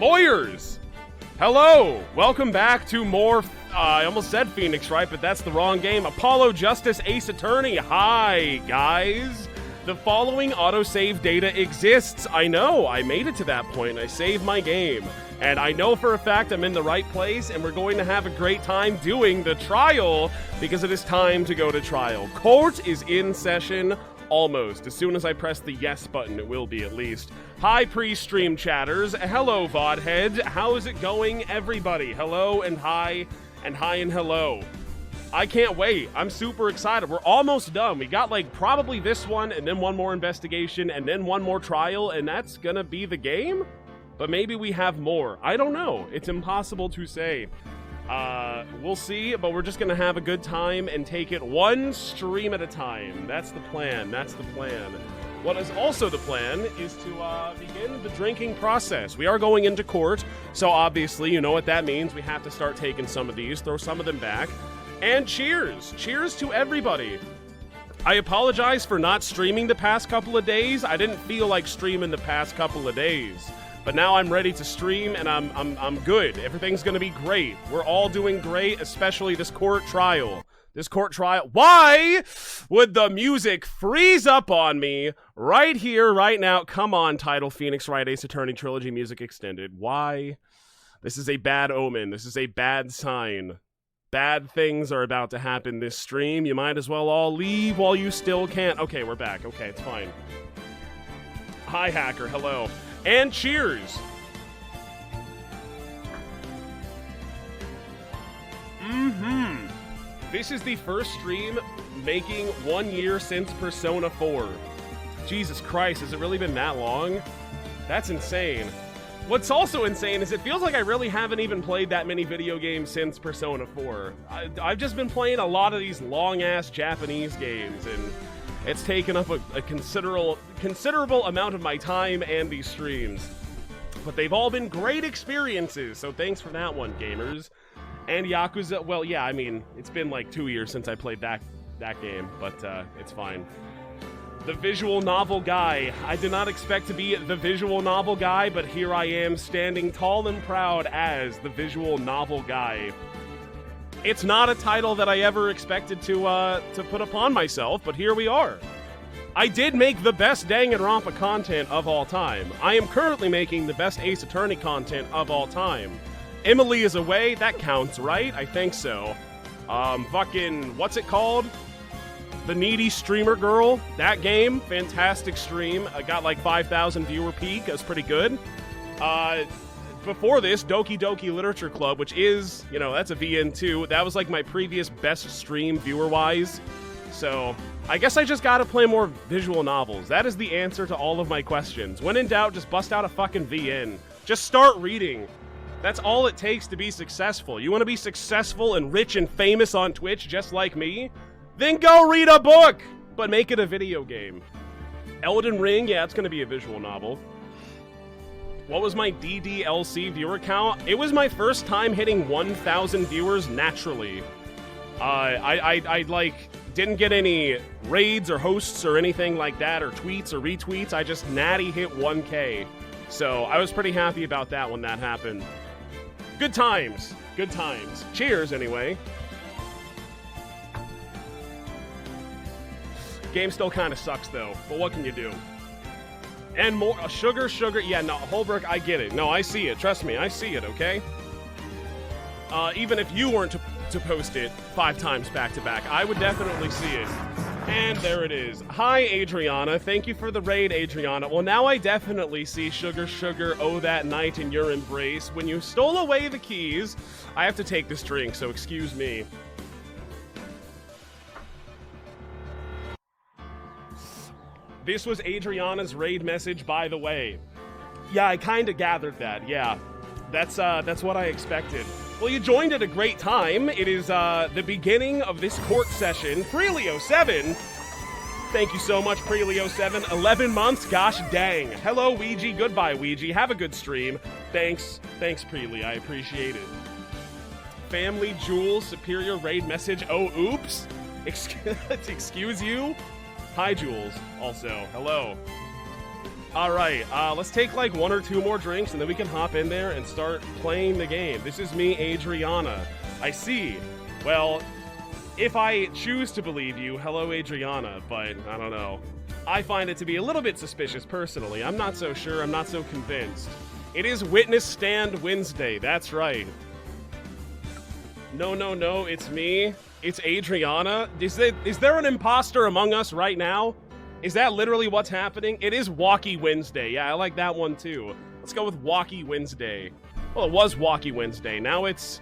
Lawyers! Hello! Welcome back to more, I almost said Phoenix Wright, but that's the wrong game. Apollo Justice Ace Attorney. Hi, guys! The following autosave data exists. I know, I made it to that point. I saved my game. And I know for a fact I'm in the right place, and we're going to have a great time doing the trial, because it is time to go to trial. Court is in session. Almost. As soon as I press the yes button, it will be at least. Hi, pre-stream chatters. Hello, VODhead. How is it going, everybody? Hello and hi and hello. I can't wait. I'm super excited. We're almost done. We got like probably this one and then one more investigation and then one more trial, and that's gonna be the game? But maybe we have more. I don't know. It's impossible to say. We'll see, but we're just gonna have a good time and take it one stream at a time. That's the plan. That's the plan. What is also the plan is to begin the drinking process. We are going into court, so obviously you know what that means. We have to start taking some of these, throw some of them back. And cheers! Cheers to everybody! I apologize for not streaming the past couple of days. I didn't feel like streaming the past couple of days. But now I'm ready to stream, and I'm good. Everything's gonna be great. We're all doing great, especially this court trial. This court trial. Why would the music freeze up on me right here, right now? Come on, title Phoenix Wright Ace Attorney Trilogy Music Extended. Why? This is a bad omen. This is a bad sign. Bad things are about to happen this stream. You might as well all leave while you still can. Okay, we're back. Okay, it's fine. Hi, hacker. Hello. And cheers! This is the first stream making 1 year since Persona 4. Jesus Christ, has it really been that long? That's insane. What's also insane is it feels like I really haven't even played that many video games since Persona 4. I've just been playing a lot of these long-ass Japanese games, and it's taken up a considerable amount of my time and these streams. But they've all been great experiences, so thanks for that one, gamers. And Yakuza, well, yeah, I mean, it's been like 2 years since I played that game, but it's fine. The visual novel guy. I did not expect to be the visual novel guy, but here I am standing tall and proud as the visual novel guy. It's not a title that I ever expected to put upon myself, but here we are. I did make the best Danganronpa content of all time. I am currently making the best Ace Attorney content of all time. Emily is away, that counts, right? I think so. Fucking, what's it called? The Needy Streamer Girl, that game, fantastic stream. I got like 5,000 viewer peak, that's pretty good. Before this, Doki Doki Literature Club, which is, you know, that's a VN2. That was like my previous best stream viewer-wise. So, I guess I just gotta play more visual novels. That is the answer to all of my questions. When in doubt, just bust out a fucking VN. Just start reading. That's all it takes to be successful. You wanna be successful and rich and famous on Twitch just like me? Then go read a book! But make it a video game. Elden Ring, yeah, it's gonna be a visual novel. What was my DDLC viewer count? It was my first time hitting 1,000 viewers naturally. I like, didn't get any raids or hosts or anything like that, or tweets or retweets. I just natty hit 1K. So I was pretty happy about that when that happened. Good times. Good times. Cheers, anyway. Game still kind of sucks, though. But what can you do? And more, sugar, yeah, no, Holbrook, I get it. No, I see it, trust me, I see it, okay? Even if you weren't to post it 5 times back-to-back, I would definitely see it. And there it is. Hi, Adriana, thank you for the raid, Adriana. Well, now I definitely see sugar, oh that night in your embrace. When you stole away the keys, I have to take this drink, so excuse me. This was Adriana's raid message, by the way. Yeah, I kind of gathered that, yeah. That's what I expected. Well, you joined at a great time. It is, the beginning of this court session. Prelio7! Thank you so much, Prelio7. 11 months, gosh dang. Hello, Ouija. Goodbye, Ouija. Have a good stream. Thanks, Preli. I appreciate it. Family Jules, superior raid message. Oh, oops. Excuse you? Hi, Jules. Also, hello. All right, let's take like 1 or 2 more drinks, and then we can hop in there and start playing the game. This is me, Adriana. I see. Well, if I choose to believe you, hello, Adriana, but I don't know. I find it to be a little bit suspicious, personally. I'm not so sure. I'm not so convinced. It is Witness Stand Wednesday. That's right. No, it's me. It's Adriana. Is there an imposter among us right now? Is that literally what's happening? It is Walkie Wednesday. Yeah, I like that one too. Let's go with Walkie Wednesday. Well, it was Walkie Wednesday. Now it's,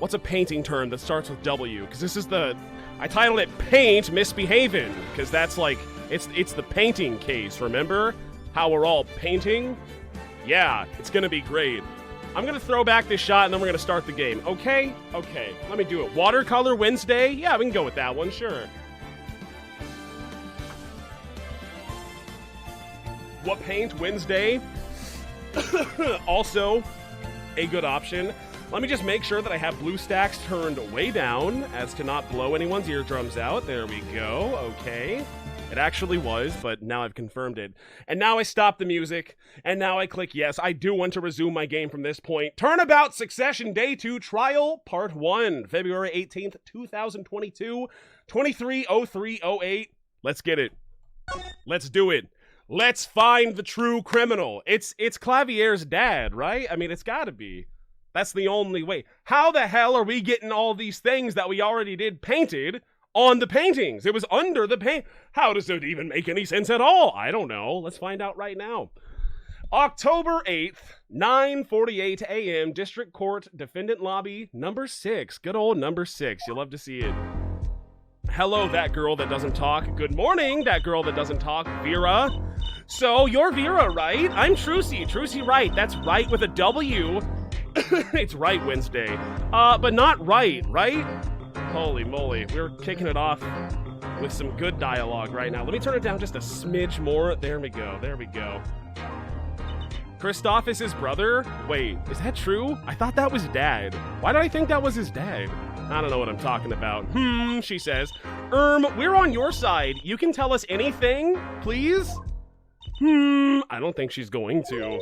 what's a painting term that starts with W? Because this is I titled it Paint Misbehavin', because that's like, it's the painting case, remember? How we're all painting? Yeah, it's gonna be great. I'm gonna throw back this shot and then we're gonna start the game. Okay, let me do it. Watercolor Wednesday? Yeah, we can go with that one, sure. What Paint Wednesday? Also a good option. Let me just make sure that I have blue stacks turned way down as to not blow anyone's eardrums out. There we go. Okay. It actually was, but now I've confirmed it. And now I stop the music, and now I click yes. I do want to resume my game from this point. Turnabout Succession Day 2 Trial Part 1, February 18th, 2022, 23:03:08. Let's get it. Let's do it. Let's find the true criminal. It's Clavier's dad, right? I mean, it's gotta be. That's the only way. How the hell are we getting all these things that we already did painted on the paintings? It was under the paint. How does it even make any sense at all? I don't know. Let's find out right now. October 8th, 9:48 a.m., District Court, Defendant Lobby, number 6. Good old number 6. You'll love to see it. Hello, that girl that doesn't talk. Good morning, that girl that doesn't talk. Vera. So, you're Vera, right? I'm Trucy. Trucy Wright. That's right with a W. It's Right Wednesday. But not right? Holy moly. We're kicking it off with some good dialogue right now. Let me turn it down just a smidge more. There we go. Christoph is his brother? Wait, is that true? I thought that was dad. Why did I think that was his dad? I don't know what I'm talking about. She says. We're on your side. You can tell us anything, please? I don't think she's going to.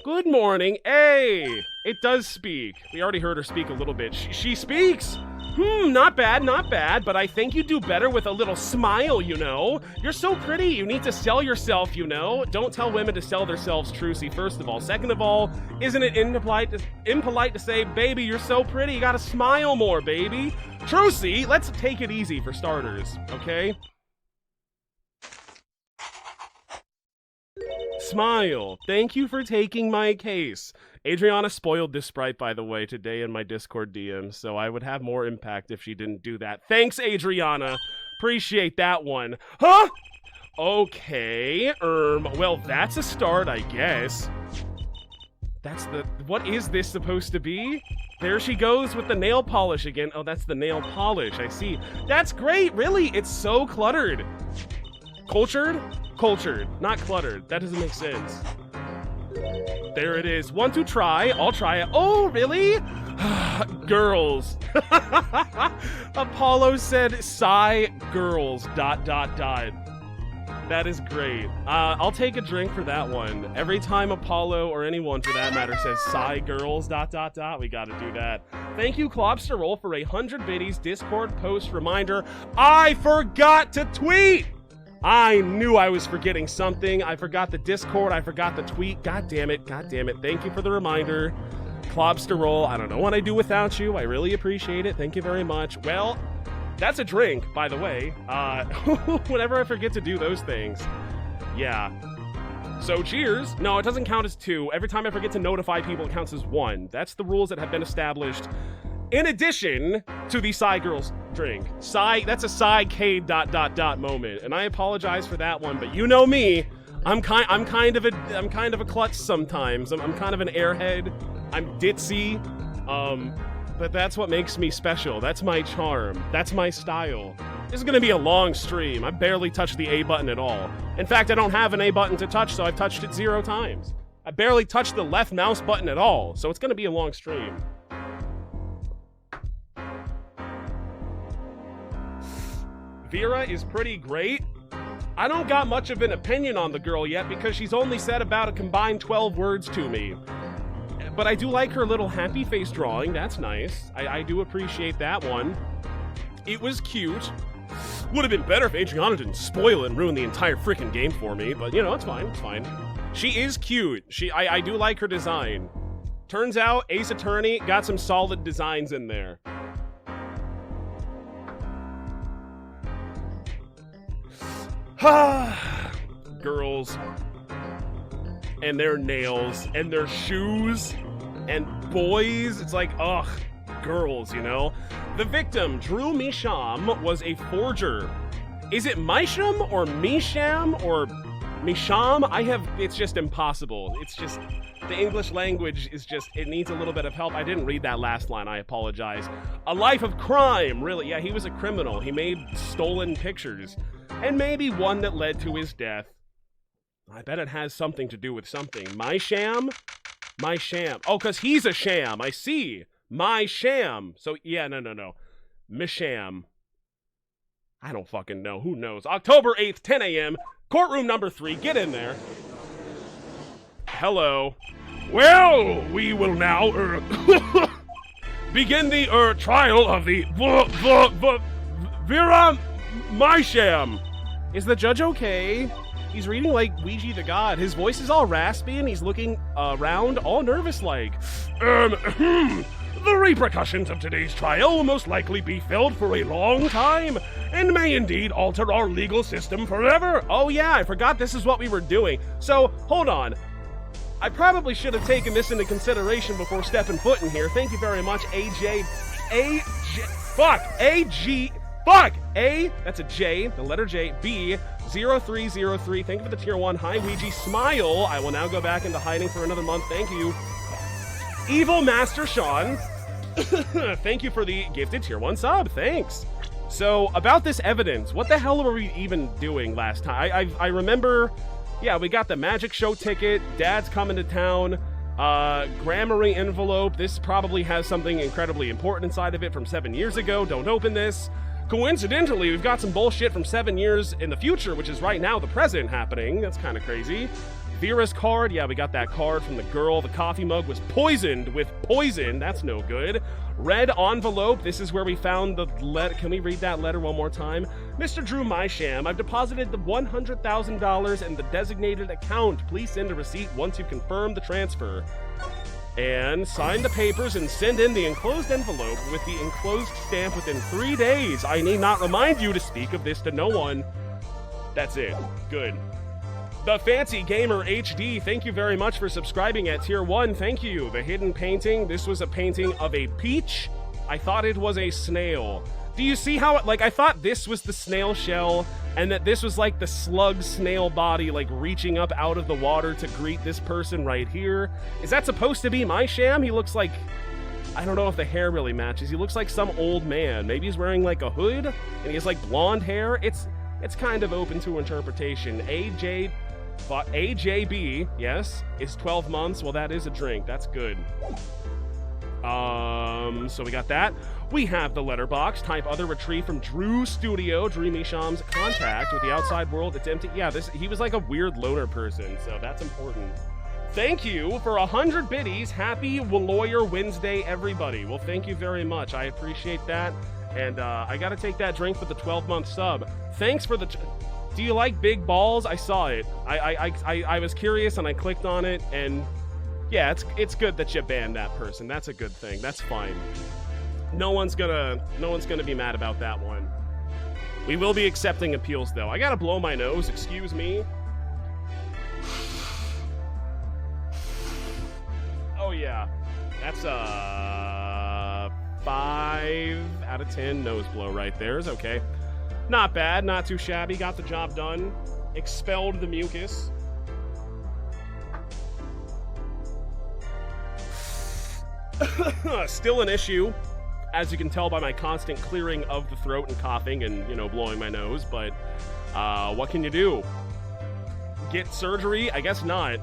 Good morning. Hey, it does speak. We already heard her speak a little bit. She speaks. Not bad, but I think you do better with a little smile, you know. You're so pretty, you need to sell yourself, you know. Don't tell women to sell themselves, Trucy, first of all. Second of all, isn't it impolite to say, baby, you're so pretty, you gotta smile more, baby. Trucy, let's take it easy for starters, okay? Smile. Thank you for taking my case. Adriana spoiled this sprite, by the way, today in my Discord DM, so I would have more impact if she didn't do that. Thanks, Adriana. Appreciate that one. Huh? Okay, well, that's a start, I guess. What is this supposed to be? There she goes with the nail polish again. Oh, that's the nail polish, I see. That's great, really, it's so cluttered. Cultured? Cultured, not cluttered. That doesn't make sense. There it is. Want to try? I'll try it. Oh, really? Girls. Apollo said, sigh, girls, ... That is great. I'll take a drink for that one. Every time Apollo, or anyone for that matter, says, sigh, girls, ... We gotta do that. Thank you, Clobster Roll, for 100 biddies Discord post reminder. I forgot to tweet! I knew I was forgetting something. I forgot the Discord. I forgot the tweet. God damn it. Thank you for the reminder. Clobster Roll, I don't know what I'd do without you. I really appreciate it. Thank you very much. Well, that's a drink, by the way. Whenever I forget to do those things. Yeah. So cheers. No, it doesn't count as 2. Every time I forget to notify people, it counts as 1. That's the rules that have been established. In addition to the Psy Girls drink. That's a Psy-Cade ... moment. And I apologize for that one, but you know me. I'm kind of a klutz sometimes. I'm kind of an airhead. I'm ditzy. But that's what makes me special. That's my charm. That's my style. This is gonna be a long stream. I barely touched the A button at all. In fact, I don't have an A button to touch, so I've touched it 0 times. I barely touched the left mouse button at all, so it's gonna be a long stream. Vera is pretty great. I don't got much of an opinion on the girl yet because she's only said about a combined 12 words to me. But I do like her little happy face drawing. That's nice. I do appreciate that one. It was cute. Would have been better if Adriana didn't spoil it and ruin the entire freaking game for me. But, you know, it's fine. It's fine. She is cute. I do like her design. Turns out Ace Attorney got some solid designs in there. Girls and their nails and their shoes and boys. It's like, ugh, girls, you know? The victim, Drew Misham, was a forger. Is it Misham or Misham or Misham? It's just impossible. It's just, the English language is just, it needs a little bit of help. I didn't read that last line, I apologize. A life of crime, really. Yeah, he was a criminal. He made stolen pictures. And maybe one that led to his death. I bet it has something to do with something. My sham? Oh, because he's a sham. I see. My sham. So, yeah, no. Misham. I don't fucking know. Who knows? October 8th, 10 a.m. Courtroom number 3. Get in there. Hello. Well, we will now begin the trial of the Vera Misham. Is the judge okay? He's reading like Ouija the God. His voice is all raspy and he's looking around all nervous like. The repercussions of today's trial will most likely be felt for a long time and may indeed alter our legal system forever. Oh yeah, I forgot this is what we were doing. So, hold on. I probably should have taken this into consideration before stepping foot in here. Thank you very much, that's a J, the letter J, B, 0303. Thank you for the tier 1. Hi, Ouija. Smile. I will now go back into hiding for another month. Thank you. Evil Master Sean. Thank you for the gifted tier 1 sub. Thanks. So, about this evidence, what the hell were we even doing last time? I remember, yeah, we got the magic show ticket. Dad's coming to town. Grammary envelope. This probably has something incredibly important inside of it from 7 years ago. Don't open this. Coincidentally, we've got some bullshit from 7 years in the future, which is right now the present happening. That's kind of crazy. Vera's card. Yeah, we got that card from the girl. The coffee mug was poisoned with poison. That's no good. Red envelope. This is where we found the letter. Can we read that letter one more time? Mr. Drew Misham, I've deposited the $100,000 in the designated account. Please send a receipt once you've confirmed the transfer. And sign the papers and send in the enclosed envelope with the enclosed stamp within 3 days. I need not remind you to speak of this to no one. That's it. Good. The Fancy Gamer HD, thank you very much for subscribing at tier 1. Thank you. The hidden painting. This was a painting of a peach. I thought it was a snail. Do you see how, I thought this was the snail shell, and that this was like the slug snail body, reaching up out of the water to greet this person right here. Is that supposed to be my sham? He looks like, I don't know if the hair really matches. He looks like some old man. Maybe he's wearing a hood, and he has blonde hair. It's kind of open to interpretation. AJB, yes, is 12 months. Well, that is a drink. That's good. So we got that. We have the letterbox. Type other retrieve from Drew Studio. Drew Misham's contact with the outside world. It's empty. Yeah, he was like a weird loner person, so that's important. Thank you for 100 biddies. Happy Lawyer Wednesday, everybody. Well, thank you very much. I appreciate that. And I got to take that drink for the 12-month sub. Thanks for the... Do you like big balls? I saw it. I was curious and I clicked on it, and yeah, it's good that you banned that person. That's a good thing. That's fine. No one's gonna be mad about that one. We will be accepting appeals though. I gotta blow my nose, excuse me. Oh yeah. That's a 5 out of 10 nose blow right there. Is okay. Not bad, not too shabby. Got the job done. Expelled the mucus. Still an issue, as you can tell by my constant clearing of the throat and coughing and, blowing my nose, but what can you do? Get surgery? I guess not.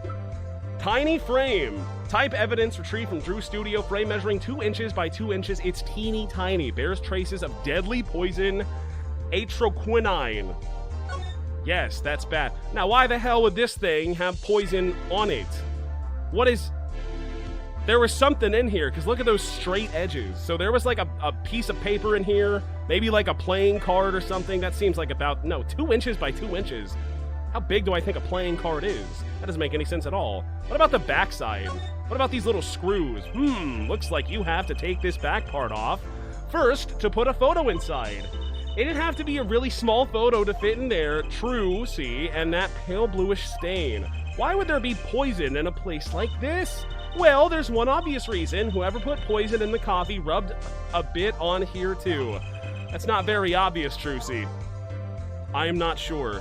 Tiny frame. Type evidence retrieved from Drew Studio. Frame measuring 2 inches by 2 inches. It's teeny tiny. Bears traces of deadly poison atroquinine. Yes, that's bad. Now, why the hell would this thing have poison on it? What is... There was something in here, because look at those straight edges. So there was like a piece of paper in here, maybe like a playing card or something. That seems like about, no, 2 inches by 2 inches. How big do I think a playing card is? That doesn't make any sense at all. What about the backside? What about these little screws? Looks like you have to take this back part off first to put a photo inside. It'd have to be a really small photo to fit in there. True, see, and that pale bluish stain. Why would there be poison in a place like this? Well, there's one obvious reason. Whoever put poison in the coffee rubbed a bit on here too. That's not very obvious, Trucy. I am not sure.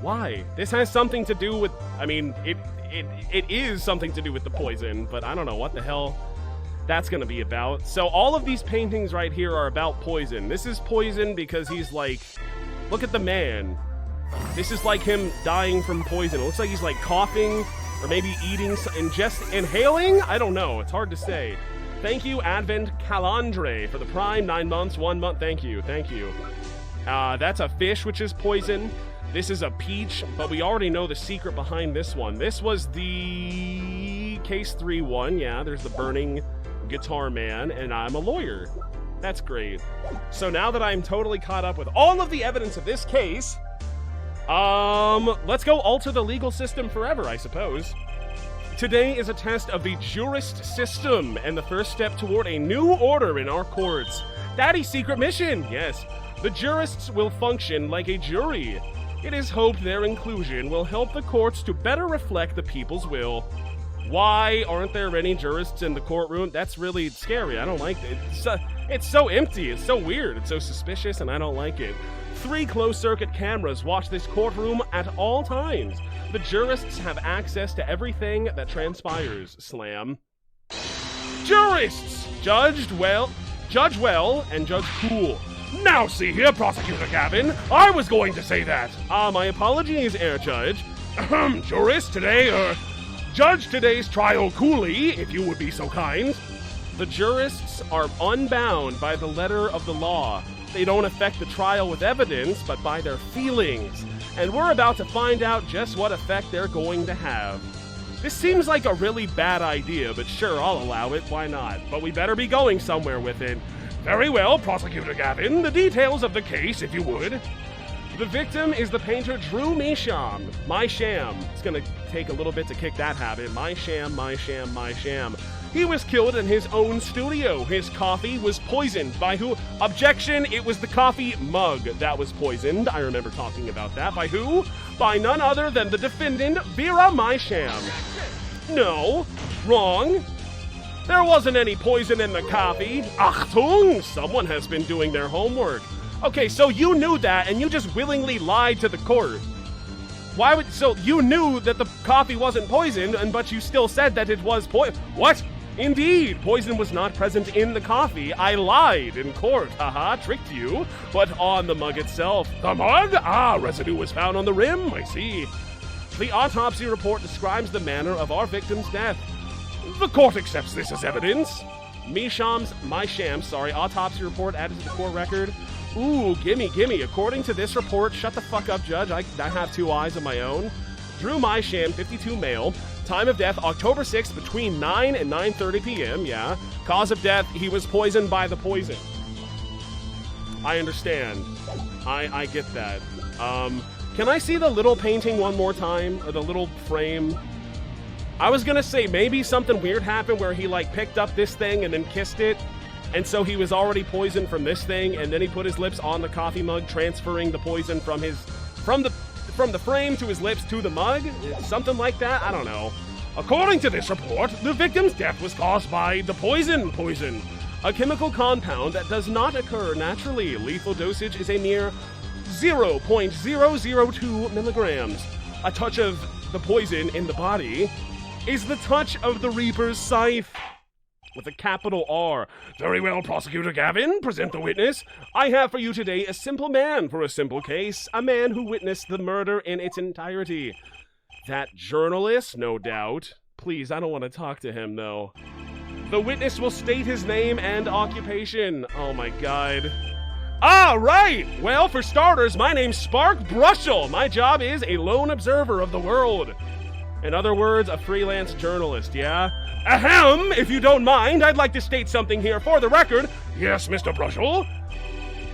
Why? This has something to do with, I mean, it is something to do with the poison, but I don't know what the hell that's gonna be about. So all of these paintings right here are about poison. This is poison because he's like, look at the man. This is like him dying from poison. It looks like he's like coughing or maybe eating, inhaling? I don't know. It's hard to say. Thank you, Advent Calandre, for the Prime 9 months, 1 month. Thank you. Thank you. That's a fish, which is poison. This is a peach, but we already know the secret behind this one. This was the Case 3 one. Yeah, there's the burning guitar man, and I'm a lawyer. That's great. So now that I'm totally caught up with all of the evidence of this case, let's go alter the legal system forever, I suppose. Today is a test of the jurist system and the first step toward a new order in our courts. Daddy's secret mission, yes. The jurists will function like a jury. It is hoped their inclusion will help the courts to better reflect the people's will. Why aren't there any jurists in the courtroom? That's really scary. I don't like it. It's so empty. It's so weird. It's so suspicious, and I don't like it. 3 closed-circuit cameras watch this courtroom at all times. The jurists have access to everything that transpires. Slam. Jurists! Judge well, and judge cool. Now see here, Prosecutor Gavin. I was going to say that. My apologies, Air Judge. Jurist, judge today's trial coolly, if you would be so kind. The jurists are unbound by the letter of the law. They don't affect the trial with evidence, but by their feelings. And we're about to find out just what effect they're going to have. This seems like a really bad idea, but sure, I'll allow it. Why not? But we better be going somewhere with it. Very well, Prosecutor Gavin. The details of the case, if you would. The victim is the painter Drew Measham. My sham. It's gonna take a little bit to kick that habit. My sham, my sham, my sham. He was killed in his own studio. His coffee was poisoned. By who? Objection, it was the coffee mug that was poisoned. I remember talking about that. By who? By none other than the defendant, Vera Mysham. No. Wrong. There wasn't any poison in the coffee. Achtung! Someone has been doing their homework. Okay, so you knew that, and you just willingly lied to the court. Why would... So you knew that the coffee wasn't poisoned, but you still said that it was What? Indeed, poison was not present in the coffee. I lied in court. Haha, tricked you. But on the mug itself. The mug? Ah, residue was found on the rim. I see. The autopsy report describes the manner of our victim's death. The court accepts this as evidence. Autopsy report added to the court record. Ooh, gimme. According to this report, shut the fuck up, Judge. I have 2 eyes of my own. Drew Mysham, 52 male. Time of death, October 6th, between 9 and 9:30 p.m., yeah. Cause of death, he was poisoned by the poison. I understand. I get that. Can I see the little painting one more time? Or the little frame? I was gonna say maybe something weird happened where he like picked up this thing and then kissed it, and so he was already poisoned from this thing, and then he put his lips on the coffee mug, transferring the poison from the frame to his lips to the mug? Something like that? I don't know. According to this report, the victim's death was caused by the poison, a chemical compound that does not occur naturally. Lethal dosage is a mere 0.002 milligrams. A touch of the poison in the body is the touch of the Reaper's scythe. With a capital R. Very well, Prosecutor Gavin, present the witness. I have for you today a simple man for a simple case, a man who witnessed the murder in its entirety. That journalist, no doubt. Please, I don't want to talk to him, though. The witness will state his name and occupation. Oh my god. Ah, right! Well, for starters, my name's Spark Brushel. My job is a lone observer of the world. In other words, a freelance journalist, yeah? Ahem! If you don't mind, I'd like to state something here for the record. Yes, Mr. Brushel?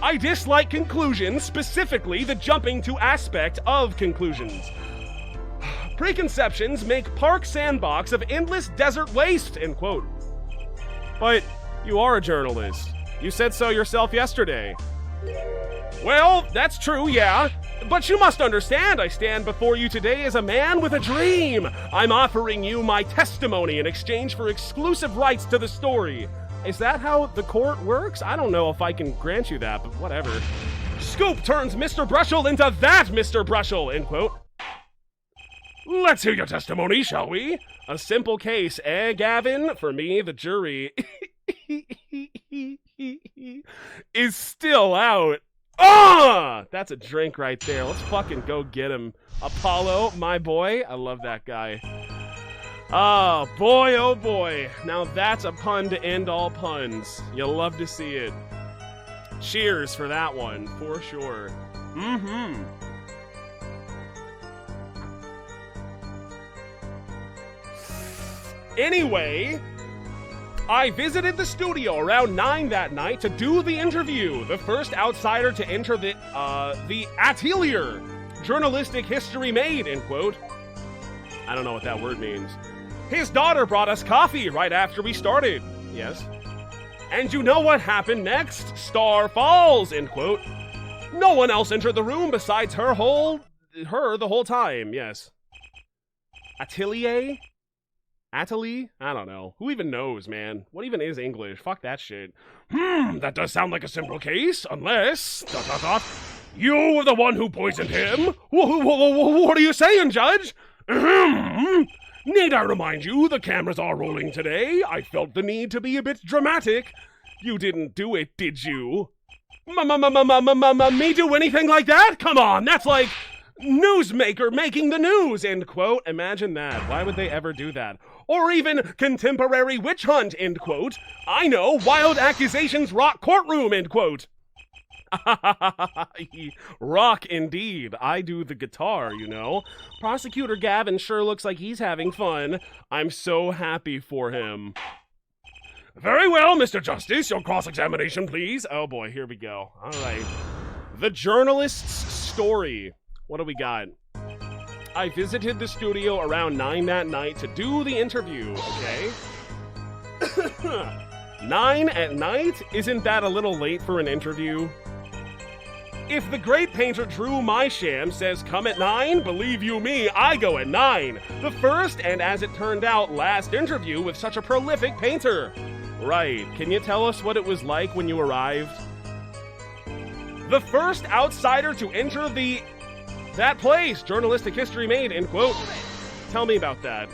I dislike conclusions, specifically the jumping to aspect of conclusions. Preconceptions make park sandbox of endless desert waste, end quote. But you are a journalist. You said so yourself yesterday. Well, that's true, yeah. But you must understand, I stand before you today as a man with a dream. I'm offering you my testimony in exchange for exclusive rights to the story. Is that how the court works? I don't know if I can grant you that, but whatever. Scoop turns Mr. Brushel into that Mr. Brushel, end quote. Let's hear your testimony, shall we? A simple case, eh, Gavin? For me, the jury is still out. Ah! That's a drink right there. Let's fucking go get him. Apollo, my boy. I love that guy. Oh boy. Now that's a pun to end all puns. You'll love to see it. Cheers for that one, for sure. Mm-hmm. Anyway, I visited the studio around 9 that night to do the interview. The first outsider to enter the atelier. Journalistic history made, end quote. I don't know what that word means. His daughter brought us coffee right after we started. Yes. And you know what happened next? Star falls, end quote. No one else entered the room besides her the whole time, yes. Atelier? Atelier? I don't know. Who even knows, man? What even is English? Fuck that shit. That does sound like a simple case, unless... ... You were the one who poisoned him? What are you saying, Judge? Need I remind you, the cameras are rolling today. I felt the need to be a bit dramatic. You didn't do it, did you? Me do anything like that? Come on, that's like... newsmaker making the news, end quote. Imagine that. Why would they ever do that? Or even contemporary witch hunt, end quote. I know, wild accusations rock courtroom, end quote. Rock indeed. I do the guitar, you know. Prosecutor Gavin sure looks like he's having fun. I'm so happy for him. Very well, Mr. Justice. Your cross-examination, please. Oh boy, here we go. All right. The journalist's story. What do we got? I visited the studio around 9 that night to do the interview, okay? 9 at night? Isn't that a little late for an interview? If the great painter Drew Mysham says come at 9, believe you me, I go at 9. The first, and as it turned out, last interview with such a prolific painter. Right, can you tell us what it was like when you arrived? The first outsider to enter that place, journalistic history made, end quote. Tell me about that.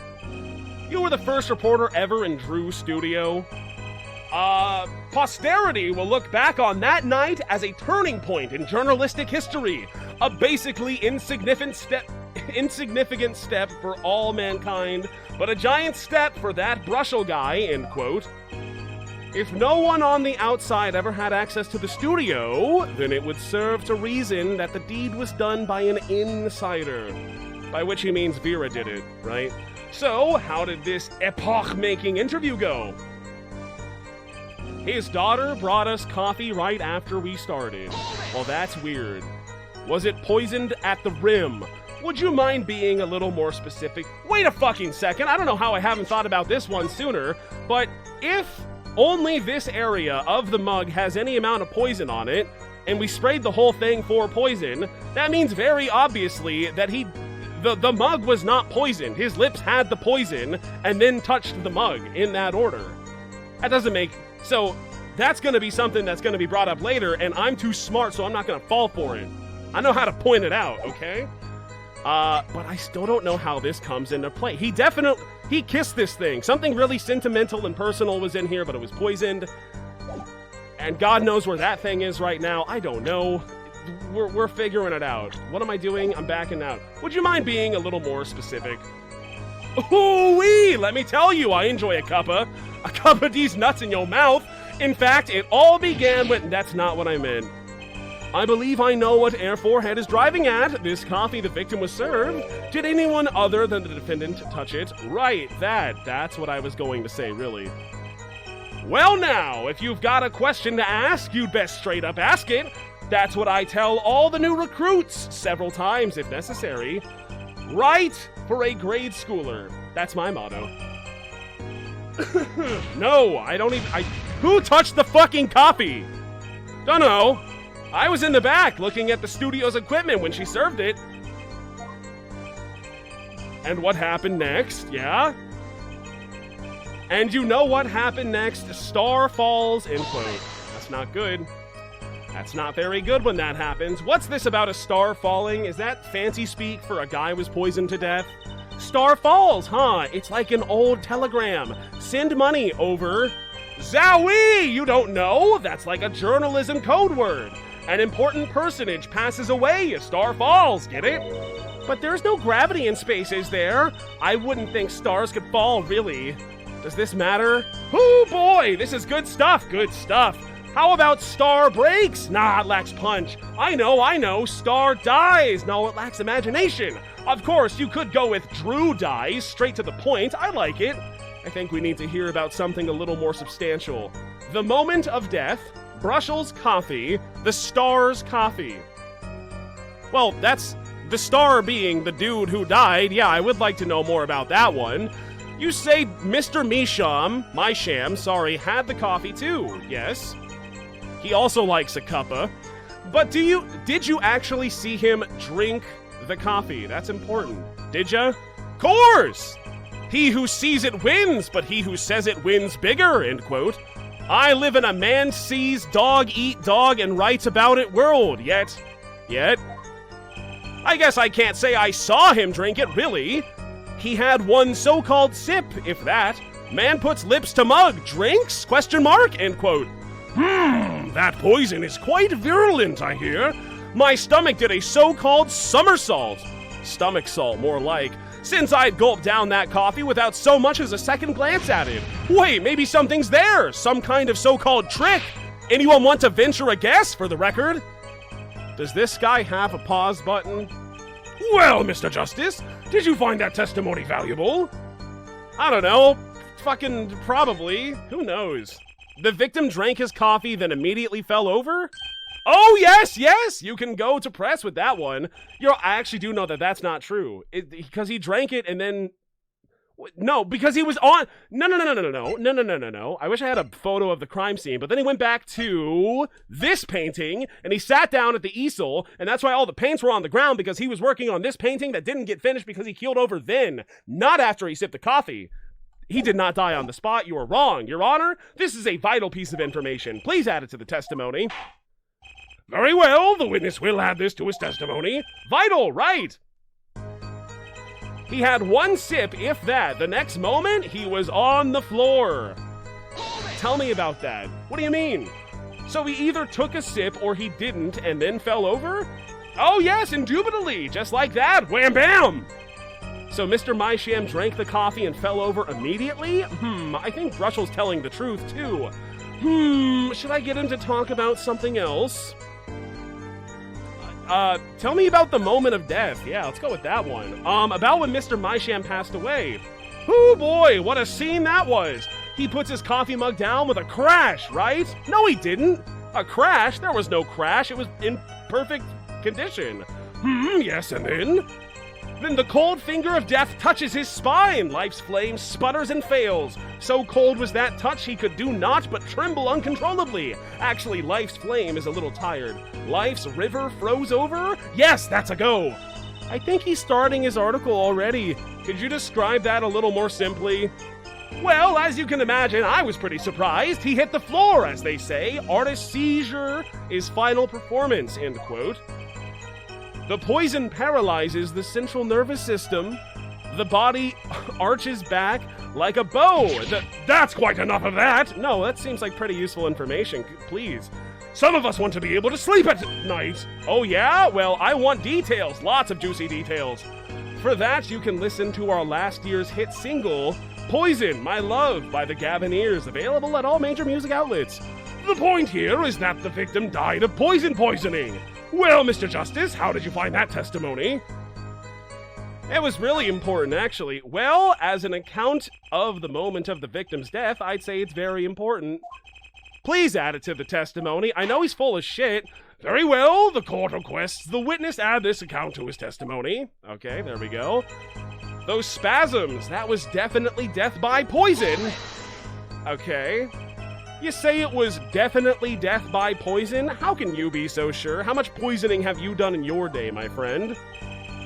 You were the first reporter ever in Drew's studio. Posterity will look back on that night as a turning point in journalistic history. A basically insignificant step for all mankind, but a giant step for that Brushel guy, end quote. If no one on the outside ever had access to the studio, then it would serve to reason that the deed was done by an insider. By which he means Vera did it, right? So, how did this epoch-making interview go? His daughter brought us coffee right after we started. Well, that's weird. Was it poisoned at the rim? Would you mind being a little more specific? Wait a fucking second, I don't know how I haven't thought about this one sooner, but if only this area of the mug has any amount of poison on it, and we sprayed the whole thing for poison, that means very obviously that the mug was not poisoned. His lips had the poison, and then touched the mug in that order. That doesn't make... So, that's going to be something that's going to be brought up later, and I'm too smart, so I'm not going to fall for it. I know how to point it out, okay? But I still don't know how this comes into play. He kissed this thing. Something really sentimental and personal was in here, but it was poisoned. And God knows where that thing is right now. I don't know. We're figuring it out. What am I doing? I'm backing out. Would you mind being a little more specific? Ooh-wee! Let me tell you, I enjoy a cuppa of these nuts in your mouth. In fact, it all began with... That's not what I meant. I believe I know what Air Forehead is driving at. This coffee the victim was served. Did anyone other than the defendant touch it? Right, that's what I was going to say, really. Well now, if you've got a question to ask, you'd best straight up ask it. That's what I tell all the new recruits, several times if necessary. Right for a grade schooler. That's my motto. No, I don't even... Who touched the fucking coffee? Dunno. I was in the back looking at the studio's equipment when she served it. And what happened next, yeah? And you know what happened next? Star falls, end quote. That's not good. That's not very good when that happens. What's this about a star falling? Is that fancy speak for a guy was poisoned to death? Star falls, huh? It's like an old telegram. Send money over. Zowie! You don't know? That's like a journalism code word. An important personage passes away, a star falls, get it? But there's no gravity in space, is there? I wouldn't think stars could fall, really. Does this matter? Oh boy, this is good stuff, good stuff. How about star breaks? Nah, it lacks punch. I know, star dies. No, it lacks imagination. Of course, you could go with Drew dies, straight to the point. I like it. I think we need to hear about something a little more substantial. The moment of death, Brussels coffee, the star's coffee. Well, that's the star being the dude who died. Yeah, I would like to know more about that one. You say Mr. Mysham, had the coffee too, yes? He also likes a cuppa. But did you actually see him drink the coffee? That's important. Did ya? Course! He who sees it wins, but he who says it wins bigger, end quote. I live in a man sees dog eat dog and writes about it world, yet. I guess I can't say I saw him drink it, really. He had one so-called sip, if that. Man puts lips to mug, drinks, question mark, end quote. That poison is quite virulent, I hear. My stomach did a so-called somersault. Stomach salt, more like. Since I'd gulped down that coffee without so much as a second glance at it. Wait, maybe something's there. Some kind of so-called trick. Anyone want to venture a guess, for the record? Does this guy have a pause button? Well, Mr. Justice, did you find that testimony valuable? I don't know. Fucking probably. Who knows? The victim drank his coffee, then immediately fell over? Oh, yes, you can go to press with that one. I actually do know that that's not true. Because he drank it and then... No, because he was on... No. I wish I had a photo of the crime scene, but then he went back to this painting, and he sat down at the easel, and that's why all the paints were on the ground, because he was working on this painting that didn't get finished because he keeled over then, not after he sipped the coffee. He did not die on the spot. You are wrong, Your Honor. This is a vital piece of information. Please add it to the testimony. Very well, the witness will add this to his testimony. Vital, right? He had one sip, if that. The next moment, he was on the floor. Tell me about that. What do you mean? So he either took a sip or he didn't and then fell over? Oh yes, indubitably, just like that. Wham bam! So Mr. Mysham drank the coffee and fell over immediately? I think Brussels telling the truth too. Should I get him to talk about something else? Tell me about the moment of death. Yeah, let's go with that one. About when Mr. Mysham passed away. Oh boy, what a scene that was. He puts his coffee mug down with a crash, right? No, he didn't. A crash? There was no crash. It was in perfect condition. Yes, and then? Then the cold finger of death touches his spine. Life's flame sputters and fails. So cold was that touch he could do naught but tremble uncontrollably. Actually, life's flame is a little tired. Life's river froze over? Yes, that's a go. I think he's starting his article already. Could you describe that a little more simply? Well, as you can imagine, I was pretty surprised. He hit the floor, as they say. Artist seizure is final performance, end quote. The poison paralyzes the central nervous system. The body arches back like a bow. That's quite enough of that. No, that seems like pretty useful information. Please. Some of us want to be able to sleep at night. Oh yeah? Well, I want details. Lots of juicy details. For that, you can listen to our last year's hit single, Poison, My Love by the Gavineers, available at all major music outlets. The point here is that the victim died of poisoning. Well, Mr. Justice, how did you find that testimony? It was really important, actually. Well, as an account of the moment of the victim's death, I'd say it's very important. Please add it to the testimony. I know he's full of shit. Very well, the court requests the witness add this account to his testimony. Okay, there we go. Those spasms, that was definitely death by poison. Okay. You say it was definitely death by poison? How can you be so sure? How much poisoning have you done in your day, my friend?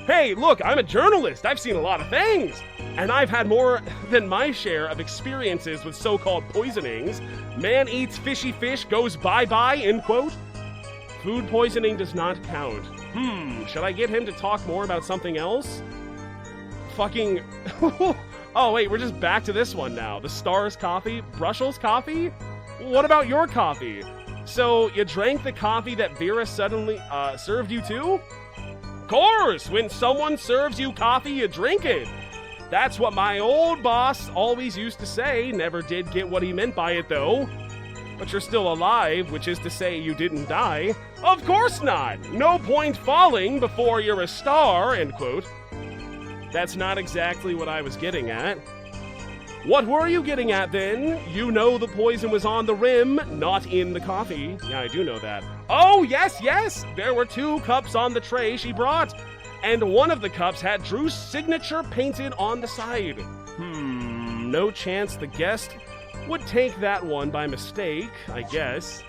Hey, look, I'm a journalist. I've seen a lot of things. And I've had more than my share of experiences with so-called poisonings. Man eats fishy fish, goes bye-bye, end quote. Food poisoning does not count. Should I get him to talk more about something else? Fucking... Oh, wait, we're just back to this one now. The Stars coffee? Brussels coffee? What about your coffee? So, you drank the coffee that Vera suddenly, served you too? Of course! When someone serves you coffee, you drink it. That's what my old boss always used to say. Never did get what he meant by it, though. But you're still alive, which is to say you didn't die. Of course not! No point falling before you're a star, end quote. That's not exactly what I was getting at. What were you getting at, then? You know the poison was on the rim, not in the coffee. Yeah, I do know that. Oh, yes! There were 2 cups on the tray she brought. And one of the cups had Drew's signature painted on the side. No chance the guest would take that one by mistake, I guess.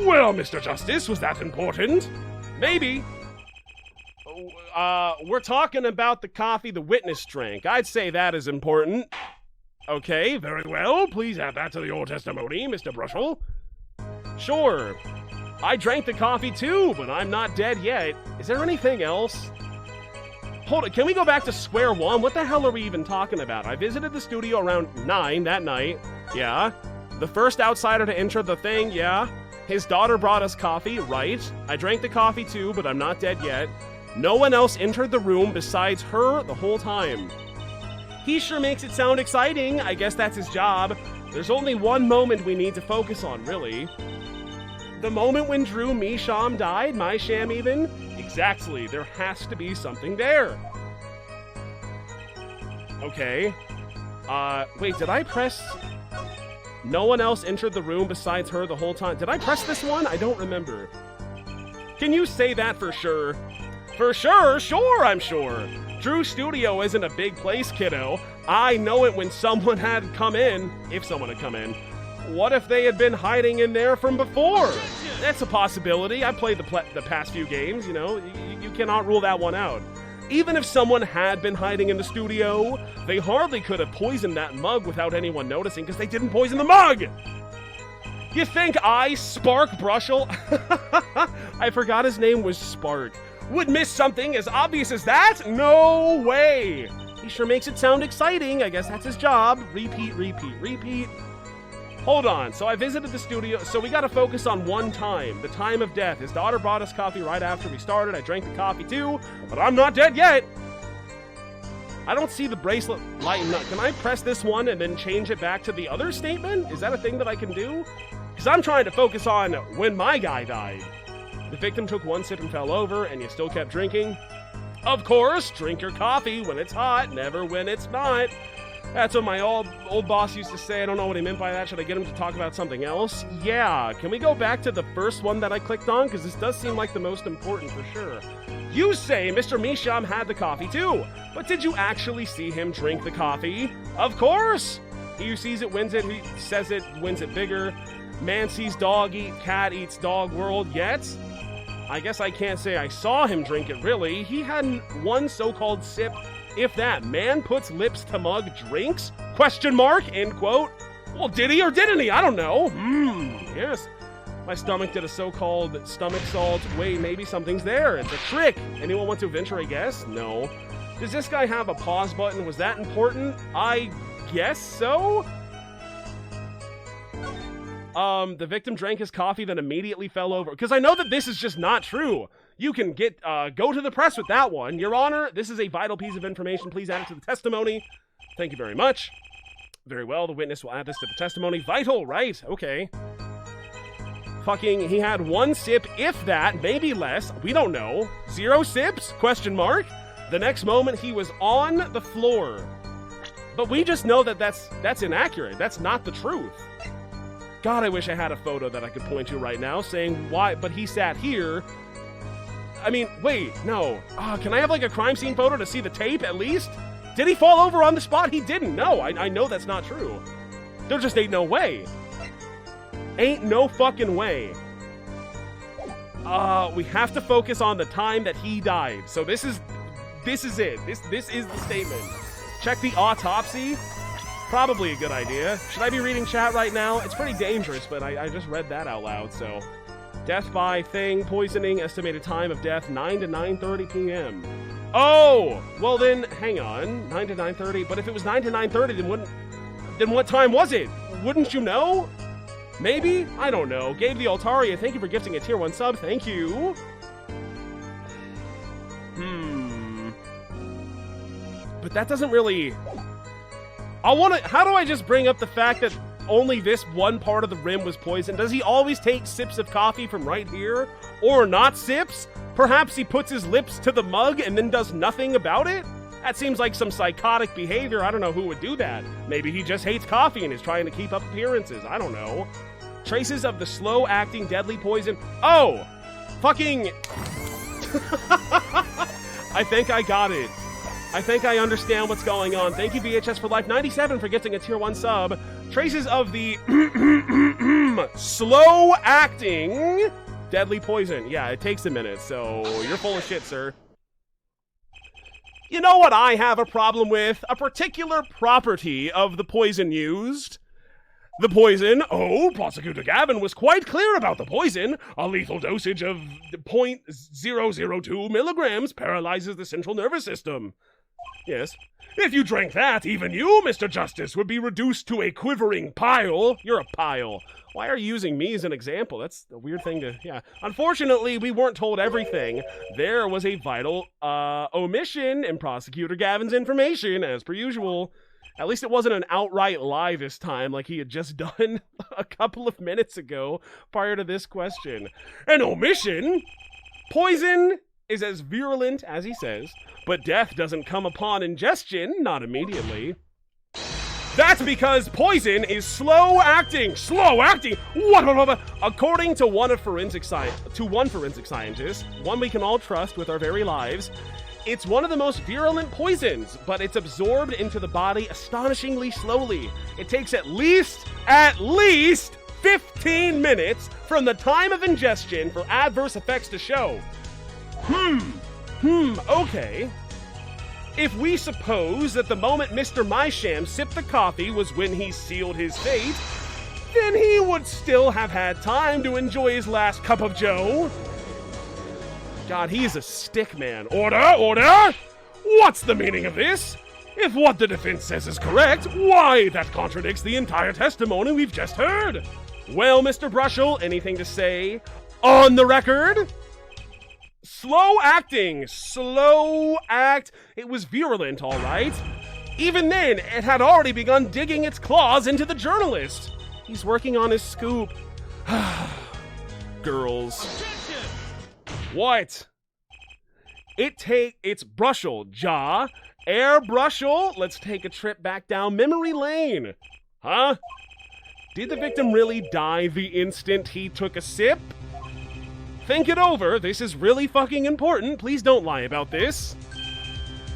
Well, Mr. Justice, was that important? Maybe. We're talking about the coffee the witness drank. I'd say that is important. Okay, very well. Please add that to your testimony, Mr. Brushel. Sure. I drank the coffee too, but I'm not dead yet. Is there anything else? Hold it, can we go back to square one? What the hell are we even talking about? I visited the studio around 9 that night. Yeah. The first outsider to enter the thing, yeah. His daughter brought us coffee, right. I drank the coffee too, but I'm not dead yet. No one else entered the room besides her the whole time. He sure makes it sound exciting. I guess that's his job. There's only one moment we need to focus on, really. The moment when Drew Misham died, my sham even? Exactly, there has to be something there. Okay. Wait, did I press... No one else entered the room besides her the whole time. Did I press this one? I don't remember. Can you say that for sure? For sure? Sure, I'm sure. Drew's studio isn't a big place, kiddo. I know it when someone had come in. If someone had come in. What if they had been hiding in there from before? That's a possibility. I played the past few games, you know. You cannot rule that one out. Even if someone had been hiding in the studio, they hardly could have poisoned that mug without anyone noticing because they didn't poison the mug! You think I, Spark Brushel, I forgot his name was Spark, would miss something as obvious as that? No way! He sure makes it sound exciting. I guess that's his job. Repeat, repeat, repeat. Hold on, so I visited the studio, so we gotta focus on one time, the time of death. His daughter brought us coffee right after we started. I drank the coffee too, but I'm not dead yet. I don't see the bracelet lighting up. Can I press this one and then change it back to the other statement? Is that a thing that I can do? Because I'm trying to focus on when my guy died. The victim took one sip and fell over, and you still kept drinking? Of course, drink your coffee when it's hot, never when it's not. That's what my old boss used to say. I don't know what he meant by that. Should I get him to talk about something else? Yeah. Can we go back to the first one that I clicked on? Because this does seem like the most important for sure. You say Mr. Misham had the coffee too, but did you actually see him drink the coffee? Of course. He who sees it wins it. He says it wins it bigger. Man sees dog eat, cat eats dog world. Yet, I guess I can't say I saw him drink it really. He had one so-called sip. If that man puts lips to mug drinks? Question mark, end quote. Well, did he or didn't he? I don't know. Yes. My stomach did a so-called stomach salt. Wait, maybe something's there. It's a trick. Anyone want to venture a guess? No. Does this guy have a pause button? Was that important? I guess so? The victim drank his coffee, then immediately fell over. Because I know that this is just not true. You can go to the press with that one. Your Honor, this is a vital piece of information. Please add it to the testimony. Thank you very much. Very well, the witness will add this to the testimony. Vital, right? Okay. Fucking, he had 1 sip, if that, maybe less. We don't know. 0 sips? Question mark. The next moment, he was on the floor. But we just know that that's inaccurate. That's not the truth. God, I wish I had a photo that I could point to right now saying why, but he sat here. I mean, wait, no. Can I have like a crime scene photo to see the tape at least? Did he fall over on the spot? He didn't. No, I know that's not true. There just ain't no way. Ain't no fucking way. We have to focus on the time that he died. So this is it. This is the statement. Check the autopsy. Probably a good idea. Should I be reading chat right now? It's pretty dangerous, but I just read that out loud, so. Death by thing, poisoning, estimated time of death, 9 to 9:30 p.m. Oh! Well then, hang on. 9 to 9:30, but if it was 9 to 9:30, then what time was it? Wouldn't you know? Maybe? I don't know. Gabe the Altaria, thank you for gifting a tier 1 sub. Thank you. But that doesn't really... How do I just bring up the fact that only this one part of the rim was poisoned? Does he always take sips of coffee from right here? Or not sips? Perhaps he puts his lips to the mug and then does nothing about it? That seems like some psychotic behavior. I don't know who would do that. Maybe he just hates coffee and is trying to keep up appearances. I don't know. Traces of the slow-acting deadly poison. Oh! Fucking... I think I got it. I think I understand what's going on. Thank you, VHS for Life 97 for gifting a tier 1 sub. Traces of the slow-acting deadly poison. Yeah, it takes a minute, so you're full of shit, sir. You know what I have a problem with? A particular property of the poison used. The poison, Prosecutor Gavin was quite clear about the poison. A lethal dosage of 0.002 milligrams paralyzes the central nervous system. Yes. If you drank that, even you, Mr. Justice, would be reduced to a quivering pile. You're a pile. Why are you using me as an example? That's a weird thing to... Yeah. Unfortunately, we weren't told everything. There was a vital omission in Prosecutor Gavin's information, as per usual. At least it wasn't an outright lie this time, like he had just done a couple of minutes ago prior to this question. An omission? Poison is as virulent as he says, but death doesn't come upon ingestion, not immediately. That's because poison is slow-acting. Slow-acting? What? According to one forensic scientist, one we can all trust with our very lives, it's one of the most virulent poisons, but it's absorbed into the body astonishingly slowly. It takes at least 15 minutes from the time of ingestion for adverse effects to show. Okay. If we suppose that the moment Mr. Mysham sipped the coffee was when he sealed his fate, then he would still have had time to enjoy his last cup of joe. God, he is a stick man. Order! What's the meaning of this? If what the defense says is correct, why, that contradicts the entire testimony we've just heard. Well, Mr. Brushel, anything to say on the record? Slow-acting. It was virulent, all right. Even then, it had already begun digging its claws into the journalist. He's working on his scoop. Girls. What? It's Brushel, Ja. Air Brushel, let's take a trip back down memory lane. Huh? Did the victim really die the instant he took a sip? Think it over. This is really fucking important. Please don't lie about this.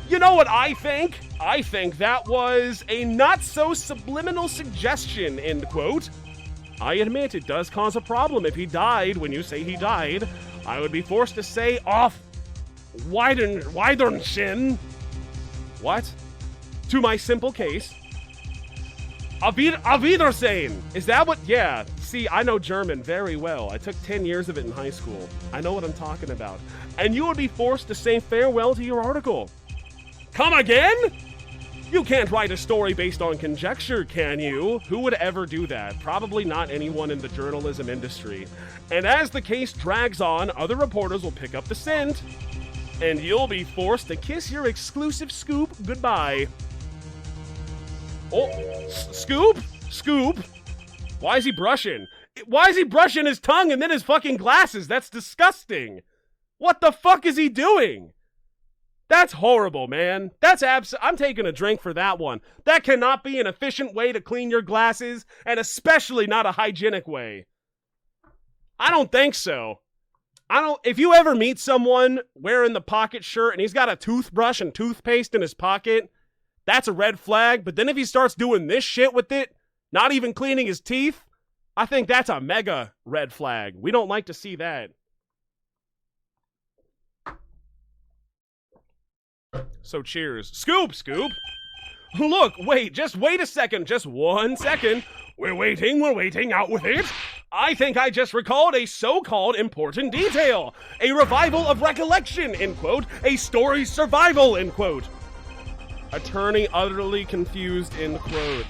You know what I think? I think that was a not-so-subliminal suggestion, end quote. I admit it does cause a problem if he died when you say he died. I would be forced to say off Wiedersehen. What? To my simple case. Auf Wiedersehen. Is that what? Yeah. See, I know German very well. I took 10 years of it in high school. I know what I'm talking about. And you would be forced to say farewell to your article. Come again? You can't write a story based on conjecture, can you? Who would ever do that? Probably not anyone in the journalism industry. And as the case drags on, other reporters will pick up the scent. And you'll be forced to kiss your exclusive scoop goodbye. Oh, Scoop? Scoop? Why is he brushing? Why is he brushing his tongue and then his fucking glasses? That's disgusting. What the fuck is he doing? That's horrible, man. I'm taking a drink for that one. That cannot be an efficient way to clean your glasses, and especially not a hygienic way. I don't think so. If you ever meet someone wearing the pocket shirt and he's got a toothbrush and toothpaste in his pocket, that's a red flag. But then if he starts doing this shit with it, not even cleaning his teeth, I think that's a mega red flag. We don't like to see that. So cheers. Scoop, Scoop. Look, just wait a second. Just 1 second. We're waiting, out with it. I think I just recalled a so-called important detail. A revival of recollection, end quote. A story's survival, end quote. Attorney utterly confused, end quote.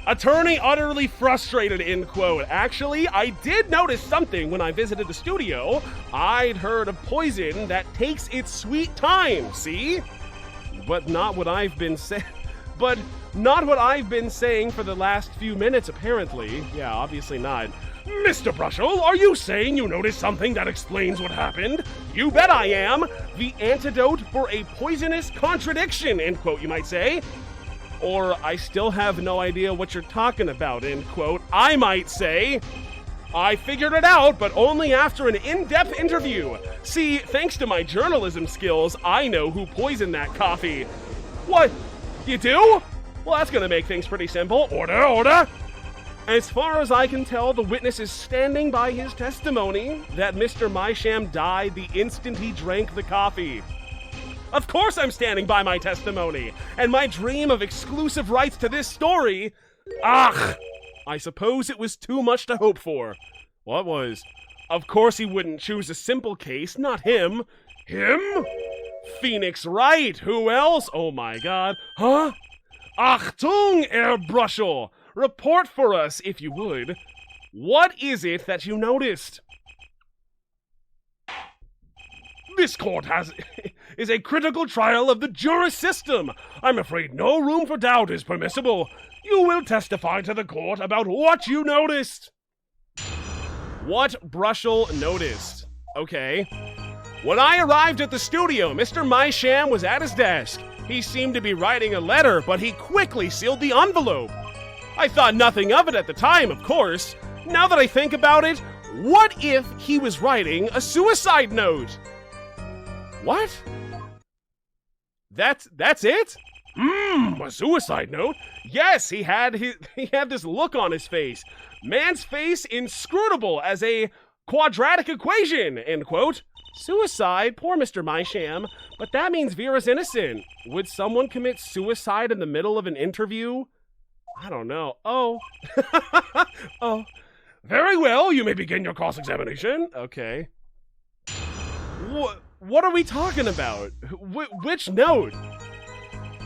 Attorney utterly frustrated, end quote. Actually, I did notice something when I visited the studio. I'd heard of poison that takes its sweet time, see? But not what I've been saying. But not what I've been saying for the last few minutes, apparently. Yeah, obviously not. Mr. Brushel, are you saying you noticed something that explains what happened? You bet I am. The antidote for a poisonous contradiction, end quote, you might say. Or I still have no idea what you're talking about, end quote, I might say. I figured it out, but only after an in-depth interview. See, thanks to my journalism skills, I know who poisoned that coffee. What? You do? Well, that's gonna make things pretty simple. Order! As far as I can tell, the witness is standing by his testimony that Mr. Mysham died the instant he drank the coffee. Of course I'm standing by my testimony, and my dream of exclusive rights to this story, I suppose it was too much to hope for. What was? Of course he wouldn't choose a simple case, not him. Him? Phoenix Wright, who else? Oh my god. Huh? Achtung, Herr Brushel! Report for us, if you would. What is it that you noticed? This court is a critical trial of the juris system. I'm afraid no room for doubt is permissible. You will testify to the court about what you noticed. What Brushel noticed. Okay. When I arrived at the studio, Mr. Mysham was at his desk. He seemed to be writing a letter, but he quickly sealed the envelope. I thought nothing of it at the time, of course. Now that I think about it, what if he was writing a suicide note? What? That's it? A suicide note? Yes, he had this look on his face. Man's face inscrutable as a quadratic equation, end quote. Suicide? Poor Mr. Mysham. But that means Vera's innocent. Would someone commit suicide in the middle of an interview? I don't know. Oh. Oh. Very well, you may begin your cross-examination. Okay. What are we talking about? Which note?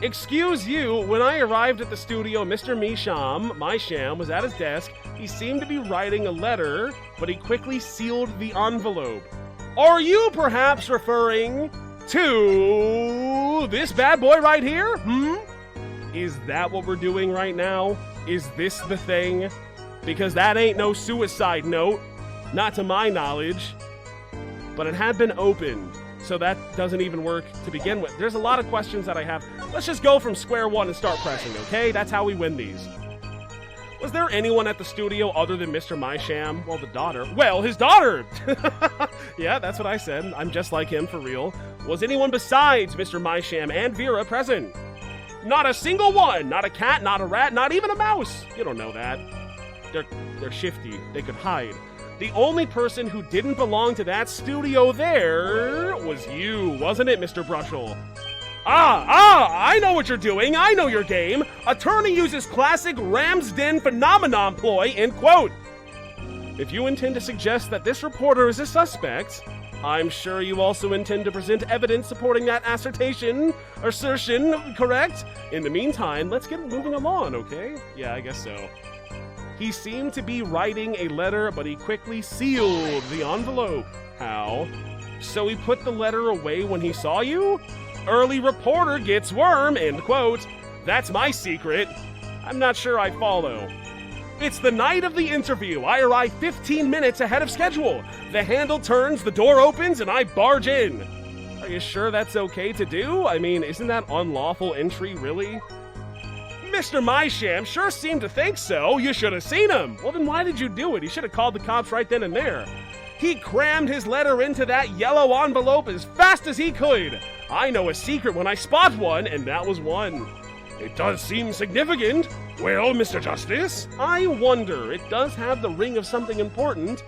Excuse you, when I arrived at the studio, Mr. Mysham was at his desk. He seemed to be writing a letter, but he quickly sealed the envelope. Are you perhaps referring to this bad boy right here? Is that what we're doing right now? Is this the thing? Because that ain't no suicide note. Not to my knowledge. But it had been opened. So that doesn't even work to begin with. There's a lot of questions that I have. Let's just go from square one and start pressing, okay? That's how we win these. Was there anyone at the studio other than Mr. Mysham? Well, the daughter. Well, his daughter! Yeah, that's what I said. I'm just like him, for real. Was anyone besides Mr. Mysham and Vera present? Not a single one! Not a cat, not a rat, not even a mouse! You don't know that. They're shifty. They could hide. The only person who didn't belong to that studio there was you, wasn't it, Mr. Brushel? I know what you're doing. I know your game. Attorney uses classic Ram's Den phenomenon ploy, end quote. If you intend to suggest that this reporter is a suspect, I'm sure you also intend to present evidence supporting that assertion, correct? In the meantime, let's get moving along, okay? Yeah, I guess so. He seemed to be writing a letter, but he quickly sealed the envelope. How? So he put the letter away when he saw you? Early reporter gets worm, end quote. That's my secret. I'm not sure I follow. It's the night of the interview. I arrive 15 minutes ahead of schedule. The handle turns, the door opens, and I barge in. Are you sure that's okay to do? I mean, isn't that unlawful entry, really? Mr. Mysham sure seemed to think so. You should have seen him. Well, then why did you do it? He should have called the cops right then and there. He crammed his letter into that yellow envelope as fast as he could. I know a secret when I spot one, and that was one. It does seem significant. Well, Mr. Justice, I wonder. It does have the ring of something important.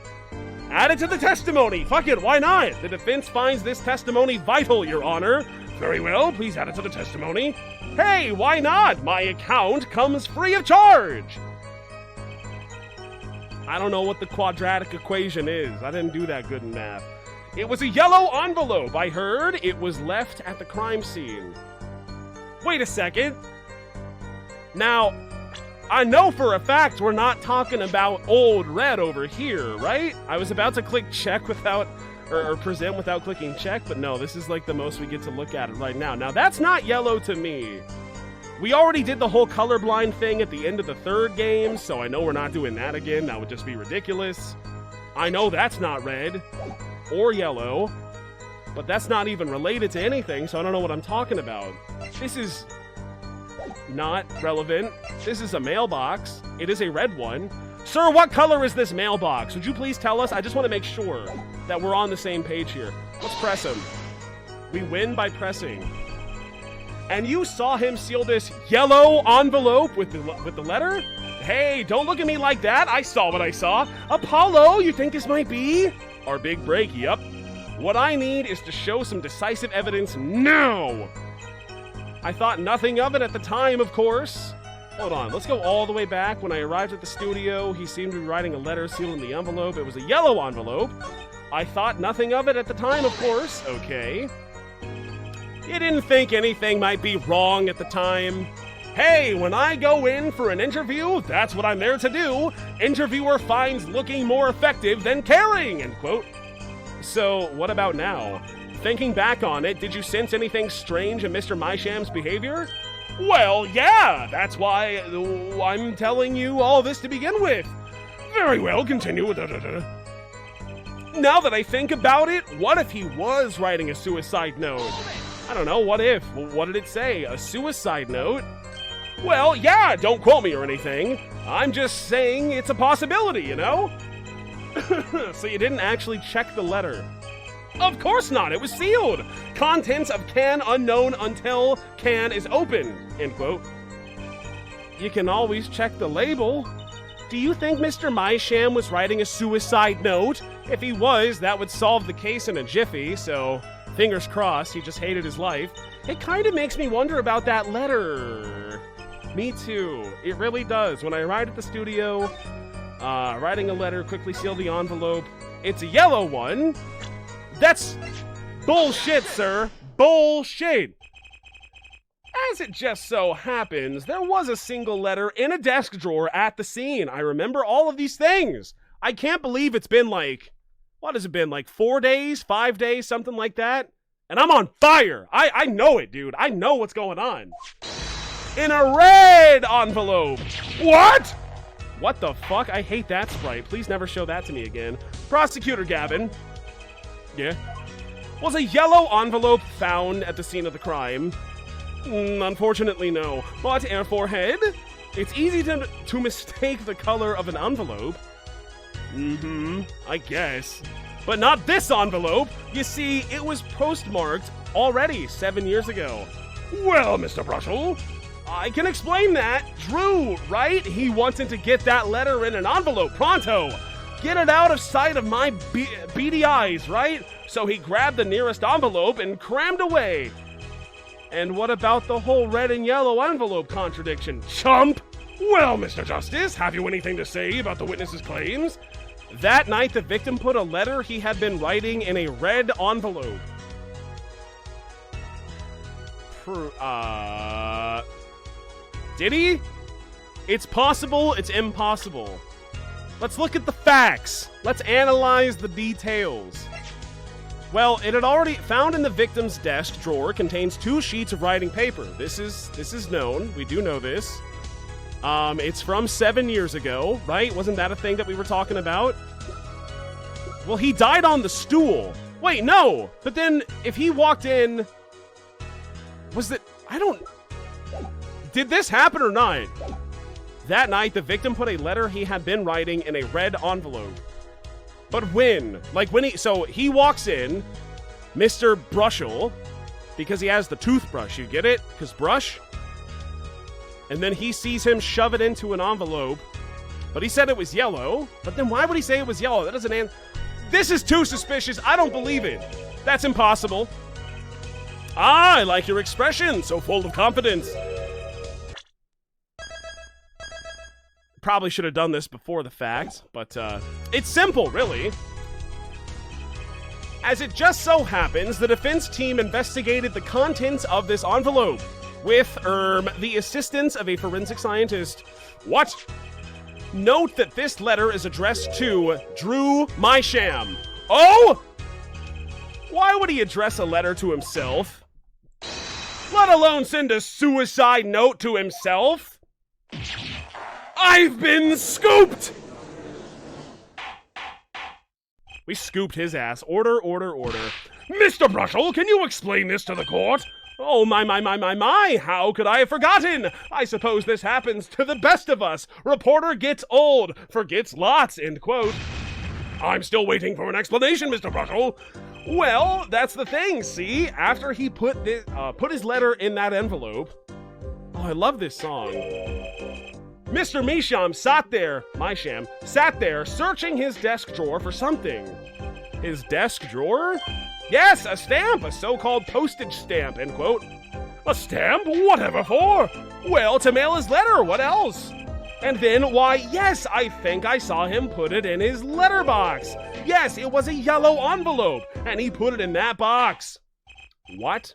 Add it to the testimony. Fuck it, why not? The defense finds this testimony vital, Your Honor. Very well, please add it to the testimony. Hey, why not? My account comes free of charge. I don't know what the quadratic equation is. I didn't do that good in math. It was a yellow envelope. I heard it was left at the crime scene. Wait a second. Now, I know for a fact we're not talking about old red over here, right? I was about to click check without, or present without clicking check, but no, this is like the most we get to look at it right now. Now, that's not yellow to me. We already did the whole colorblind thing at the end of the third game, so I know we're not doing that again. That would just be ridiculous. I know that's not red or yellow, but that's not even related to anything, so I don't know what I'm talking about. This is not relevant. This is a mailbox. It is a red one. Sir, what color is this mailbox? Would you please tell us? I just want to make sure that we're on the same page here. Let's press him. We win by pressing. And you saw him seal this yellow envelope with the letter? Hey, don't look at me like that. I saw what I saw. Apollo, you think this might be our big break? Yup. What I need is to show some decisive evidence now. I thought nothing of it at the time, of course. Hold on, let's go all the way back. When I arrived at the studio, he seemed to be writing a letter sealed in the envelope. It was a yellow envelope. I thought nothing of it at the time, of course. Okay. You didn't think anything might be wrong at the time? Hey, when I go in for an interview, that's what I'm there to do. Interviewer finds looking more effective than caring, end quote. So, what about now? Thinking back on it, did you sense anything strange in Mr. Mysham's behavior? Well, yeah, that's why I'm telling you all this to begin with. Very well, continue. Now that I think about it, what if he was writing a suicide note? I don't know, what if? What did it say? A suicide note? Well, yeah, don't quote me or anything. I'm just saying it's a possibility, you know? So you didn't actually check the letter? Of course not, it was sealed. Contents of can unknown until can is open, end quote. You can always check the label. Do you think Mr. Mysham was writing a suicide note? If he was, that would solve the case in a jiffy, so fingers crossed, he just hated his life. It kind of makes me wonder about that letter. Me too, it really does. When I arrived at the studio, writing a letter, quickly sealed the envelope. It's a yellow one. That's bullshit, sir. Bullshit. As it just so happens, there was a single letter in a desk drawer at the scene. I remember all of these things. I can't believe it's been like, what has it been, like 4 days, 5 days, something like that? And I'm on fire. I know it, dude. I know what's going on. In a red envelope. What? What the fuck? I hate that sprite. Please never show that to me again. Prosecutor Gavin. Yeah. Was a yellow envelope found at the scene of the crime? Unfortunately, no. But air forehead? It's easy to mistake the color of an envelope. I guess. But not this envelope. You see, it was postmarked already 7 years ago. Well, Mr. Brushel, I can explain that. Drew, right? He wanted to get that letter in an envelope pronto. Get it out of sight of my beady eyes, right? So he grabbed the nearest envelope and crammed away. And what about the whole red and yellow envelope contradiction, chump? Well, Mr. Justice, have you anything to say about the witness's claims? That night, the victim put a letter he had been writing in a red envelope. Did he? It's possible, it's impossible. Let's look at the facts. Let's analyze the details. Well, it had already found in the victim's desk drawer contains 2 sheets of writing paper. This is known. We do know this. It's from 7 years ago, right? Wasn't that a thing that we were talking about? Well, he died on the stool. Wait, no! But then, if he walked in... Was that... I don't... Did this happen or not? That night, the victim put a letter he had been writing in a red envelope. But when? Like, when he... So, he walks in, Mr. Brushel, because he has the toothbrush, you get it? Because brush? And then he sees him shove it into an envelope. But he said it was yellow. But then why would he say it was yellow? That doesn't answer... This is too suspicious. I don't believe it. That's impossible. Ah, I like your expression. So full of confidence. Probably should have done this before the fact, but it's simple, really. As it just so happens, the defense team investigated the contents of this envelope with, the assistance of a forensic scientist. What? Note that this letter is addressed to Drew Mysham. Oh! Why would he address a letter to himself? Let alone send a suicide note to himself? I've been scooped! We scooped his ass. Order, order, order. Mr. Brushel, can you explain this to the court? Oh, my, how could I have forgotten? I suppose this happens to the best of us. Reporter gets old, forgets lots, end quote. I'm still waiting for an explanation, Mr. Brushel. Well, that's the thing, see? After he put his letter in that envelope... Oh, I love this song. Mr. Mysham sat there searching his desk drawer for something. His desk drawer? Yes, a stamp, a so-called postage stamp, end quote. A stamp? Whatever for? Well, to mail his letter, what else? And then, why, yes, I think I saw him put it in his letterbox. Yes, it was a yellow envelope, and he put it in that box. What?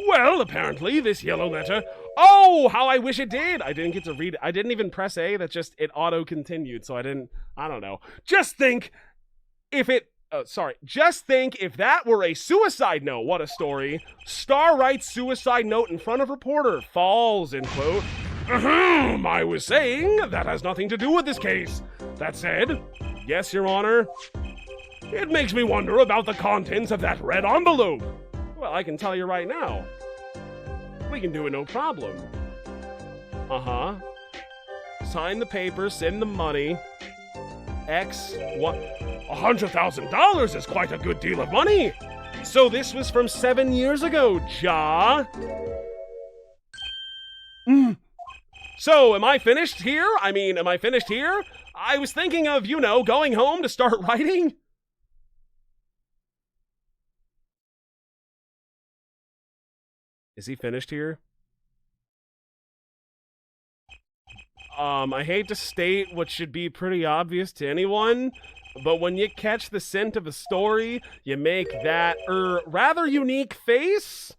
Well, apparently, this yellow letter... Oh, how I wish it did! I didn't get to read it. I didn't even press A, that just, it auto-continued, so I don't know. Just think if that were a suicide note. What a story. Star writes suicide note in front of reporter. Falls, end quote. I was saying that has nothing to do with this case. That said, yes, Your Honor, it makes me wonder about the contents of that red envelope. Well, I can tell you right now. We can do it no problem. Sign the paper, send the money. What? $100,000 is quite a good deal of money. So this was from 7 years ago, Ja. So, am I finished here? I was thinking of, going home to start writing. Is he finished here? I hate to state what should be pretty obvious to anyone, but when you catch the scent of a story, you make that, rather unique face?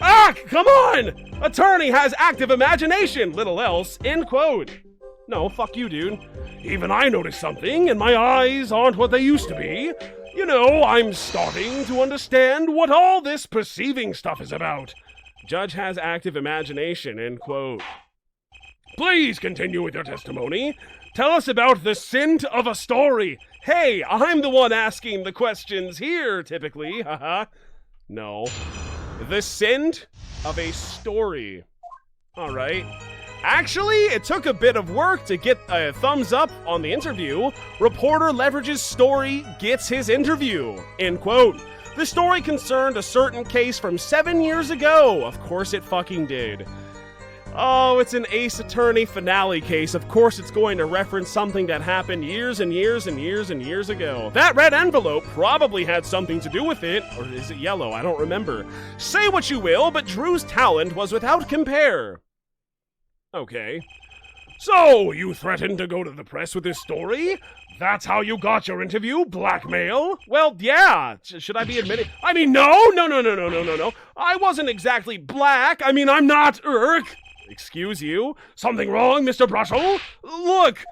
Ah, come on! Attorney has active imagination, little else, end quote. No, fuck you, dude. Even I noticed something, and my eyes aren't what they used to be. I'm starting to understand what all this perceiving stuff is about. Judge has active imagination, end quote. Please continue with your testimony. Tell us about the scent of a story. Hey, I'm the one asking the questions here, typically. Haha. No. The scent of a story. All right. Actually, it took a bit of work to get a thumbs up on the interview. Reporter leverages story, gets his interview. End quote. The story concerned a certain case from 7 years ago. Of course it fucking did. Oh, it's an Ace Attorney finale case. Of course it's going to reference something that happened years and years and years and years ago. That red envelope probably had something to do with it. Or is it yellow? I don't remember. Say what you will, but Drew's talent was without compare. Okay. So, you threatened to go to the press with this story? That's how you got your interview? Blackmail? Well, yeah. Should I be admitting? No. I wasn't exactly black. I'm not Excuse you? Something wrong, Mr. Brushel? Look,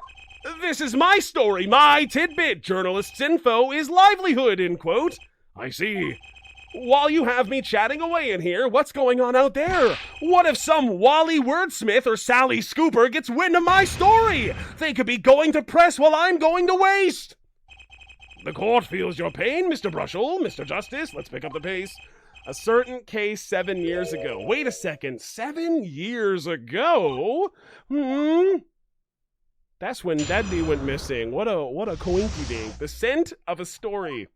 this is my story, my tidbit. Journalist's info is livelihood, end quote. I see. While you have me chatting away in here, what's going on out there? What if some Wally Wordsmith or Sally Scooper gets wind of my story? They could be going to press while I'm going to waste. The court feels your pain, Mr. Brushel, Mr. Justice. Let's pick up the pace. A certain case 7 years ago. Wait a second, 7 years ago? That's when Daddy went missing. What a coinky-dink. The scent of a story.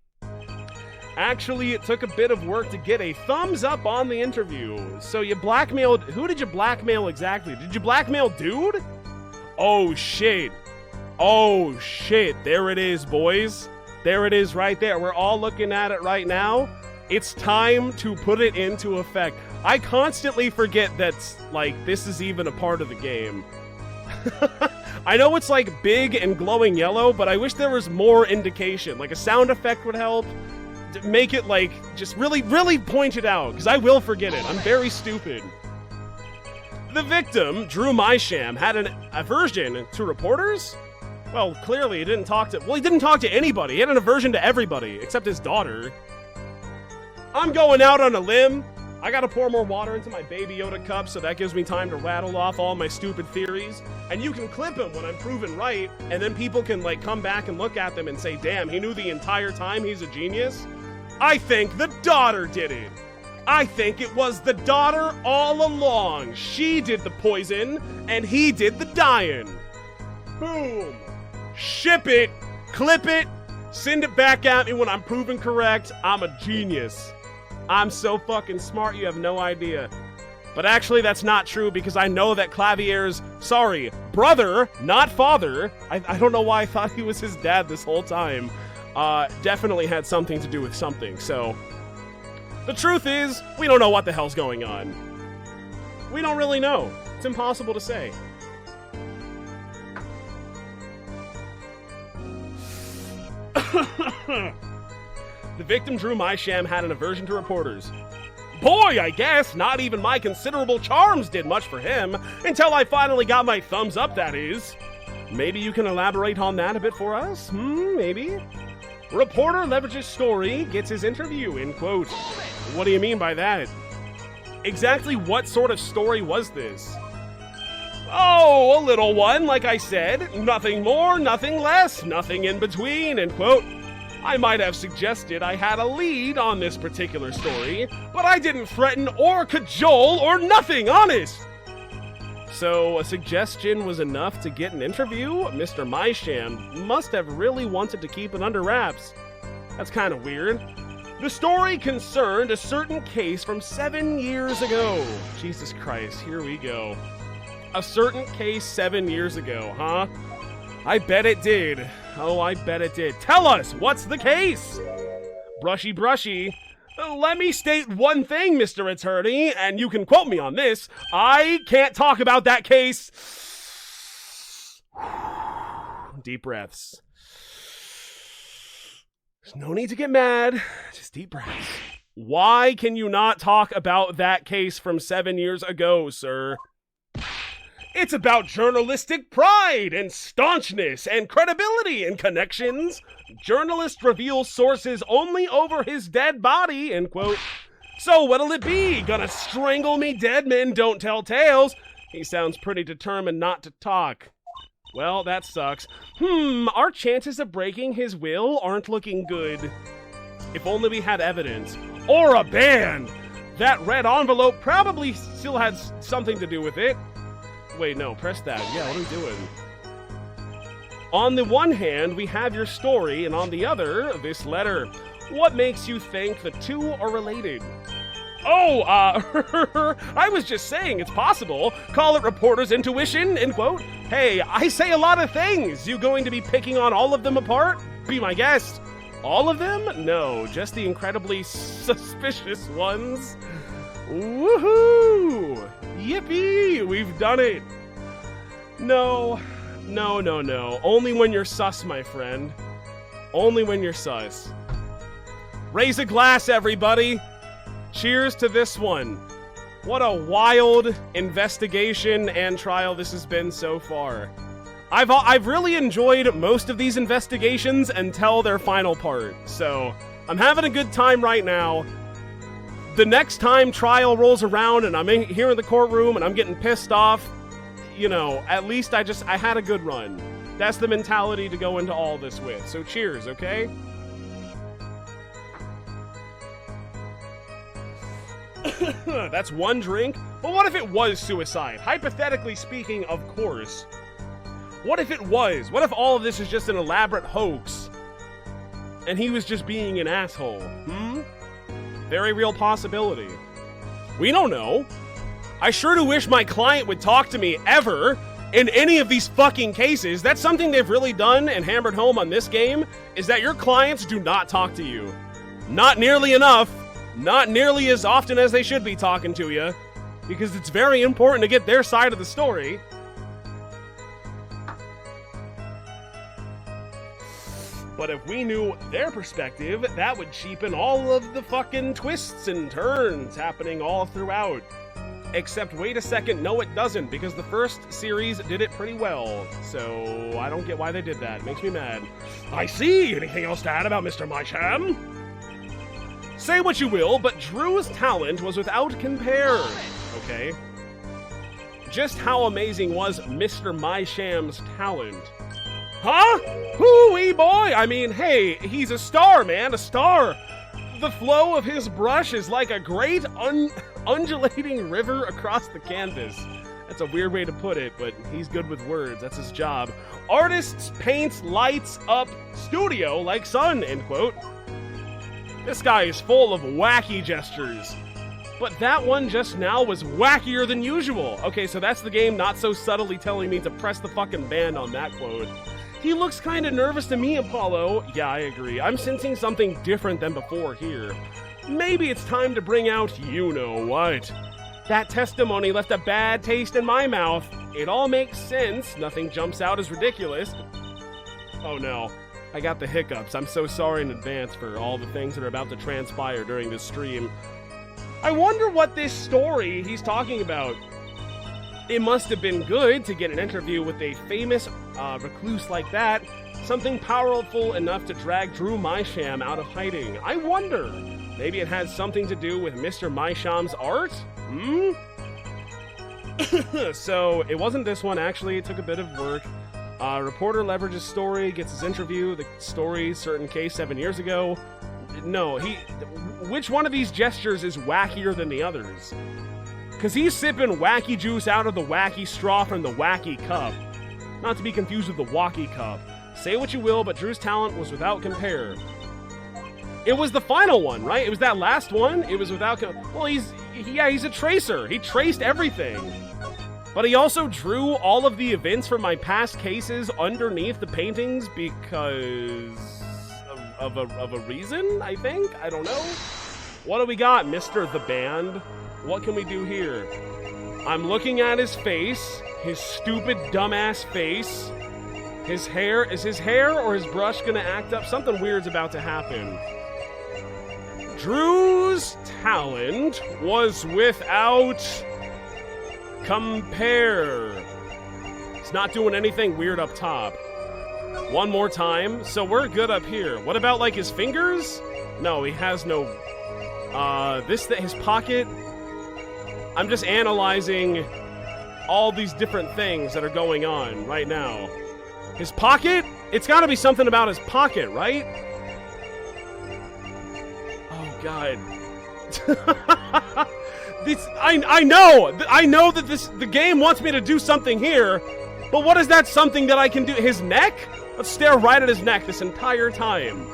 Actually, it took a bit of work to get a thumbs up on the interview. So you blackmailed... Who did you blackmail exactly? Did you blackmail Dude? Oh, shit. Oh, shit. There it is, boys. There it is right there. We're all looking at it right now. It's time to put it into effect. I constantly forget that, like, this is even a part of the game. I know it's, like, big and glowing yellow, but I wish there was more indication. Like, a sound effect would help. Make it, like, just really, really point it out, because I will forget it. I'm very stupid. The victim, Drew Mysham, had an aversion to reporters? Well, clearly he didn't talk to... Well, he didn't talk to anybody. He had an aversion to everybody, except his daughter. I'm going out on a limb. I gotta pour more water into my Baby Yoda cup, so that gives me time to rattle off all my stupid theories. And you can clip him when I'm proven right, and then people can, like, come back and look at them and say, damn, he knew the entire time he's a genius. I think the daughter did it. I think it was the daughter all along. She did the poison, and he did the dying. Boom. Ship it, clip it, send it back at me when I'm proven correct. I'm a genius. I'm so fucking smart, you have no idea. But actually, that's not true, because I know that Clavier's, brother, not father, I don't know why I thought he was his dad this whole time, definitely had something to do with something, so... The truth is, we don't know what the hell's going on. We don't really know. It's impossible to say. The victim, Drew Mysham, had an aversion to reporters. Boy, I guess not even my considerable charms did much for him, until I finally got my thumbs up, that is. Maybe you can elaborate on that a bit for us? Maybe? Reporter leverages story, gets his interview, end quote. What do you mean by that? Exactly what sort of story was this? Oh, a little one, like I said. Nothing more, nothing less, nothing in between, end quote. I might have suggested I had a lead on this particular story, but I didn't threaten or cajole or nothing, honest. So a suggestion was enough to get an interview? Mr. Mysham must have really wanted to keep it under wraps. That's kind of weird. The story concerned a certain case from 7 years ago. Jesus Christ, here we go. A certain case 7 years ago, huh? I bet it did. Oh, I bet it did. Tell us, what's the case? Brushy, brushy. Let me state one thing, Mr. Attorney, and you can quote me on this. I can't talk about that case. Deep breaths. There's no need to get mad. Just deep breaths. Why can you not talk about that case from 7 years ago, sir? It's about journalistic pride and staunchness and credibility and connections. Journalist reveals sources only over his dead body, end quote. So what'll it be? Gonna strangle me dead men don't tell tales? He sounds pretty determined not to talk. Well, that sucks. Our chances of breaking his will aren't looking good. If only we had evidence. Or a band! That red envelope probably still had something to do with it. Wait, no, press that. Yeah, what are we doing? On the one hand, we have your story, and on the other, this letter. What makes you think the two are related? Oh, I was just saying it's possible. Call it reporter's intuition, end quote. Hey, I say a lot of things. You going to be picking on all of them apart? Be my guest. All of them? No, just the incredibly suspicious ones. Woohoo! Yippee! We've done it! No. Only when you're sus, my friend. Only when you're sus. Raise a glass, everybody! Cheers to this one. What a wild investigation and trial this has been so far. I've really enjoyed most of these investigations until their final part, so I'm having a good time right now. the next time trial rolls around and I'm here in the courtroom and I'm getting pissed off, you know, at least I had a good run. That's the mentality to go into all this with. So cheers, okay? That's one drink. But what if it was suicide? Hypothetically speaking, of course. What if it was? What if all of this is just an elaborate hoax? And he was just being an asshole? Very real possibility. We don't know. I sure do wish my client would talk to me ever in any of these fucking cases. That's something they've really done and hammered home on this game, is that your clients do not talk to you. Not nearly enough. Not nearly as often as they should be talking to you, because it's very important to get their side of the story. But if we knew their perspective, that would cheapen all of the fucking twists and turns happening all throughout. Except, wait a second, no it doesn't, because the first series did it pretty well. So, I don't get why they did that. It makes me mad. I see! Anything else to add about Mr. Mysham? Say what you will, but Drew's talent was without compare. Okay. Just how amazing was Mr. Mysham's talent? Huh? Hoo-wee boy! I mean, hey, he's a star, man, a star. The flow of his brush is like a great undulating river across the canvas. That's a weird way to put it, but he's good with words. That's his job. Artists paints lights up studio like sun, end quote. This guy is full of wacky gestures. But that one just now was wackier than usual. Okay, so that's the game not so subtly telling me to press the fucking band on that quote. He looks kinda nervous to me, Apollo. Yeah, I agree. I'm sensing something different than before here. Maybe it's time to bring out you-know-what. That testimony left a bad taste in my mouth. It all makes sense. Nothing jumps out as ridiculous. Oh no. I got the hiccups. I'm so sorry in advance for all the things that are about to transpire during this stream. I wonder what this story he's talking about. It must have been good to get an interview with a famous recluse like that. Something powerful enough to drag Drew Mysham out of hiding. I wonder. Maybe it has something to do with Mr. Mysham's art? So, it wasn't this one, actually. It took a bit of work. Reporter leverages story, gets his interview, the story, certain case 7 years ago. No, which one of these gestures is wackier than the others? Because he's sipping wacky juice out of the wacky straw from the wacky cup. Not to be confused with the walkie cup. Say what you will, but Drew's talent was without compare. It was the final one, right? It was that last one? It was without well, he's a tracer. He traced everything. But he also drew all of the events from my past cases underneath the paintings because of a reason, I think? I don't know. What do we got, Mr. The Band? What can we do here? I'm looking at his face, his stupid, dumbass face. His hair, is his hair or his brush gonna act up? Something weird's about to happen. Drew's talent was without compare. It's not doing anything weird up top. One more time. So we're good up here. What about, like, his fingers? No, he has no... his pocket... I'm just analyzing all these different things that are going on right now. His pocket? It's gotta be something about his pocket, right? Oh, God. I know that the game wants me to do something here, but what is that something that I can do? His neck? Let's stare right at his neck this entire time.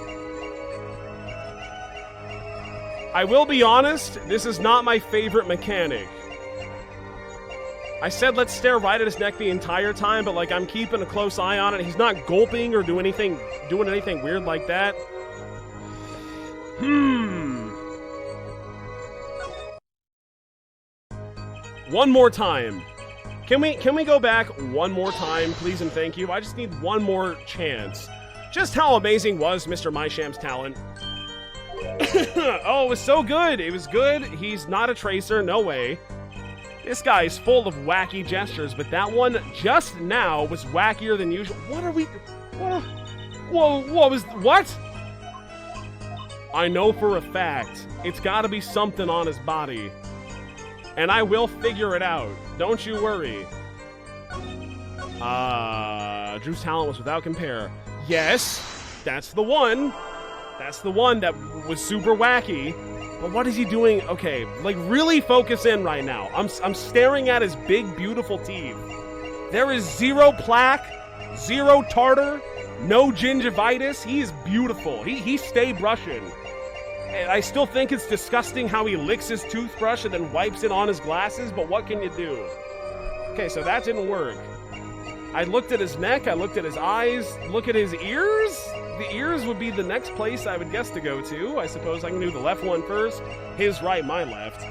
I will be honest, this is not my favorite mechanic. I said let's stare right at his neck the entire time, but like I'm keeping a close eye on it. He's not gulping or doing anything weird like that. One more time. Can we go back one more time, please and thank you? I just need one more chance. Just how amazing was Mr. Mysham's talent? Oh, it was so good. It was good. He's not a tracer, no way. This guy is full of wacky gestures, but that one just now was wackier than usual. What are we... What? I know for a fact it's gotta be something on his body. And I will figure it out. Don't you worry. Drew's talent was without compare. Yes, that's the one. That's the one that was super wacky. But what is he doing? Okay, like really focus in right now. I'm staring at his big, beautiful teeth. There is zero plaque, zero tartar, no gingivitis. He is beautiful. He stay brushing. And I still think it's disgusting how he licks his toothbrush and then wipes it on his glasses, but what can you do? Okay, so that didn't work. I looked at his neck, I looked at his eyes, look at his ears. The ears would be the next place I would guess to go to. I suppose I can do the left one first. His right, my left.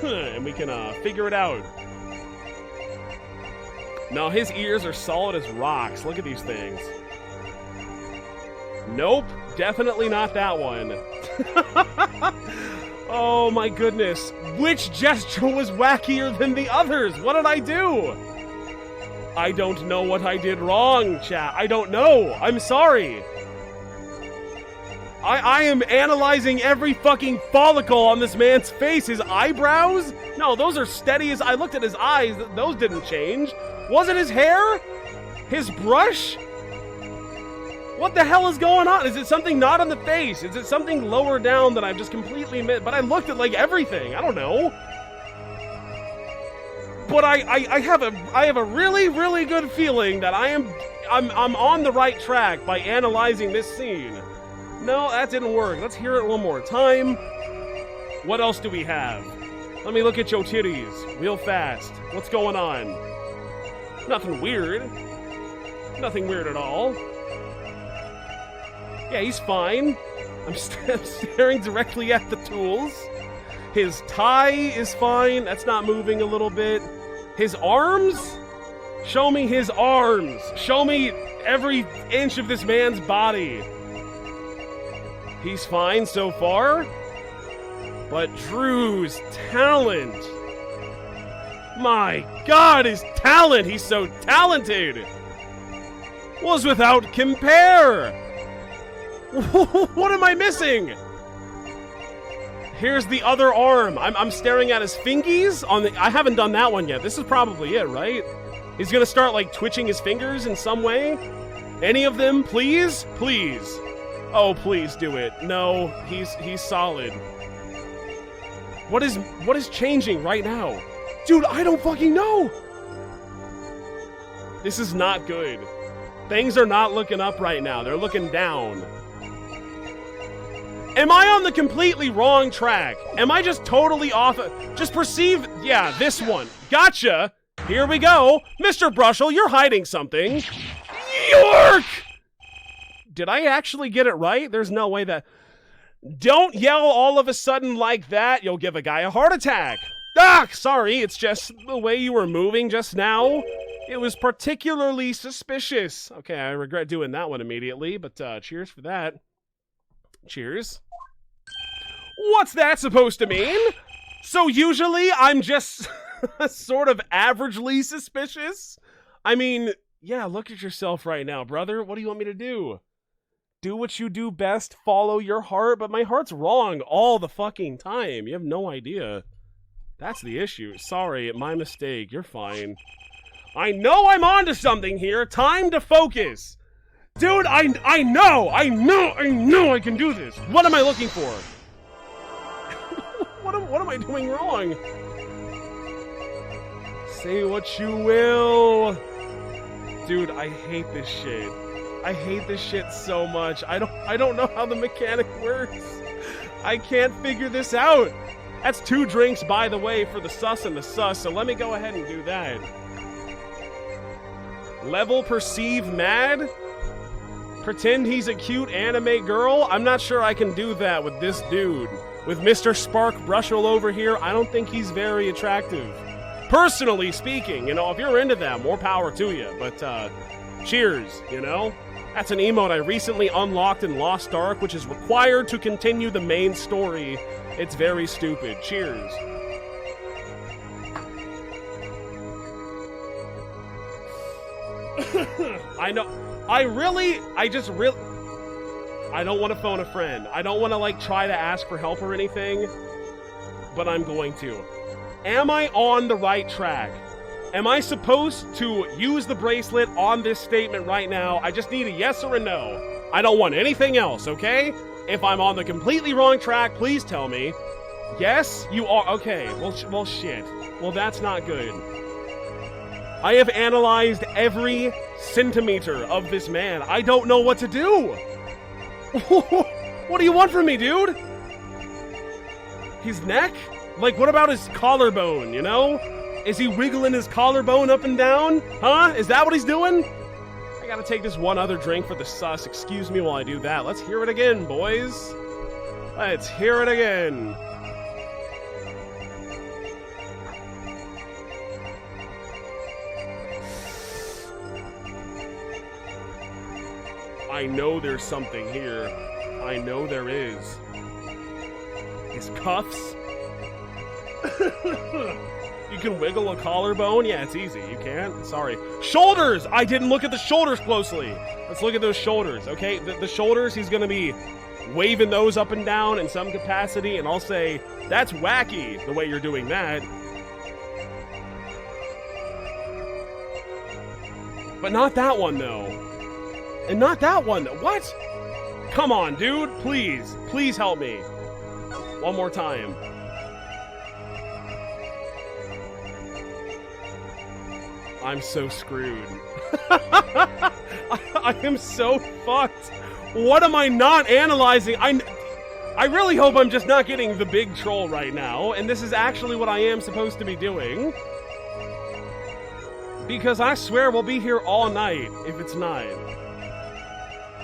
And we can figure it out. No, his ears are solid as rocks. Look at these things. Nope, definitely not that one. Oh my goodness. Which gesture was wackier than the others? What did I do? I don't know what I did wrong, chat. I don't know. I'm sorry. I am analyzing every fucking follicle on this man's face. His eyebrows? No, those are steady as... I looked at his eyes. Those didn't change. Was it his hair? His brush? What the hell is going on? Is it something not on the face? Is it something lower down that I've just completely missed? But I looked at, like, everything. I don't know. But I have a really, really good feeling that I'm on the right track by analyzing this scene. No, that didn't work. Let's hear it one more time. What else do we have? Let me look at your titties real fast. What's going on? Nothing weird. Nothing weird at all. Yeah, he's fine. I'm staring directly at the tools. His tie is fine. That's not moving a little bit. His arms? Show me his arms. Show me every inch of this man's body. He's fine so far. But Drew's talent. My God, his talent. He's so talented. Was without compare. What am I missing? Here's the other arm. I'm staring at his fingies on the... I haven't done that one yet. This is probably it, right? He's gonna start, like, twitching his fingers in some way? Any of them, please? Please. Oh, please do it. No, he's solid. What is changing right now? Dude, I don't fucking know! This is not good. Things are not looking up right now. They're looking down. Am I on the completely wrong track? Am I just totally off? Just perceive... Yeah, this one. Gotcha! Here we go. Mr. Brushel, you're hiding something. York! Did I actually get it right? There's no way that... Don't yell all of a sudden like that. You'll give a guy a heart attack. Ah, sorry. It's just the way you were moving just now. It was particularly suspicious. Okay, I regret doing that one immediately, but cheers for that. Cheers. What's that supposed to mean? So usually I'm just sort of averagely suspicious? I mean, yeah, look at yourself right now, brother. What do you want me to do? Do what you do best, follow your heart, but my heart's wrong all the fucking time. You have no idea. That's the issue. Sorry, my mistake. You're fine. I know I'm onto something here. Time to focus. Dude, I know I can do this. What am I looking for? What am I doing wrong? Say what you will. Dude, I hate this shit. I hate this shit so much. I don't know how the mechanic works. I can't figure this out. That's 2 drinks, by the way, for the sus and the sus, so let me go ahead and do that. Level perceive mad? Pretend he's a cute anime girl? I'm not sure I can do that with this dude. With Mr. Spark Brushel over here, I don't think he's very attractive. Personally speaking, you know, if you're into that, more power to you. But, cheers, you know? That's an emote I recently unlocked in Lost Ark, which is required to continue the main story. It's very stupid. Cheers. I know. I don't want to phone a friend. I don't want to, like, try to ask for help or anything, but I'm going to. Am I on the right track? Am I supposed to use the bracelet on this statement right now? I just need a yes or a no. I don't want anything else, okay? If I'm on the completely wrong track, please tell me. Yes, you are. Okay, well, shit. Well, that's not good. I have analyzed every centimeter of this man. I don't know what to do. What do you want from me, dude? His neck? Like, what about his collarbone, you know? Is he wiggling his collarbone up and down? Huh? Is that what he's doing? I gotta take this one other drink for the sus. Excuse me while I do that. Let's hear it again, boys. Let's hear it again. I know there's something here. I know there is. His cuffs? You can wiggle a collarbone? Yeah, it's easy. You can't? Sorry. Shoulders! I didn't look at the shoulders closely. Let's look at those shoulders, okay? The shoulders, he's gonna be waving those up and down in some capacity, and I'll say, that's wacky, the way you're doing that. But not that one, though. And not that one. What? Come on, dude. Please. Please help me. One more time. I'm so screwed. I am so fucked. What am I not analyzing? I really hope I'm just not getting the big troll right now, and this is actually what I am supposed to be doing. Because I swear we'll be here all night if it's not.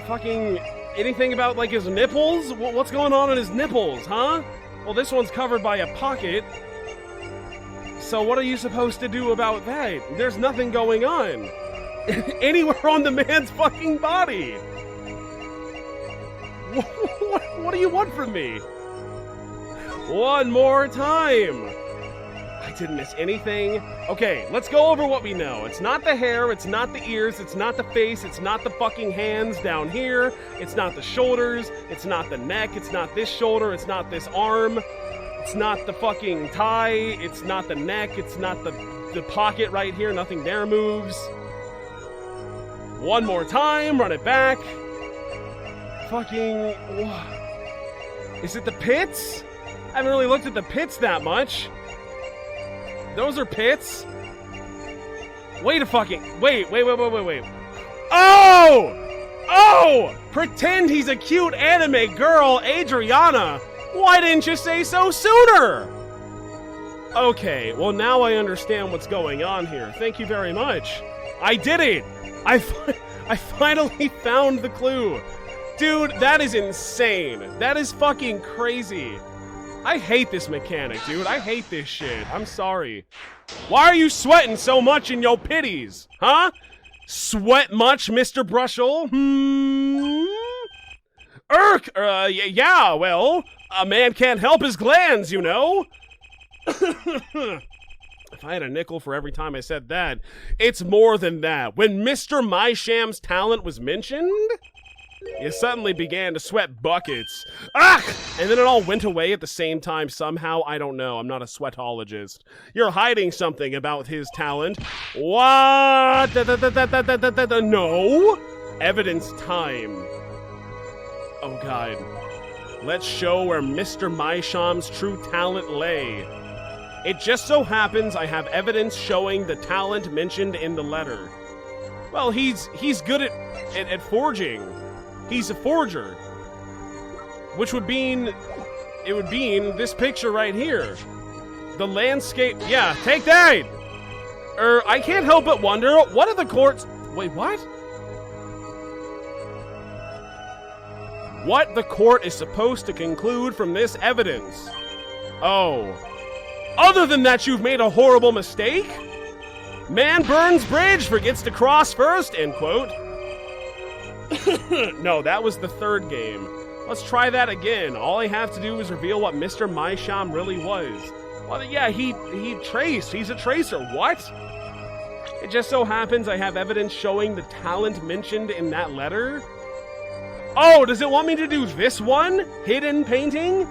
Fucking anything about, like, his nipples? What's going on his nipples, huh? Well, this one's covered by a pocket. So what are you supposed to do about that? There's nothing going on. Anywhere on the man's fucking body. What do you want from me? One more time. I didn't miss anything. Okay, let's go over what we know. It's not the hair, it's not the ears, it's not the face, it's not the fucking hands down here, it's not the shoulders, it's not the neck, it's not this shoulder, it's not this arm, it's not the fucking tie, it's not the neck, it's not the pocket right here, nothing there moves. One more time, run it back. Fucking... Is it the pits? I haven't really looked at the pits that much. Those are pits? Wait a fucking... Wait. Oh! Pretend he's a cute anime girl, Adriana. Why didn't you say so sooner? Okay, well now I understand what's going on here. Thank you very much. I did it! I finally found the clue. Dude, that is insane. That is fucking crazy. I hate this mechanic, dude. I hate this shit. I'm sorry. Why are you sweating so much in your pitties? Huh? Sweat much, Mr. Brushel? Yeah, well, a man can't help his glands, you know? If I had a nickel for every time I said that, it's more than that. When Mr. Mysham's talent was mentioned, you suddenly began to sweat buckets. Ah! And then it all went away at the same time somehow. I don't know. I'm not a sweatologist. You're hiding something about his talent. What? No? Evidence time. Oh, God. Let's show where Mr. Mysham's true talent lay. It just so happens I have evidence showing the talent mentioned in the letter. Well, he's good at forging. He's a forger. Which would mean... It would mean this picture right here. The landscape... Yeah, take that! I can't help but wonder, what are the courts... Wait, what? What the court is supposed to conclude from this evidence. Oh. Other than that you've made a horrible mistake? Man burns bridge, forgets to cross first, end quote. No, that was the third game. Let's try that again. All I have to do is reveal what Mr. Mysham really was. Well, yeah, he traced. He's a tracer. What? It just so happens I have evidence showing the talent mentioned in that letter. Oh, does it want me to do this one? Hidden painting?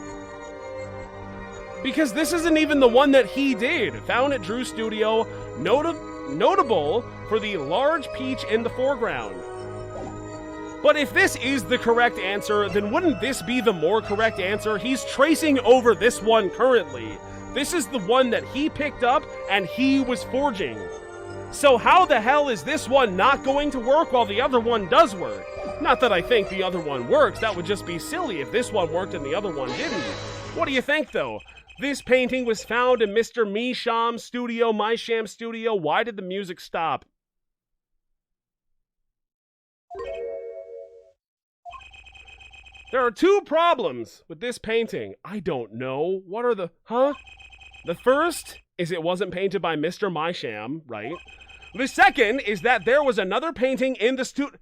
Because this isn't even the one that he did. Found at Drew Studio, notable for the large peach in the foreground. But if this is the correct answer, then wouldn't this be the more correct answer? He's tracing over this one currently. This is the one that he picked up and he was forging. So how the hell is this one not going to work while the other one does work? Not that I think the other one works, that would just be silly if this one worked and the other one didn't. What do you think though? This painting was found in Mr. Misham's studio, Mysham studio. Why did the music stop? There are two problems with this painting. I don't know. What are the... Huh? The first is it wasn't painted by Mr. Mysham, right? The second is that there was another painting in the studio...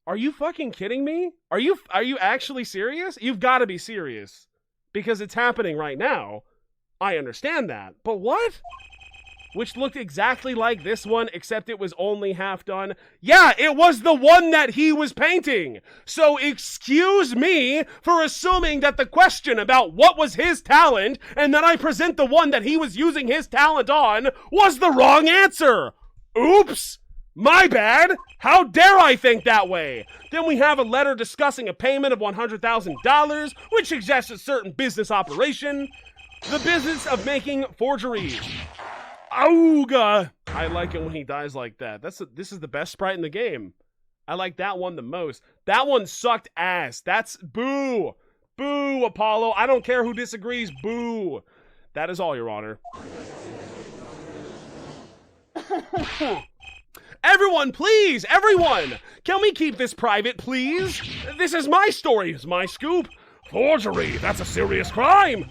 Are you fucking kidding me? Are you actually serious? You've got to be serious. Because it's happening right now. I understand that. But what? Which looked exactly like this one, except it was only half done. Yeah, it was the one that he was painting. So excuse me for assuming that the question about what was his talent, and that I present the one that he was using his talent on, was the wrong answer. Oops. My bad. How dare I think that way? Then we have a letter discussing a payment of $100,000, which suggests a certain business operation. The business of making forgeries. Auga! I like it when he dies like that. This is the best sprite in the game. I like that one the most. That one sucked ass. That's boo. Boo, Apollo. I don't care who disagrees. Boo. That is all, Your Honor. Everyone, please! Everyone! Can we keep this private, please? This is my story. It's my scoop. Forgery. That's a serious crime.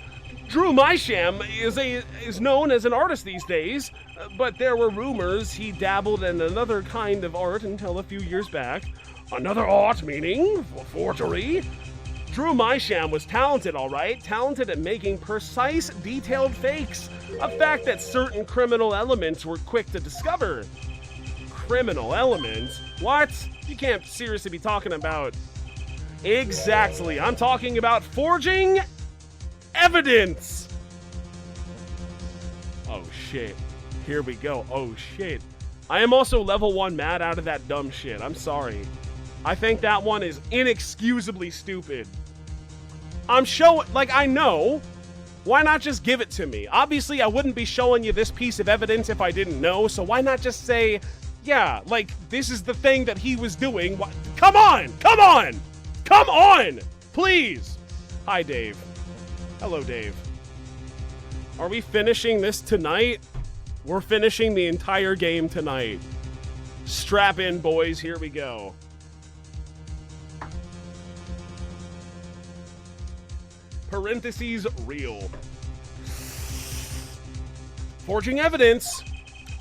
Drew Mysham is known as an artist these days, but there were rumors he dabbled in another kind of art until a few years back. Another art meaning forgery? Drew Mysham was talented, all right, talented at making precise, detailed fakes, a fact that certain criminal elements were quick to discover. Criminal elements? What? You can't seriously be talking about... Exactly, I'm talking about forging evidence! Oh shit. Here we go. Oh shit. I am also level 1 mad out of that dumb shit. I'm sorry. I think that one is inexcusably stupid. I know. Why not just give it to me? Obviously, I wouldn't be showing you this piece of evidence if I didn't know, so why not just say, yeah, like, this is the thing that he was doing. Come on! Come on! Come on! Please! Hi, Dave. Hello, Dave. Are we finishing this tonight? We're finishing the entire game tonight. Strap in, boys. Here we go. Parentheses, real. Forging evidence.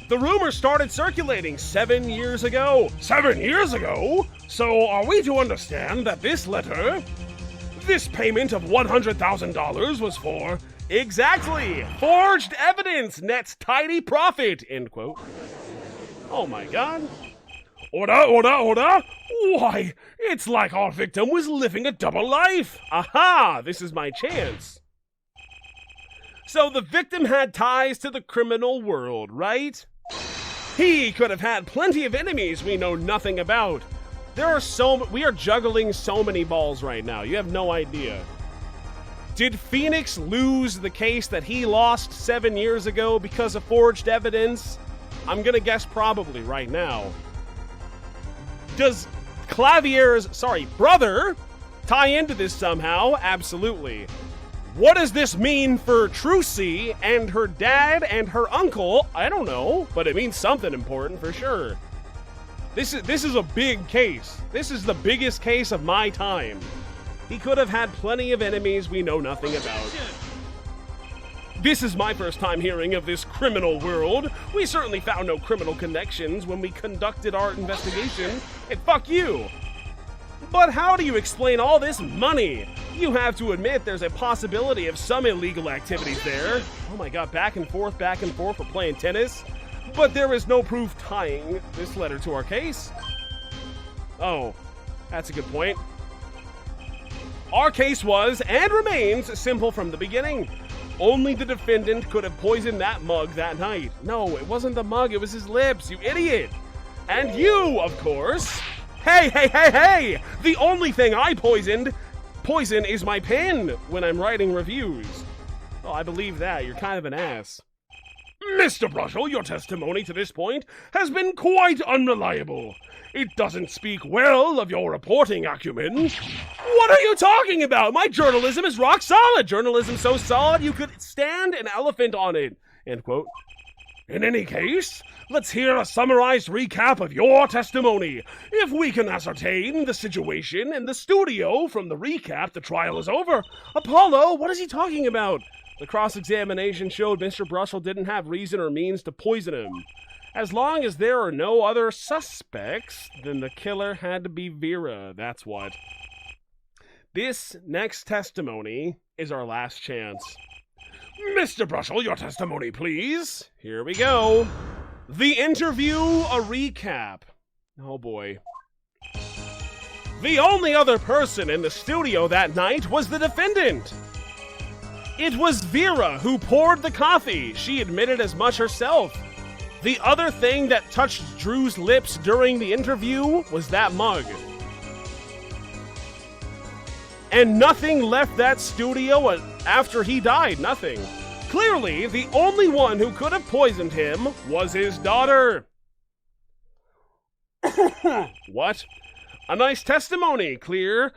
The rumor started circulating 7 years ago. 7 years ago? So are we to understand that this letter... This payment of $100,000 was for... Exactly! Forged evidence nets tidy profit, end quote. Oh my god. Order, order, order! Why, it's like our victim was living a double life! Aha! This is my chance. So the victim had ties to the criminal world, right? He could have had plenty of enemies we know nothing about. We are juggling so many balls right now. You have no idea. Did Phoenix lose the case that he lost 7 years ago because of forged evidence? I'm gonna guess probably right now. Does Clavier's, brother tie into this somehow? Absolutely. What does this mean for Trucy and her dad and her uncle? I don't know, but it means something important for sure. This is a big case. This is the biggest case of my time. He could have had plenty of enemies we know nothing about. This is my first time hearing of this criminal world. We certainly found no criminal connections when we conducted our investigation. And fuck you. But how do you explain all this money? You have to admit there's a possibility of some illegal activities there. Oh my god, back and forth, we're playing tennis. But there is no proof tying this letter to our case. Oh, that's a good point. Our case was, and remains, simple from the beginning. Only the defendant could have poisoned that mug that night. No, it wasn't the mug, it was his lips, you idiot. And you, of course. Hey! The only thing I poison is my pen when I'm writing reviews. Oh, I believe that. You're kind of an ass. Mr. Brushel, your testimony to this point has been quite unreliable. It doesn't speak well of your reporting acumen. What are you talking about? My journalism is rock solid. Journalism so solid you could stand an elephant on it. End quote. In any case, let's hear a summarized recap of your testimony. If we can ascertain the situation in the studio from the recap, the trial is over. Apollo, what is he talking about? The cross-examination showed Mr. Brushel didn't have reason or means to poison him. As long as there are no other suspects, then the killer had to be Vera, that's what. This next testimony is our last chance. Mr. Brushel, your testimony, please. Here we go. The interview, a recap. Oh boy. The only other person in the studio that night was the defendant. It was Vera who poured the coffee. She admitted as much herself. The other thing that touched Drew's lips during the interview was that mug. And nothing left that studio after he died, nothing. Clearly, the only one who could have poisoned him was his daughter. What? A nice testimony, clear.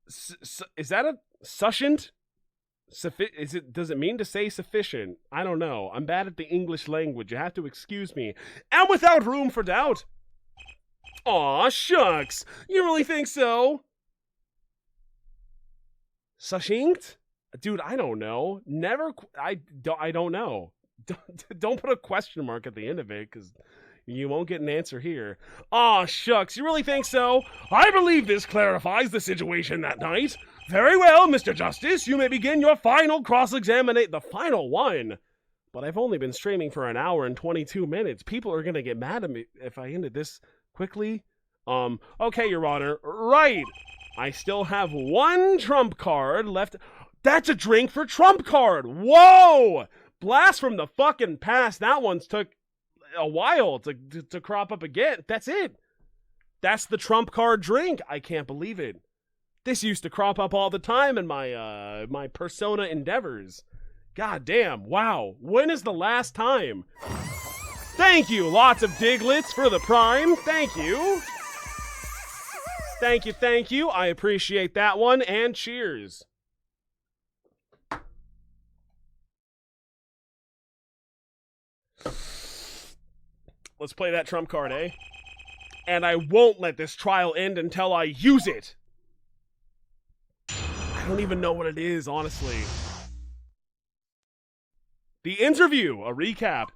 Is that a sufficient? Does it mean to say sufficient? I don't know. I'm bad at the English language. You have to excuse me. And without room for doubt. Aw, shucks. You really think so? Succinct? Dude, I don't know. I don't know. Don't put a question mark at the end of it, because you won't get an answer here. Aw, shucks. You really think so? I believe this clarifies the situation that night. Very well, Mr. Justice. You may begin your final cross-examination. The final one? But I've only been streaming for an hour and 22 minutes. People are going to get mad at me if I ended this quickly. Okay, Your Honor. Right. I still have one trump card left. That's a drink for trump card. Whoa! Blast from the fucking past. That one's took a while to crop up again. That's it. That's the trump card drink. I can't believe it. This used to crop up all the time in my my Persona endeavors. God damn, wow. When is the last time? Thank you, lots of Diglets for the Prime. Thank you. Thank you. I appreciate that one, and cheers. Let's play that trump card, eh? And I won't let this trial end until I use it. I don't even know what it is, honestly. The interview, a recap.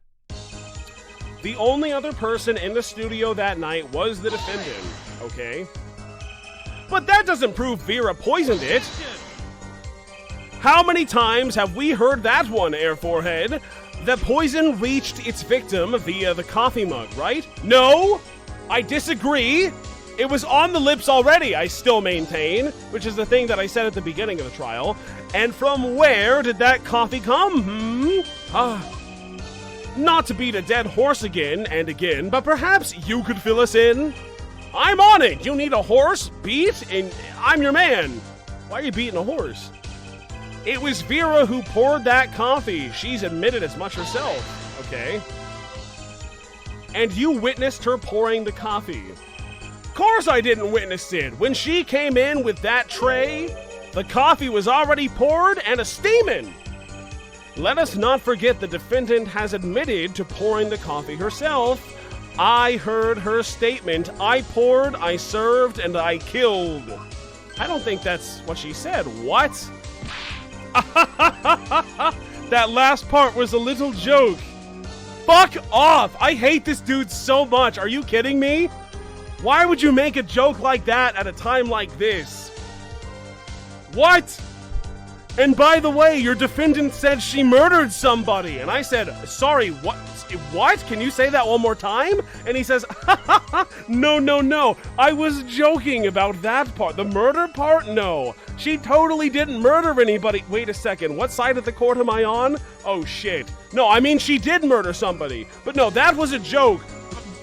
The only other person in the studio that night was the defendant, okay? But that doesn't prove Vera poisoned it. How many times have we heard that one, Air Forehead? The poison reached its victim via the coffee mug, right? No, I disagree. It was on the lips already, I still maintain, which is the thing that I said at the beginning of the trial. And from where did that coffee come? Not to beat a dead horse again and again, but perhaps you could fill us in? I'm on it. You need a horse? Beat? And I'm your man. Why are you beating a horse? It was Vera who poured that coffee. She's admitted as much herself. Okay. And you witnessed her pouring the coffee. Of course I didn't witness it. When she came in with that tray, the coffee was already poured and a steaming. Let us not forget the defendant has admitted to pouring the coffee herself. I heard her statement. I poured, I served, and I killed. I don't think that's what she said. What? That last part was a little joke. Fuck off! I hate this dude so much. Are you kidding me? Why would you make a joke like that at a time like this? What? And by the way, your defendant said she murdered somebody. And I said, sorry, what? What? Can you say that one more time? And he says, no. I was joking about that part. The murder part? No. She totally didn't murder anybody. Wait a second. What side of the court am I on? Oh, shit. No, I mean, she did murder somebody. But no, that was a joke.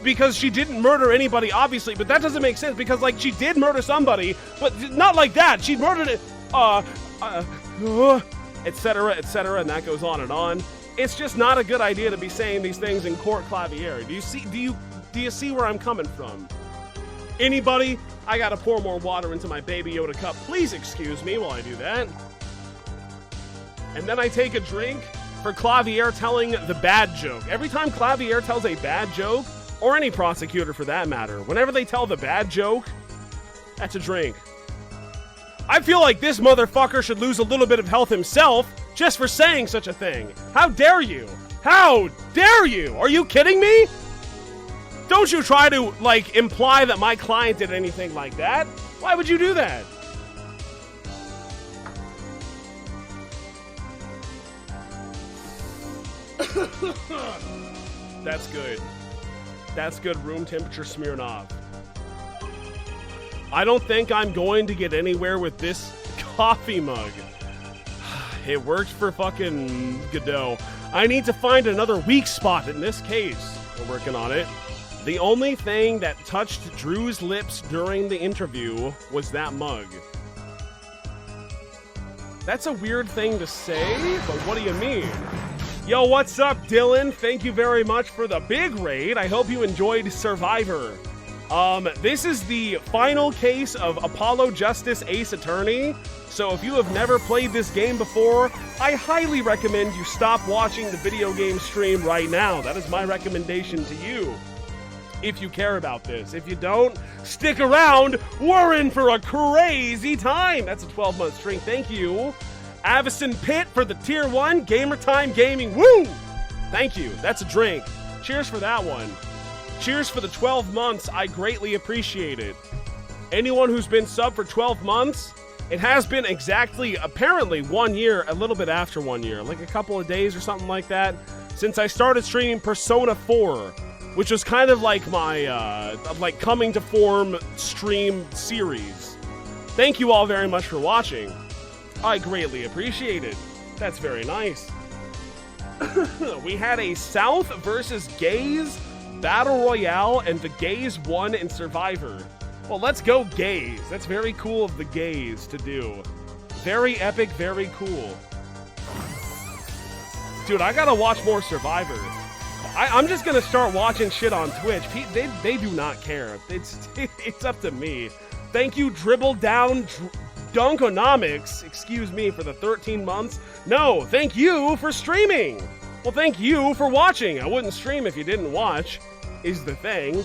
Because she didn't murder anybody, obviously. But that doesn't make sense. Because, like, she did murder somebody. But not like that. She murdered it. Etc., etc., and that goes on and on. It's just not a good idea to be saying these things in court, Clavier. Do you see where I'm coming from? Anybody? I gotta pour more water into my Baby Yoda cup. Please excuse me while I do that. And then I take a drink for Clavier telling the bad joke. Every time Clavier tells a bad joke, or any prosecutor for that matter, whenever they tell the bad joke, that's a drink. I feel like this motherfucker should lose a little bit of health himself just for saying such a thing. How dare you? How dare you? Are you kidding me? Don't you try to, like, imply that my client did anything like that. Why would you do that? That's good. That's good room temperature Smirnoff. I don't think I'm going to get anywhere with this coffee mug. It worked for fucking Godot. I need to find another weak spot in this case. We're working on it. The only thing that touched Drew's lips during the interview was that mug. That's a weird thing to say, but what do you mean? Yo, what's up, Dylan? Thank you very much for the big raid. I hope you enjoyed Survivor. This is the final case of Apollo Justice Ace Attorney. So if you have never played this game before, I highly recommend you stop watching the video game stream right now. That is my recommendation to you. If you care about this. If you don't, stick around. We're in for a crazy time. That's a 12-month stream. Thank you. Avison Pitt for the Tier 1 Gamer Time Gaming. Woo! Thank you. That's a drink. Cheers for that one. Cheers for the 12 months. I greatly appreciate it. Anyone who's been subbed for 12 months, it has been exactly, apparently, 1 year, a little bit after 1 year, like a couple of days or something like that, since I started streaming Persona 4, which was kind of like my, coming to form stream series. Thank you all very much for watching. I greatly appreciate it. That's very nice. We had a South versus Gays Battle Royale, and the Gays won in Survivor. Well, let's go Gays. That's very cool of the Gays to do. Very epic, very cool. Dude, I gotta watch more Survivor. I'm just gonna start watching shit on Twitch. They do not care. It's up to me. Thank you, Dribble Down Dunkonomics, excuse me, for the 13 months. No, thank you for streaming. Well, thank you for watching. I wouldn't stream if you didn't watch, is the thing.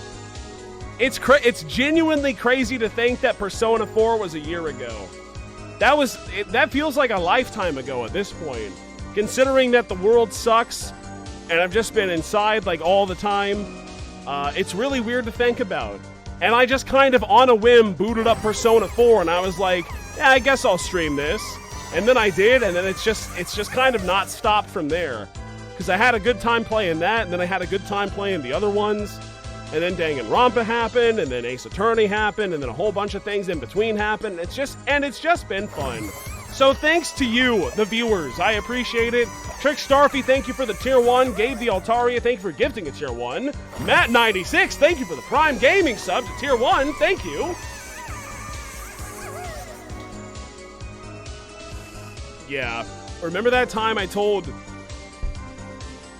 It's genuinely crazy to think that Persona 4 was a year ago. That feels like a lifetime ago at this point. Considering that the world sucks, and I've just been inside like all the time, it's really weird to think about. And I just kind of on a whim booted up Persona 4, and I was like, yeah, I guess I'll stream this. And then I did, and then it's just kind of not stopped from there. Because I had a good time playing that, and then I had a good time playing the other ones. And then Danganronpa happened, and then Ace Attorney happened, and then a whole bunch of things in between happened. It's just been fun. So thanks to you, the viewers. I appreciate it. Trick Starfy, thank you for the Tier 1. Gabe the Altaria, thank you for gifting a Tier 1. Matt96, thank you for the Prime Gaming sub to Tier 1. Thank you. Yeah. Remember that time I told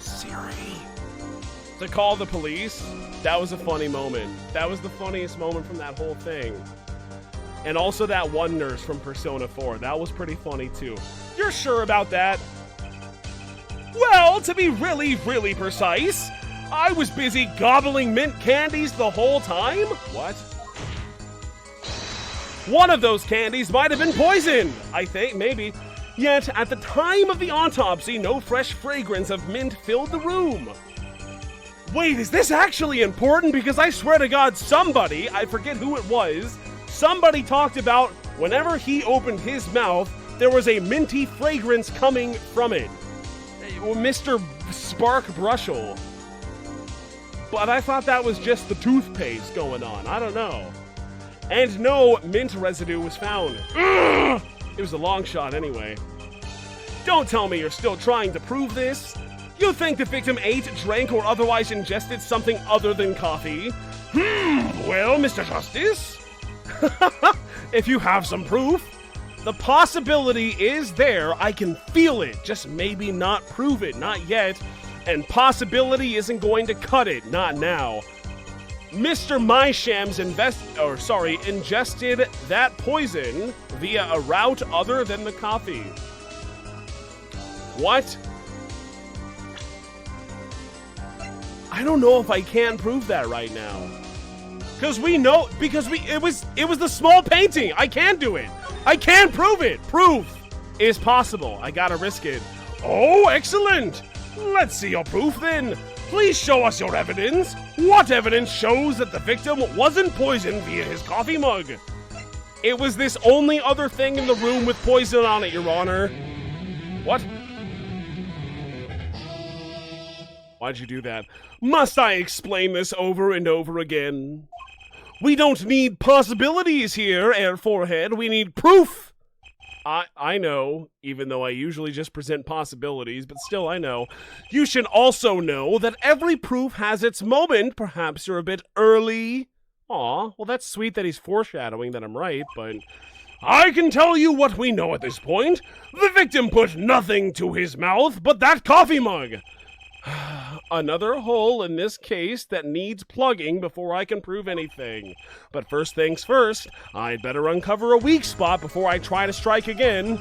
Siri to call the police? That was a funny moment. That was the funniest moment from that whole thing. And also that one nurse from Persona 4. That was pretty funny too. You're sure about that? Well, to be really, really precise, I was busy gobbling mint candies the whole time. What? One of those candies might have been poisoned, I think, maybe. Yet, at the time of the autopsy, no fresh fragrance of mint filled the room. Wait, is this actually important? Because I swear to God, somebody, I forget who it was, somebody talked about whenever he opened his mouth, there was a minty fragrance coming from it. Mr. Spark Brushel. But I thought that was just the toothpaste going on. I don't know. And no mint residue was found. Ugh! It was a long shot anyway. Don't tell me you're still trying to prove this. You think the victim ate, drank, or otherwise ingested something other than coffee? Well, Mr. Justice, if you have some proof, the possibility is there. I can feel it, just maybe not prove it, not yet. And possibility isn't going to cut it, not now. Mr. Myshams ingested that poison via a route other than the coffee. What? I don't know if I can prove that right now. It was the small painting. I can do it. I can prove it. Proof is possible. I gotta risk it. Oh, excellent. Let's see your proof then. Please show us your evidence. What evidence shows that the victim wasn't poisoned via his coffee mug? It was this only other thing in the room with poison on it, Your Honor. What? Why'd you do that? Must I explain this over and over again? We don't need possibilities here, Air Forehead. We need proof. I know, even though I usually just present possibilities, but still I know. You should also know that every proof has its moment. Perhaps you're a bit early. Aw, well that's sweet that he's foreshadowing that I'm right, but I can tell you what we know at this point. The victim put nothing to his mouth but that coffee mug. Another hole in this case that needs plugging before I can prove anything. But first things first, I'd better uncover a weak spot before I try to strike again.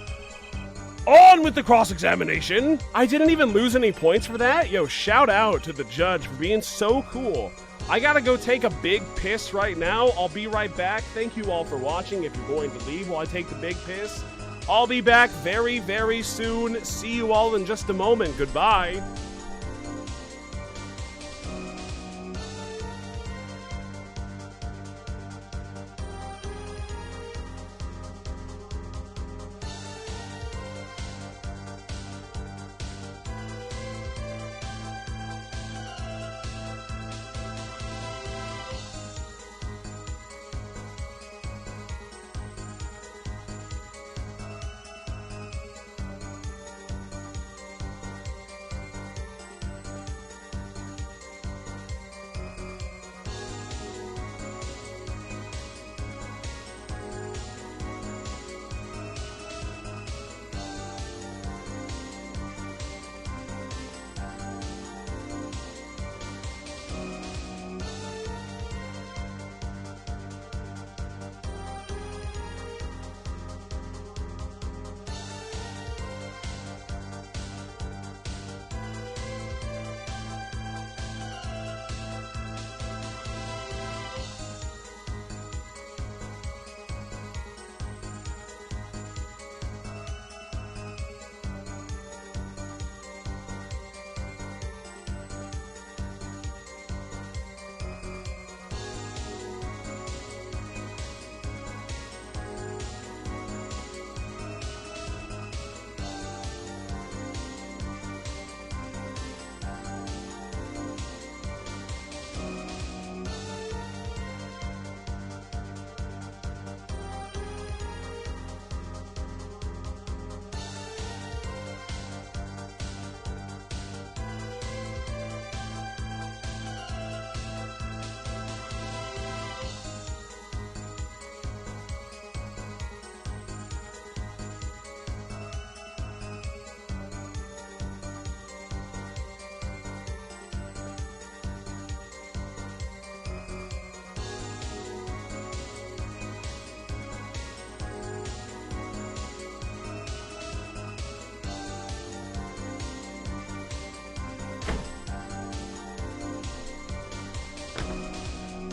On with the cross-examination. I didn't even lose any points for that. Yo, shout out to the judge for being so cool. I gotta go take a big piss right now. I'll be right back. Thank you all for watching. If you're going to leave while I take the big piss, I'll be back very, very soon. See you all in just a moment. Goodbye.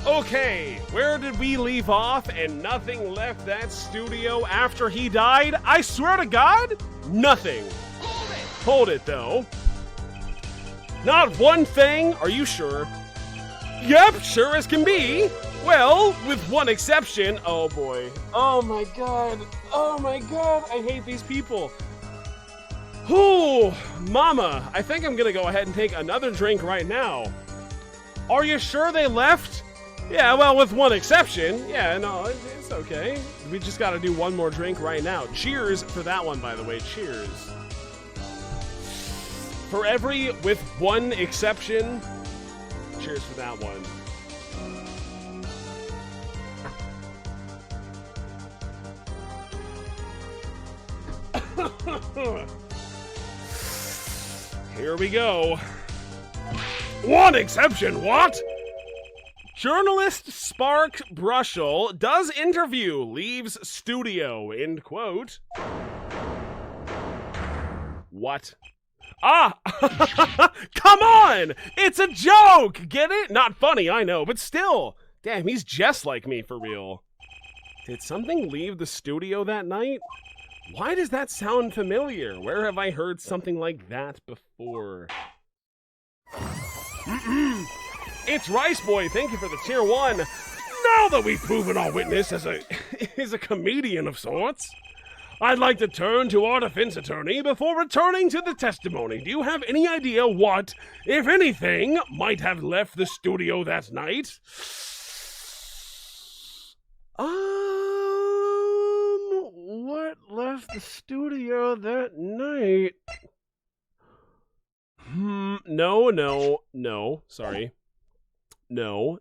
Okay, where did we leave off and nothing left that studio after he died? I swear to God, nothing. Hold it, though. Not one thing? Are you sure? Yep, sure as can be. Well, with one exception. Oh boy. Oh my god. Oh my god. I hate these people. Ooh, mama. I think I'm gonna go ahead and take another drink right now. Are you sure they left? Yeah, well, with one exception. Yeah, no, it's okay. We just gotta do one more drink right now. Cheers for that one, by the way. Cheers. For every with one exception. Cheers for that one. Here we go. One exception, what? Journalist Spark Brushel does interview, leaves studio, end quote. What? Ah! Come on! It's a joke! Get it? Not funny, I know, but still. Damn, he's just like me for real. Did something leave the studio that night? Why does that sound familiar? Where have I heard something like that before? It's Rice Boy, thank you for the tier 1. Now that we've proven our witness as is a comedian of sorts, I'd like to turn to our defense attorney before returning to the testimony. Do you have any idea what, if anything, might have left the studio that night? What left the studio that night? No, sorry. No.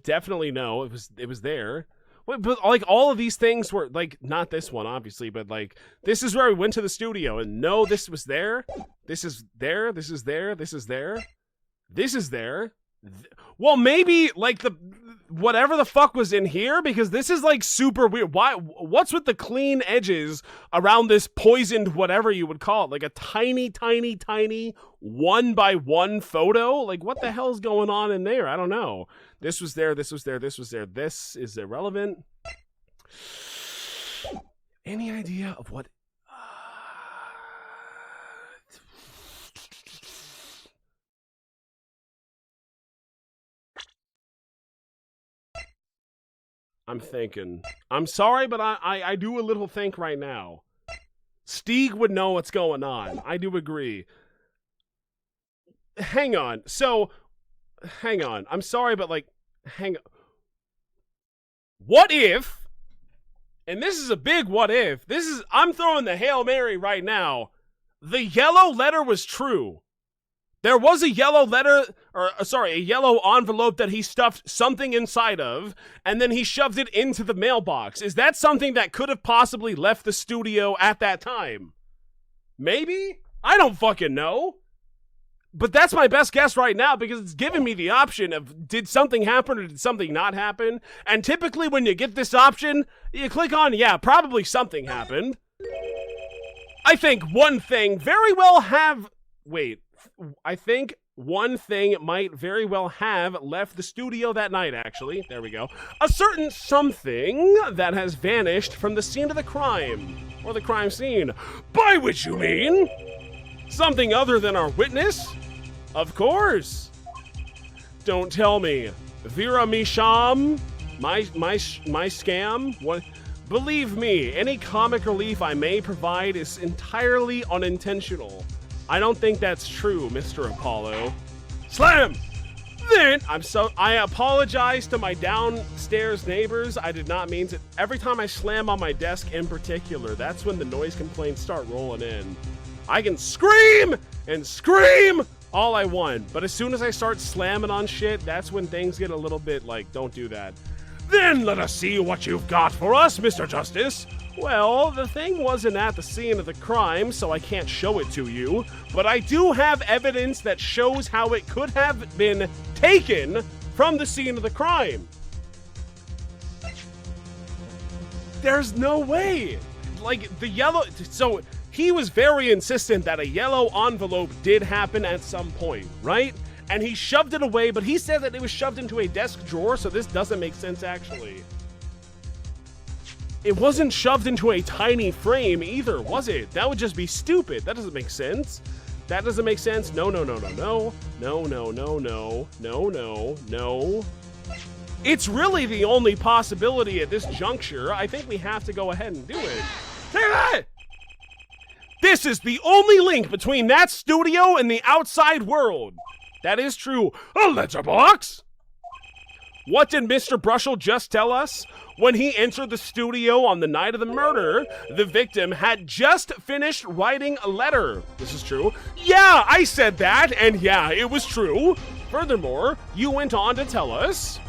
Definitely no. It was there. But like all of these things were like not this one obviously, but like this is where we went to the studio and no, this was there. This is there. This is there. This is there. This is there. Well, maybe like the whatever the fuck was in here, because this is like super weird. What's with the clean edges around this poisoned whatever you would call it, like a tiny 1x1 photo? Like what the hell's going on in there? I don't know. This was there, this was there, this was there. This is irrelevant. Any idea of what? I'm thinking. I'm sorry, but I do a little think right now. Stieg would know what's going on. I do agree. Hang on. So, hang on. I'm sorry, but like, hang on. What if, and this is a big what if, I'm throwing the Hail Mary right now. The yellow letter was true. There was a yellow letter, a yellow envelope that he stuffed something inside of, and then he shoved it into the mailbox. Is that something that could have possibly left the studio at that time? Maybe? I don't fucking know. But that's my best guess right now because it's giving me the option of did something happen or did something not happen? And typically when you get this option, you click on, yeah, probably something happened. I think one thing very well have... Wait. I think one thing might very well have left the studio that night, actually. There we go. A certain something that has vanished from the scene of the crime. Or the crime scene. By which you mean? Something other than our witness? Of course. Don't tell me. Vera Misham? My scam? What? Believe me, any comic relief I may provide is entirely unintentional. I don't think that's true, Mr. Apollo. Slam! Then, I apologize to my downstairs neighbors. I did not mean to. Every time I slam on my desk in particular, that's when the noise complaints start rolling in. I can scream and scream all I want, but as soon as I start slamming on shit, that's when things get a little bit like, don't do that. Then let us see what you've got for us, Mr. Justice. Well, the thing wasn't at the scene of the crime, so I can't show it to you, but I do have evidence that shows how it could have been taken from the scene of the crime. There's no way. Like, the yellow... So, he was very insistent that a yellow envelope did happen at some point, right? And he shoved it away, but he said that it was shoved into a desk drawer, so this doesn't make sense, actually. It wasn't shoved into a tiny frame either, was it? That would just be stupid. That doesn't make sense. That doesn't make sense. No, no, no, no, no. No, no, no, no. No, no, no. It's really the only possibility at this juncture. I think we have to go ahead and do it. Take that! This is the only link between that studio and the outside world. That is true. A letterbox? What did Mr. Brushel just tell us? When he entered the studio on the night of the murder, the victim had just finished writing a letter. This is true. Yeah, I said that, and yeah, it was true. Furthermore, you went on to tell us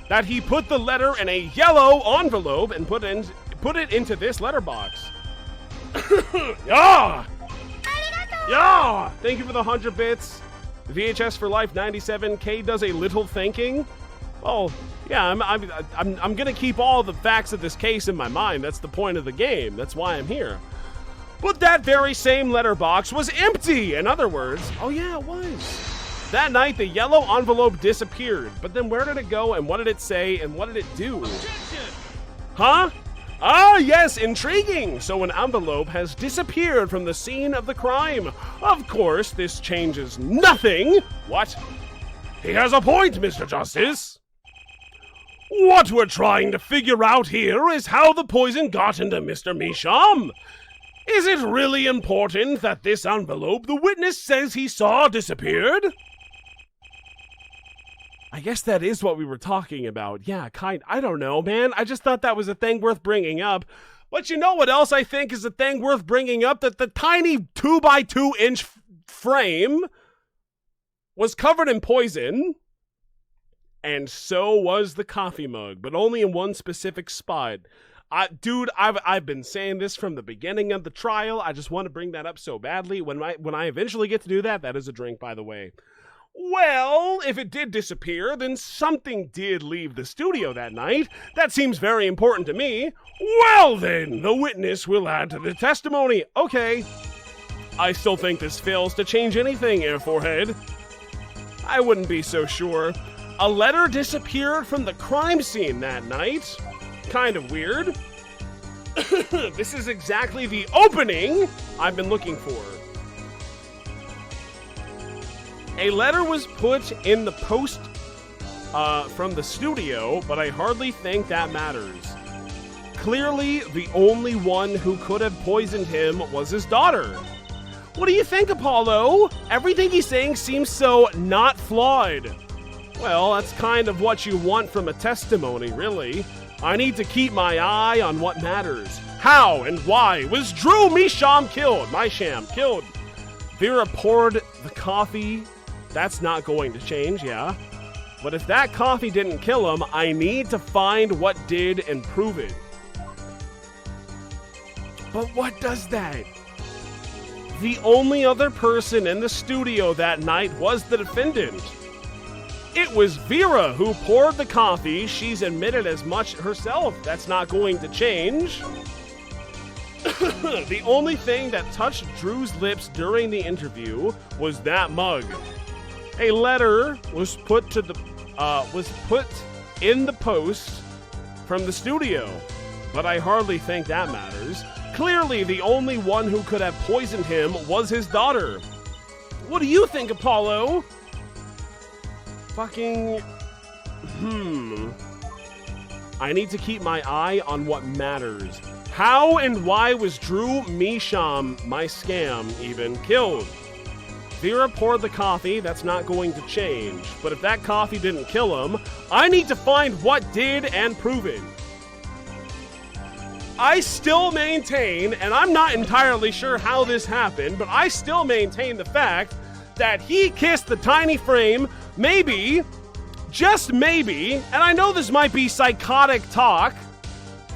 that he put the letter in a yellow envelope and put it into this letterbox. Yeah! Yeah! Thank you for the 100 bits. VHS for Life 97. K does a little thinking. Oh, yeah, I'm gonna keep all the facts of this case in my mind. That's the point of the game. That's why I'm here. But that very same letterbox was empty. In other words, oh yeah, it was. That night, the yellow envelope disappeared. But then where did it go, and what did it say, and what did it do? Huh? Ah, yes, intriguing. So an envelope has disappeared from the scene of the crime. Of course, this changes nothing. What? He has a point, Mr. Justice. What we're trying to figure out here is how the poison got into Mr. Misham. Is it really important that this envelope the witness says he saw disappeared? I guess that is what we were talking about. Yeah, I don't know, man. I just thought that was a thing worth bringing up. But you know what else I think is a thing worth bringing up? That the tiny 2x2 inch frame was covered in poison. And so was the coffee mug, but only in one specific spot. Dude, I've been saying this from the beginning of the trial. I just want to bring that up so badly. When I eventually get to do that, that is a drink, by the way. Well, if it did disappear, then something did leave the studio that night. That seems very important to me. Well then, the witness will add to the testimony. Okay. I still think this fails to change anything, Air Forehead. I wouldn't be so sure. A letter disappeared from the crime scene that night. Kind of weird. This is exactly the opening I've been looking for. A letter was put in the post from the studio, but I hardly think that matters. Clearly, the only one who could have poisoned him was his daughter. What do you think, Apollo? Everything he's saying seems so not flawed. Well, that's kind of what you want from a testimony, really. I need to keep my eye on what matters. How and why was Drew Misham killed? Misham killed. Vera poured the coffee. That's not going to change, yeah. But if that coffee didn't kill him, I need to find what did and prove it. But what does that? The only other person in the studio that night was the defendant. It was Vera who poured the coffee. She's admitted as much herself. That's not going to change. The only thing that touched Drew's lips during the interview was that mug. A letter was put in the post from the studio, but I hardly think that matters. Clearly, the only one who could have poisoned him was his daughter. What do you think, Apollo? Fucking... I need to keep my eye on what matters. How and why was Drew Misham, my scam, even killed? Vera poured the coffee. That's not going to change. But if that coffee didn't kill him, I need to find what did and prove it. I still maintain, and I'm not entirely sure how this happened, but I still maintain the fact that he kissed the tiny frame, maybe, just maybe, and I know this might be psychotic talk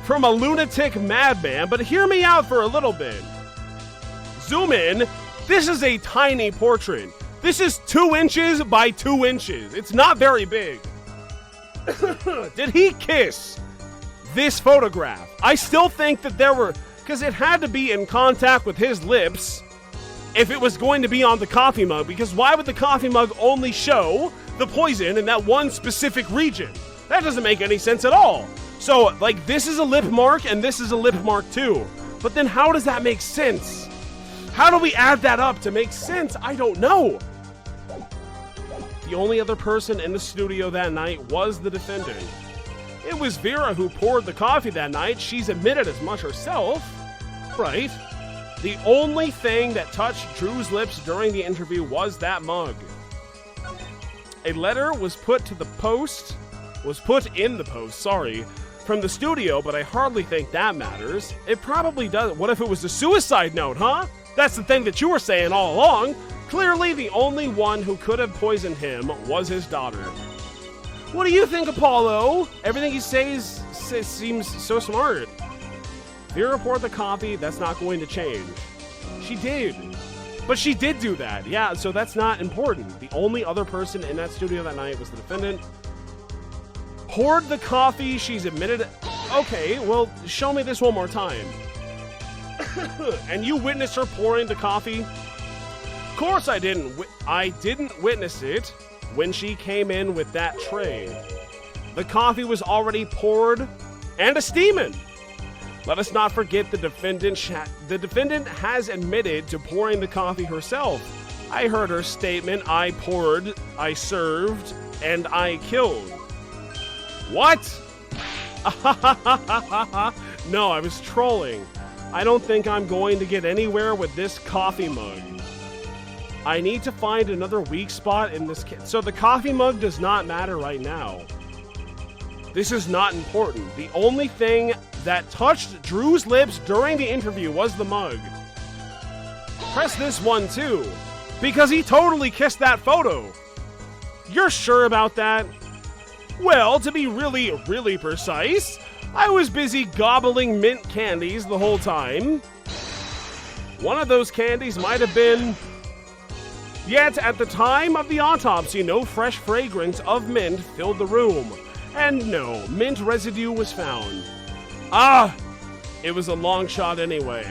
from a lunatic madman, but hear me out for a little bit. Zoom in. This is a tiny portrait. This is 2 inches by 2 inches. It's not very big. Did he kiss this photograph? I still think that there were, because it had to be in contact with his lips if it was going to be on the coffee mug, because why would the coffee mug only show the poison in that one specific region? That doesn't make any sense at all. So, like, this is a lip mark and this is a lip mark too. But then how does that make sense? How do we add that up to make sense? I don't know. The only other person in the studio that night was the defendant. It was Vera who poured the coffee that night. She's admitted as much herself. Right. The only thing that touched Drew's lips during the interview was that mug. A letter was put in the post, from the studio, but I hardly think that matters. It probably does. What if it was a suicide note, huh? That's the thing that you were saying all along. Clearly, the only one who could have poisoned him was his daughter. What do you think, Apollo? Everything he says seems so smart. Vera poured the coffee. That's not going to change. She did. But she did do that. Yeah, so that's not important. The only other person in that studio that night was the defendant. Poured the coffee. She's admitted. Okay, well, show me this one more time. And you witnessed her pouring the coffee? Of course I didn't. I didn't witness it when she came in with that tray. The coffee was already poured and a steaming. Let us not forget the defendant has admitted to pouring the coffee herself. I heard her statement, I poured, I served, and I killed. What? No, I was trolling. I don't think I'm going to get anywhere with this coffee mug. I need to find another weak spot in this So the coffee mug does not matter right now. This is not important. The only thing that touched Drew's lips during the interview was the mug. Press this one too, because he totally kissed that photo. You're sure about that? Well, to be really, really precise, I was busy gobbling mint candies the whole time. One of those candies might have been... Yet, at the time of the autopsy, no fresh fragrance of mint filled the room. And no, mint residue was found. Ah! It was a long shot anyway.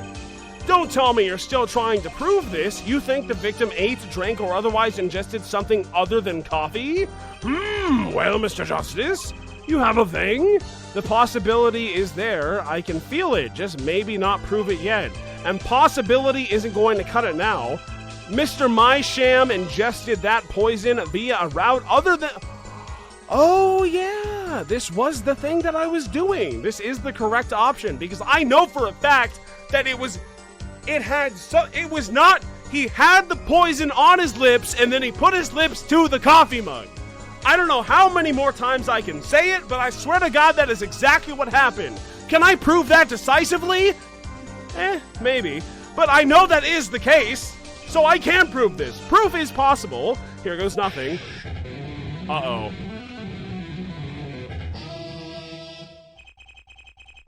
Don't tell me you're still trying to prove this. You think the victim ate, drank, or otherwise ingested something other than coffee? Well, Mr. Justice, you have a thing? The possibility is there. I can feel it, just maybe not prove it yet. And possibility isn't going to cut it now. Mr. Mysham ingested that poison via a route other than... Oh, yeah, this was the thing that I was doing. This is the correct option, because I know for a fact that he had the poison on his lips, and then he put his lips to the coffee mug. I don't know how many more times I can say it, but I swear to God that is exactly what happened. Can I prove that decisively? Maybe. But I know that is the case, so I can prove this. Proof is possible. Here goes nothing. Uh-oh.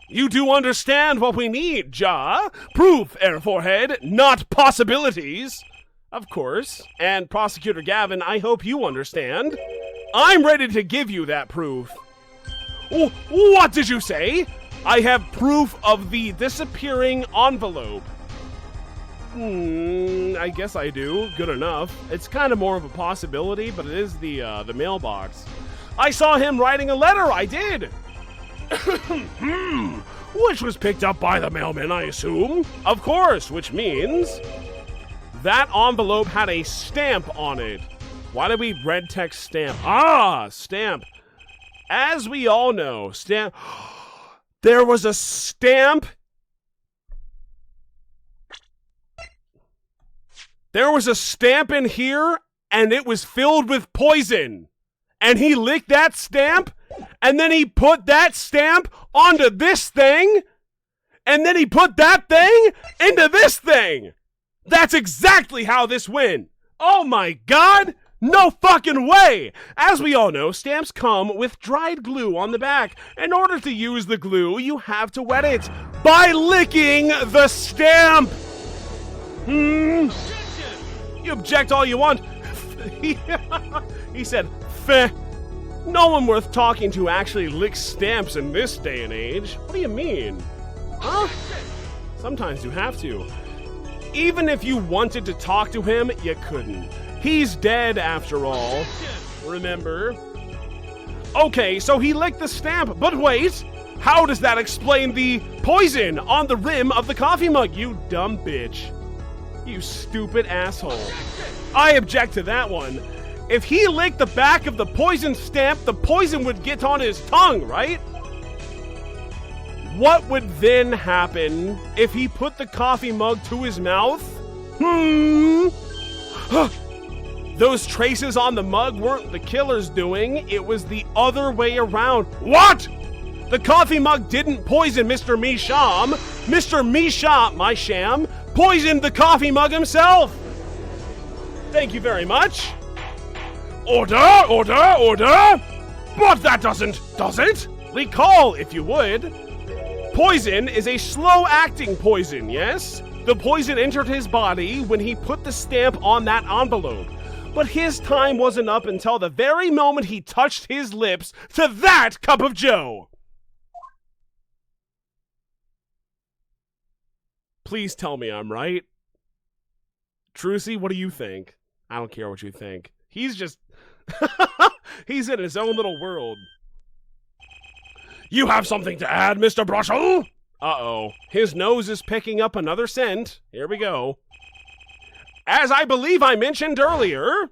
You do understand what we need, Ja? Proof, Air Forehead, not possibilities. Of course. And Prosecutor Gavin, I hope you understand. I'm ready to give you that proof. What did you say? I have proof of the disappearing envelope. I guess I do. Good enough. It's kind of more of a possibility, but it is the mailbox. I saw him writing a letter, I did. Which was picked up by the mailman, I assume. Of course, which means that envelope had a stamp on it. Why did we red text stamp? Ah, stamp. As we all know, stamp. There was a stamp. There was a stamp in here, and it was filled with poison. And he licked that stamp, and then he put that stamp onto this thing, and then he put that thing into this thing. That's exactly how this went. Oh my God! No fucking way! As we all know, stamps come with dried glue on the back. In order to use the glue, you have to wet it by licking the stamp. You object all you want. He said, "Feh." No one worth talking to actually licks stamps in this day and age. What do you mean? Huh? Sometimes you have to. Even if you wanted to talk to him, you couldn't. He's dead after all. Remember? Okay, so he licked the stamp, but wait! How does that explain the poison on the rim of the coffee mug, you dumb bitch? You stupid asshole. I object to that one. If he licked the back of the poison stamp, the poison would get on his tongue, right? What would then happen if he put the coffee mug to his mouth? Those traces on the mug weren't the killer's doing, it was the other way around. What? The coffee mug didn't poison Mr. Misham. Mr. Misham, my sham, poisoned the coffee mug himself. Thank you very much. Order, order, order! But that does it? Recall, if you would. Poison is a slow-acting poison, yes? The poison entered his body when he put the stamp on that envelope. But his time wasn't up until the very moment he touched his lips to that cup of joe. Please tell me I'm right. Trucy, what do you think? I don't care what you think. He's just... he's in his own little world. You have something to add, Mr. Brushel? Uh-oh. His nose is picking up another scent. Here we go. As I believe I mentioned earlier...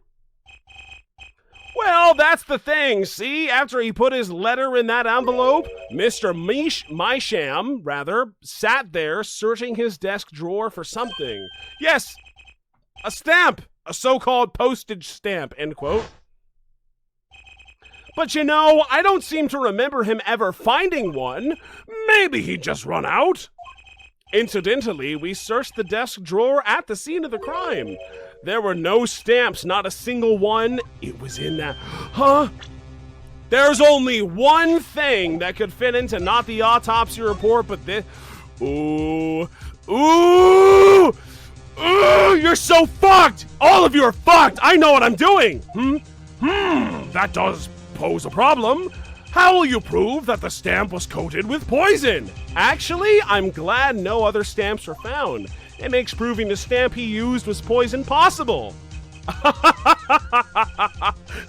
Well, that's the thing, see? After he put his letter in that envelope, Mr. Misham, sat there searching his desk drawer for something. Yes, a stamp! A so-called postage stamp, end quote. But you know, I don't seem to remember him ever finding one. Maybe he'd just run out. Incidentally, we searched the desk drawer at the scene of the crime. There were no stamps, not a single one. It was in that... Huh? There's only one thing that could fit into not the autopsy report, but this... Ooh. Ooh! Ooh! You're so fucked! All of you are fucked! I know what I'm doing! That does pose a problem. How will you prove that the stamp was coated with poison? Actually, I'm glad no other stamps were found. It makes proving the stamp he used was poison possible.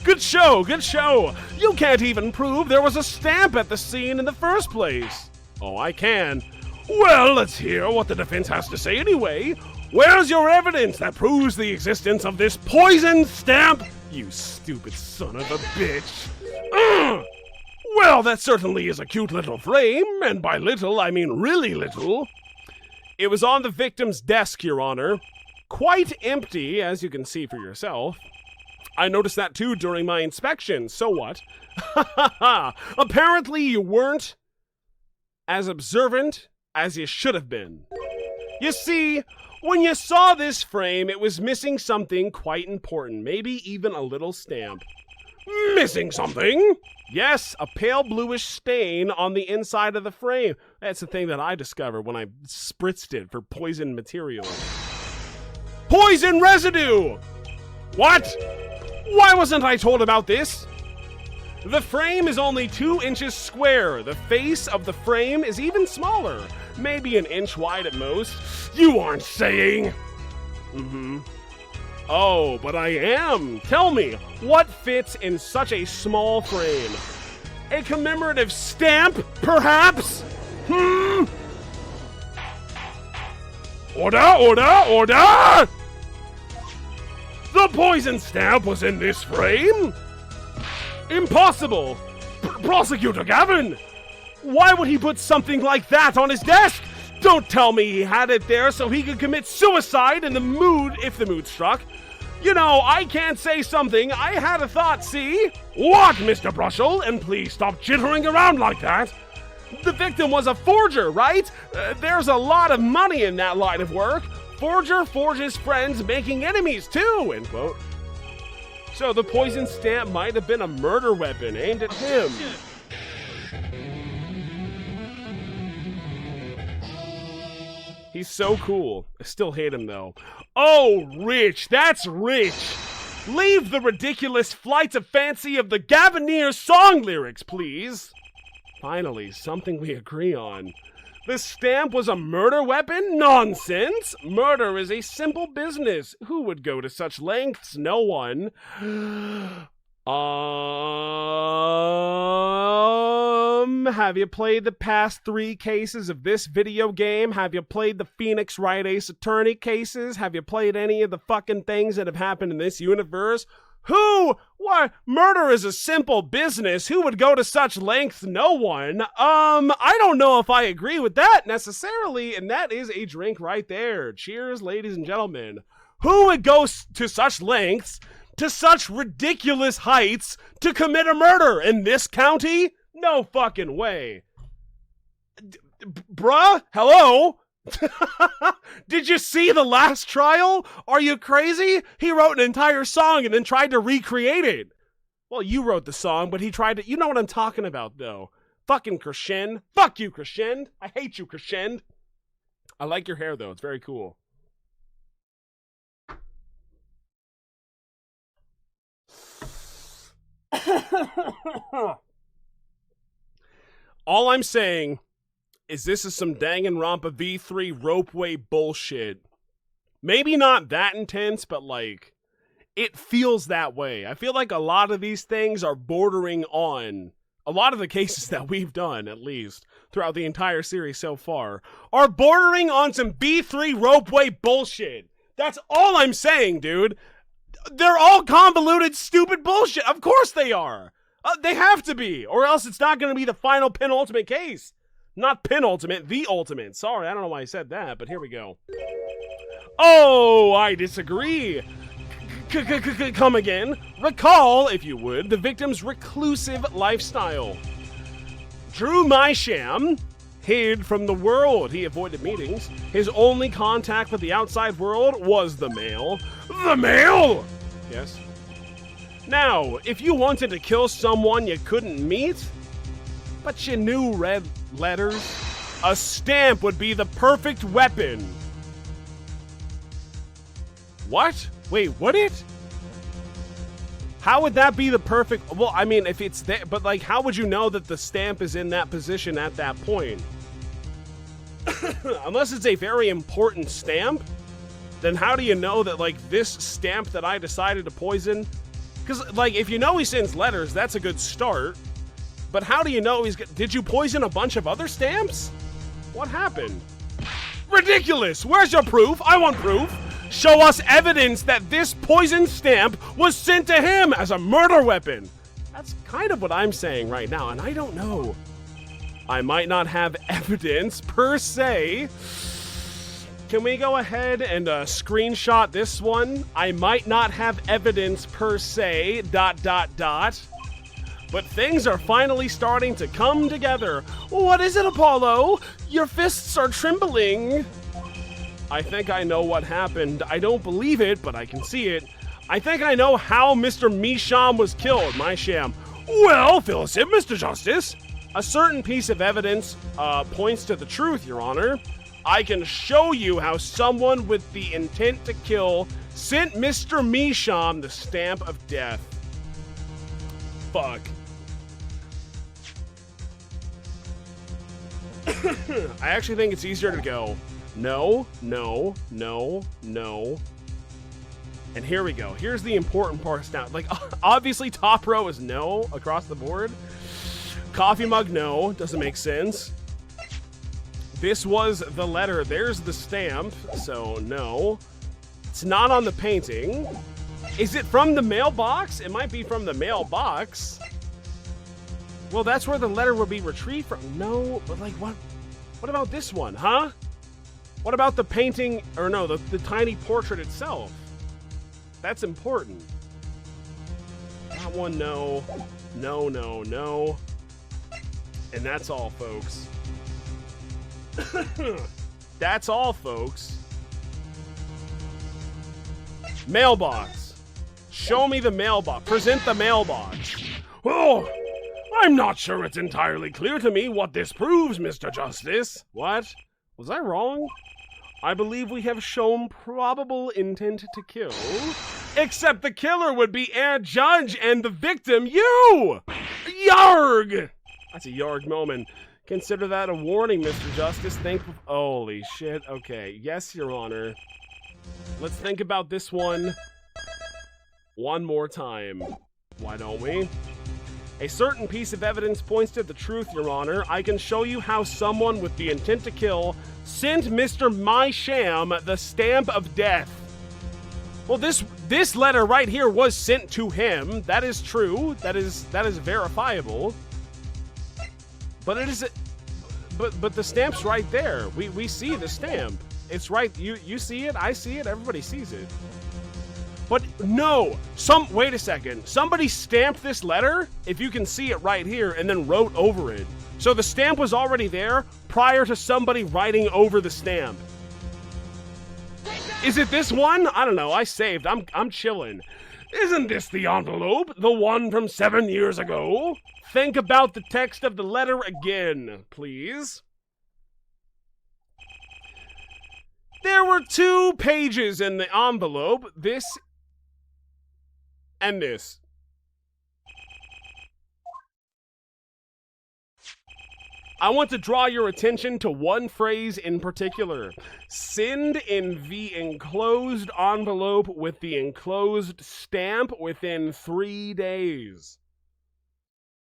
Good show, good show. You can't even prove there was a stamp at the scene in the first place. Oh, I can. Well, let's hear what the defense has to say anyway. Where's your evidence that proves the existence of this poison stamp? You stupid son of a bitch. Well, that certainly is a cute little frame, and by little, I mean really little. It was on the victim's desk, Your Honor. Quite empty, as you can see for yourself. I noticed that too during my inspection, so what? Apparently you weren't as observant as you should have been. You see, when you saw this frame, it was missing something quite important, maybe even a little stamp. Missing something? Yes, a pale bluish stain on the inside of the frame. That's the thing that I discovered when I spritzed it for poison material. Poison residue! What? Why wasn't I told about this? The frame is only 2 inches square. The face of the frame is even smaller, maybe an inch wide at most. You aren't saying? Oh, but I am. Tell me, what fits in such a small frame? A commemorative stamp, perhaps? Order, order, order! The poison stamp was in this frame? Impossible! Prosecutor Gavin! Why would he put something like that on his desk? Don't tell me he had it there so he could commit suicide in the mood, if the mood struck. You know, I can't say something. I had a thought, see? What, Mr. Brushel? And please stop jittering around like that. The victim was a forger, right? There's a lot of money in that line of work. Forger forges friends, making enemies too, end quote. So the poison stamp might have been a murder weapon aimed at him. He's so cool. I still hate him though. Oh, rich. That's rich. Leave the ridiculous flights of fancy of the Gavinier song lyrics, please. Finally, something we agree on. The stamp was a murder weapon? Nonsense! Murder is a simple business. Who would go to such lengths? No one. Have you played the past 3 cases of this video game? Have you played the Phoenix Wright Ace Attorney cases? Have you played any of the fucking things that have happened in this universe? Who? Why? Murder is a simple business. Who would go to such lengths? No one. I don't know if I agree with that necessarily, and that is a drink right there. Cheers, ladies and gentlemen. Who would go to such lengths, to such ridiculous heights, to commit a murder in this county? No fucking way. Bruh? Hello? Did you see the last trial? Are you crazy? He wrote an entire song and then tried to recreate it. Well, you wrote the song, but he tried to... You know what I'm talking about, though. Fucking Crescend. Fuck you, Crescend. I hate you, Crescend. I like your hair, though. It's very cool. All I'm saying is this is some Danganronpa V3 ropeway bullshit. Maybe not that intense, but like, it feels that way. I feel like a lot of these things are bordering on, a lot of the cases that we've done, at least, throughout the entire series so far, are bordering on some V3 ropeway bullshit. That's all I'm saying, dude. They're all convoluted, stupid bullshit. Of course they are. They have to be, or else it's not going to be the final penultimate case. Not penultimate, the ultimate. Sorry, I don't know why I said that, but here we go. Oh, I disagree. Come again. Recall, if you would, the victim's reclusive lifestyle. Drew Mysham hid from the world. He avoided meetings. His only contact with the outside world was the mail. The mail! Yes. Now, if you wanted to kill someone you couldn't meet, but you knew red letters, a stamp would be the perfect weapon. What? Wait, would it? How would that be the perfect... Well, I mean, if it's there, but like, how would you know that the stamp is in that position at that point? Unless it's a very important stamp, then how do you know that, like, this stamp that I decided to poison... Because, like, if you know he sends letters, that's a good start. But how do you know he's... Did you poison a bunch of other stamps? What happened? Ridiculous! Where's your proof? I want proof! Show us evidence that this poison stamp was sent to him as a murder weapon! That's kind of what I'm saying right now, and I don't know. I might not have evidence, per se. Can we go ahead and screenshot this one? I might not have evidence per se, ... But things are finally starting to come together. What is it, Apollo? Your fists are trembling. I think I know what happened. I don't believe it, but I can see it. I think I know how Mr. Mysham was killed, Mysham. Well, fill us in, Mr. Justice. A certain piece of evidence points to the truth, Your Honor. I can show you how someone with the intent to kill sent Mr. Mysham the stamp of death. Fuck. I actually think it's easier to go, no, no, no, no. And here we go. Here's the important parts now. Like, obviously top row is no across the board. Coffee mug, no. Doesn't make sense. This was the letter. There's the stamp, so no. It's not on the painting. Is it from the mailbox? It might be from the mailbox. Well, that's where the letter would be retrieved from. No, but like what? What about this one, huh? What about the painting, or no, the tiny portrait itself? That's important. That one, no. No, no, no. And that's all, folks. That's all, folks. Mailbox. Show me the mailbox. Present the mailbox. Oh, I'm not sure it's entirely clear to me what this proves, Mr. Justice. What? Was I wrong? I believe we have shown probable intent to kill. Except the killer would be a judge and the victim, you! Yarg! That's a yarg moment. Consider that a warning, Mr. Justice. Holy shit. Okay. Yes, Your Honor. Let's think about this one more time. Why don't we? A certain piece of evidence points to the truth, Your Honor. I can show you how someone with the intent to kill sent Mr. My Sham the stamp of death. Well, this letter right here was sent to him. That is true. That is verifiable. But it is, but the stamp's right there. We see the stamp. It's right. You see it. I see it. Everybody sees it. But no, wait a second. Somebody stamped this letter, if you can see it right here, and then wrote over it. So the stamp was already there prior to somebody writing over the stamp. Is it this one? I don't know. I saved. I'm chilling. Isn't this the envelope? The one from 7 years ago? Think about the text of the letter again, please. There were 2 pages in the envelope. This and this. I want to draw your attention to one phrase in particular. Send in the enclosed envelope with the enclosed stamp within 3 days.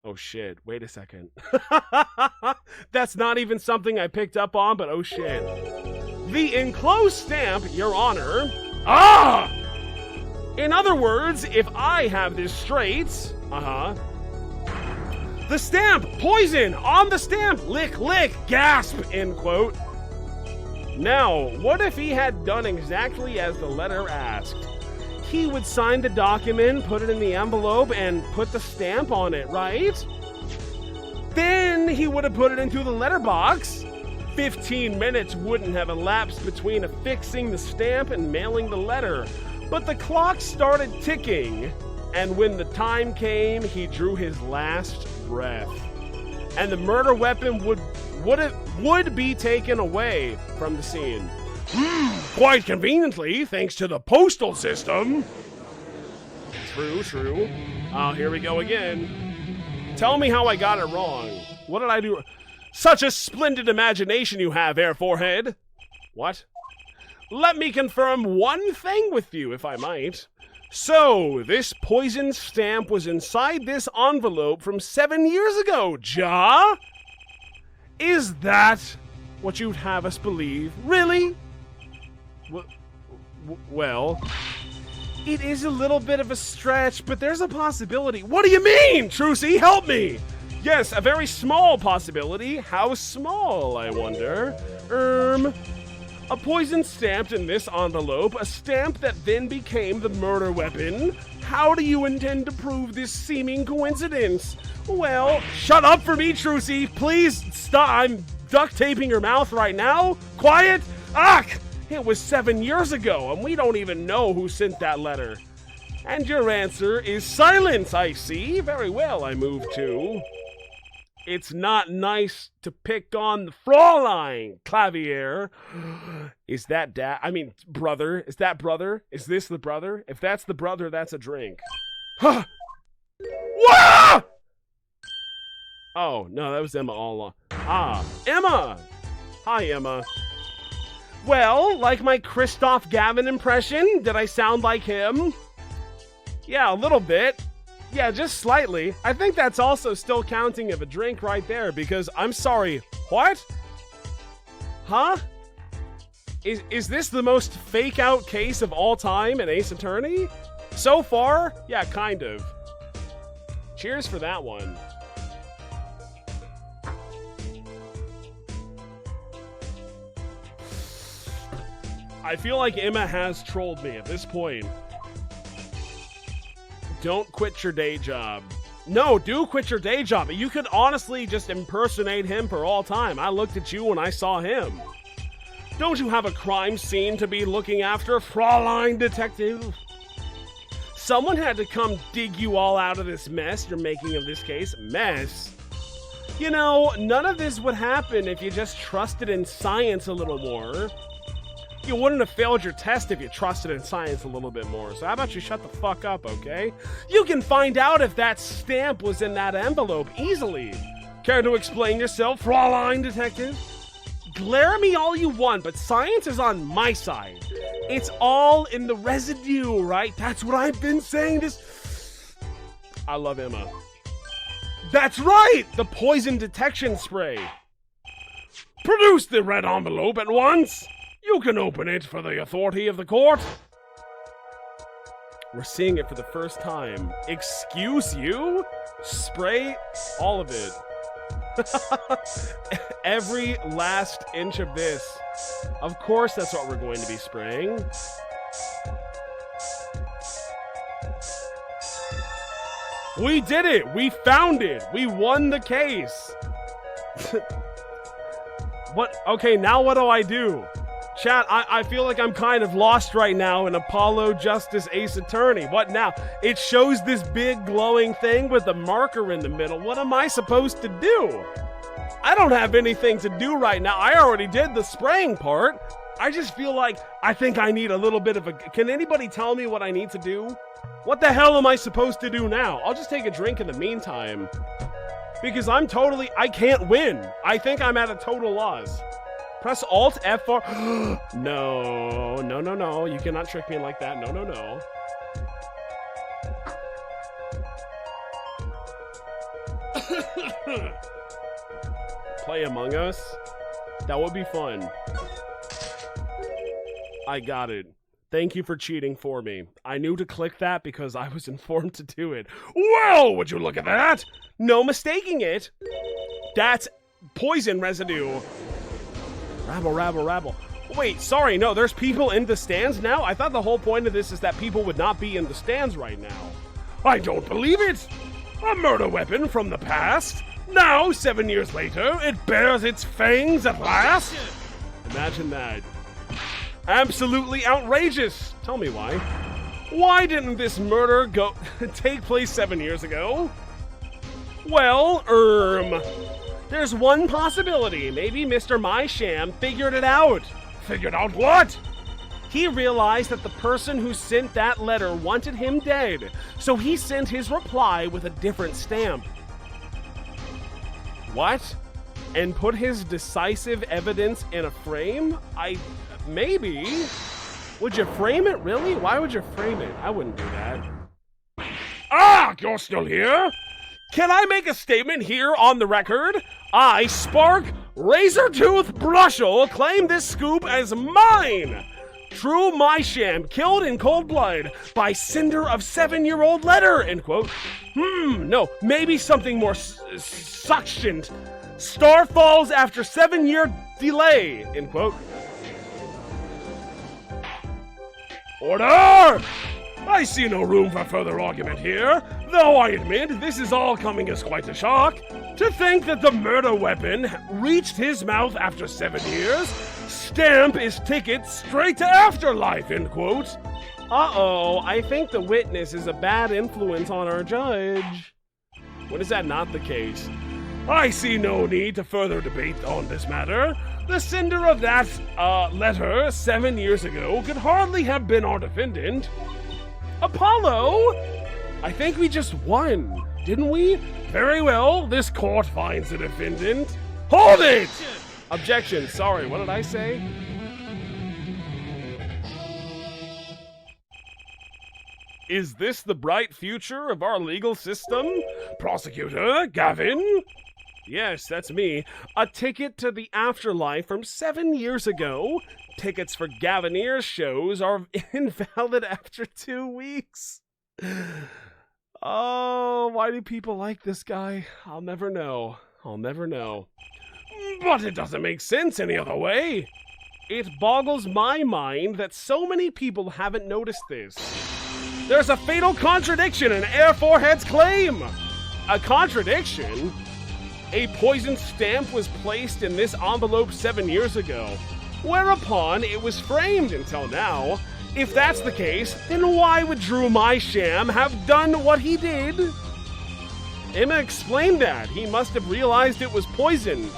Oh shit, wait a second. That's not even something I picked up on, but oh shit. The enclosed stamp, Your Honor. In other words, if I have this straight, the stamp, poison, on the stamp, lick, lick, gasp, end quote. Now, what if he had done exactly as the letter asked? He would sign the document, put it in the envelope, and put the stamp on it, right? Then he would have put it into the letterbox. 15 minutes wouldn't have elapsed between affixing the stamp and mailing the letter. But the clock started ticking, and when the time came, he drew his last breath. And the murder weapon would be taken away from the scene. Quite conveniently, thanks to the postal system. True. Oh, here we go again. Tell me how I got it wrong. What did I do? Such a splendid imagination you have, Air Forehead. What? Let me confirm one thing with you, if I might. So, this poison stamp was inside this envelope from 7 years ago, Ja? Is that what you'd have us believe? Really? Well, it is a little bit of a stretch, but there's a possibility. What do you mean, Trucy? Help me! Yes, a very small possibility. How small, I wonder? A poison stamped in this envelope, a stamp that then became the murder weapon. How do you intend to prove this seeming coincidence? Well, shut up for me, Trucy. Please stop. I'm duct taping your mouth right now. Quiet. Ugh! It was 7 years ago, and we don't even know who sent that letter. And your answer is silence, I see. Very well, I move to. It's not nice to pick on the Fraulein, Clavier. Is that brother? Is that brother? Is this the brother? If that's the brother, that's a drink. Huh! Wah! Oh, no, that was Emma all along. Ah, Emma! Hi, Emma. Well, like my Christoph Gavin impression, did I sound like him? Yeah, a little bit. Yeah, just slightly. I think that's also still counting of a drink right there, because I'm sorry, what? Huh? Is this the most fake out case of all time in Ace Attorney? So far? Yeah, kind of. Cheers for that one. I feel like Emma has trolled me at this point. Don't quit your day job. No, do quit your day job. You could honestly just impersonate him for all time. I looked at you when I saw him. Don't you have a crime scene to be looking after, Fraulein Detective? Someone had to come dig you all out of this mess you're making of this case. Mess? You know, none of this would happen if you just trusted in science a little more. You wouldn't have failed your test if you trusted in science a little bit more. So how about you shut the fuck up, okay? You can find out if that stamp was in that envelope easily. Care to explain yourself, Fraulein Detective? Glare at me all you want, but science is on my side. It's all in the residue, right? That's what I've been saying this... I love Emma. That's right! The poison detection spray. Produce the red envelope at once. You can open it for the authority of the court. We're seeing it for the first time. Excuse you? Spray all of it. Every last inch of this. Of course that's what we're going to be spraying. We did it! We found it! We won the case! What? Okay, now what do I do? Chat, I feel like I'm kind of lost right now in Apollo Justice Ace Attorney. What now? It shows this big glowing thing with a marker in the middle. What am I supposed to do? I don't have anything to do right now. I already did the spraying part. I just feel like I think I need a little bit of a... Can anybody tell me what I need to do? What the hell am I supposed to do now? I'll just take a drink in the meantime. Because I can't win. I think I'm at a total loss. Press Alt F4. No, no, no, no. You cannot trick me like that. No, no, no. Play Among Us? That would be fun. I got it. Thank you for cheating for me. I knew to click that because I was informed to do it. Well, would you look at that? No mistaking it. That's poison residue. Rabble, rabble, rabble. Wait, sorry, no, there's people in the stands now? I thought the whole point of this is that people would not be in the stands right now. I don't believe it. A murder weapon from the past. Now, 7 years later, it bears its fangs at last. Imagine that. Absolutely outrageous. Tell me why. Why didn't this murder take place 7 years ago? Well, there's one possibility. Maybe Mr. My Sham figured it out. Figured out what? He realized that the person who sent that letter wanted him dead, so he sent his reply with a different stamp. What? And put his decisive evidence in a frame? Maybe. Would you frame it, really? Why would you frame it? I wouldn't do that. Ah, you're still here? Can I make a statement here on the record? I, Spark Razortooth Brushel, claim this scoop as mine. True My Sham, killed in cold blood by sender of 7-year-old letter, end quote. No, maybe something more succinct. Star falls after 7-year delay, end quote. Order! I see no room for further argument here, though I admit this is all coming as quite a shock. To think that the murder weapon reached his mouth after 7 years, stamp his ticket straight to afterlife, end quote. Uh-oh, I think the witness is a bad influence on our judge. When is that not the case? I see no need to further debate on this matter. The sender of that, letter 7 years ago could hardly have been our defendant. Apollo? I think we just won, didn't we? Very well, this court finds the defendant. Hold it! Objection, sorry, what did I say? Is this the bright future of our legal system? Prosecutor, Gavin? Yes, that's me. A ticket to the afterlife from 7 years ago. Tickets for Gavineer's shows are invalid after 2 weeks. Oh, why do people like this guy? I'll never know. I'll never know. But it doesn't make sense any other way. It boggles my mind that so many people haven't noticed this. There's a fatal contradiction in Air Forehead's claim. A contradiction? A poison stamp was placed in this envelope 7 years ago, whereupon it was framed until now. If that's the case, then why would Drew My Sham have done what he did? Emma explained that. He must have realized it was poison.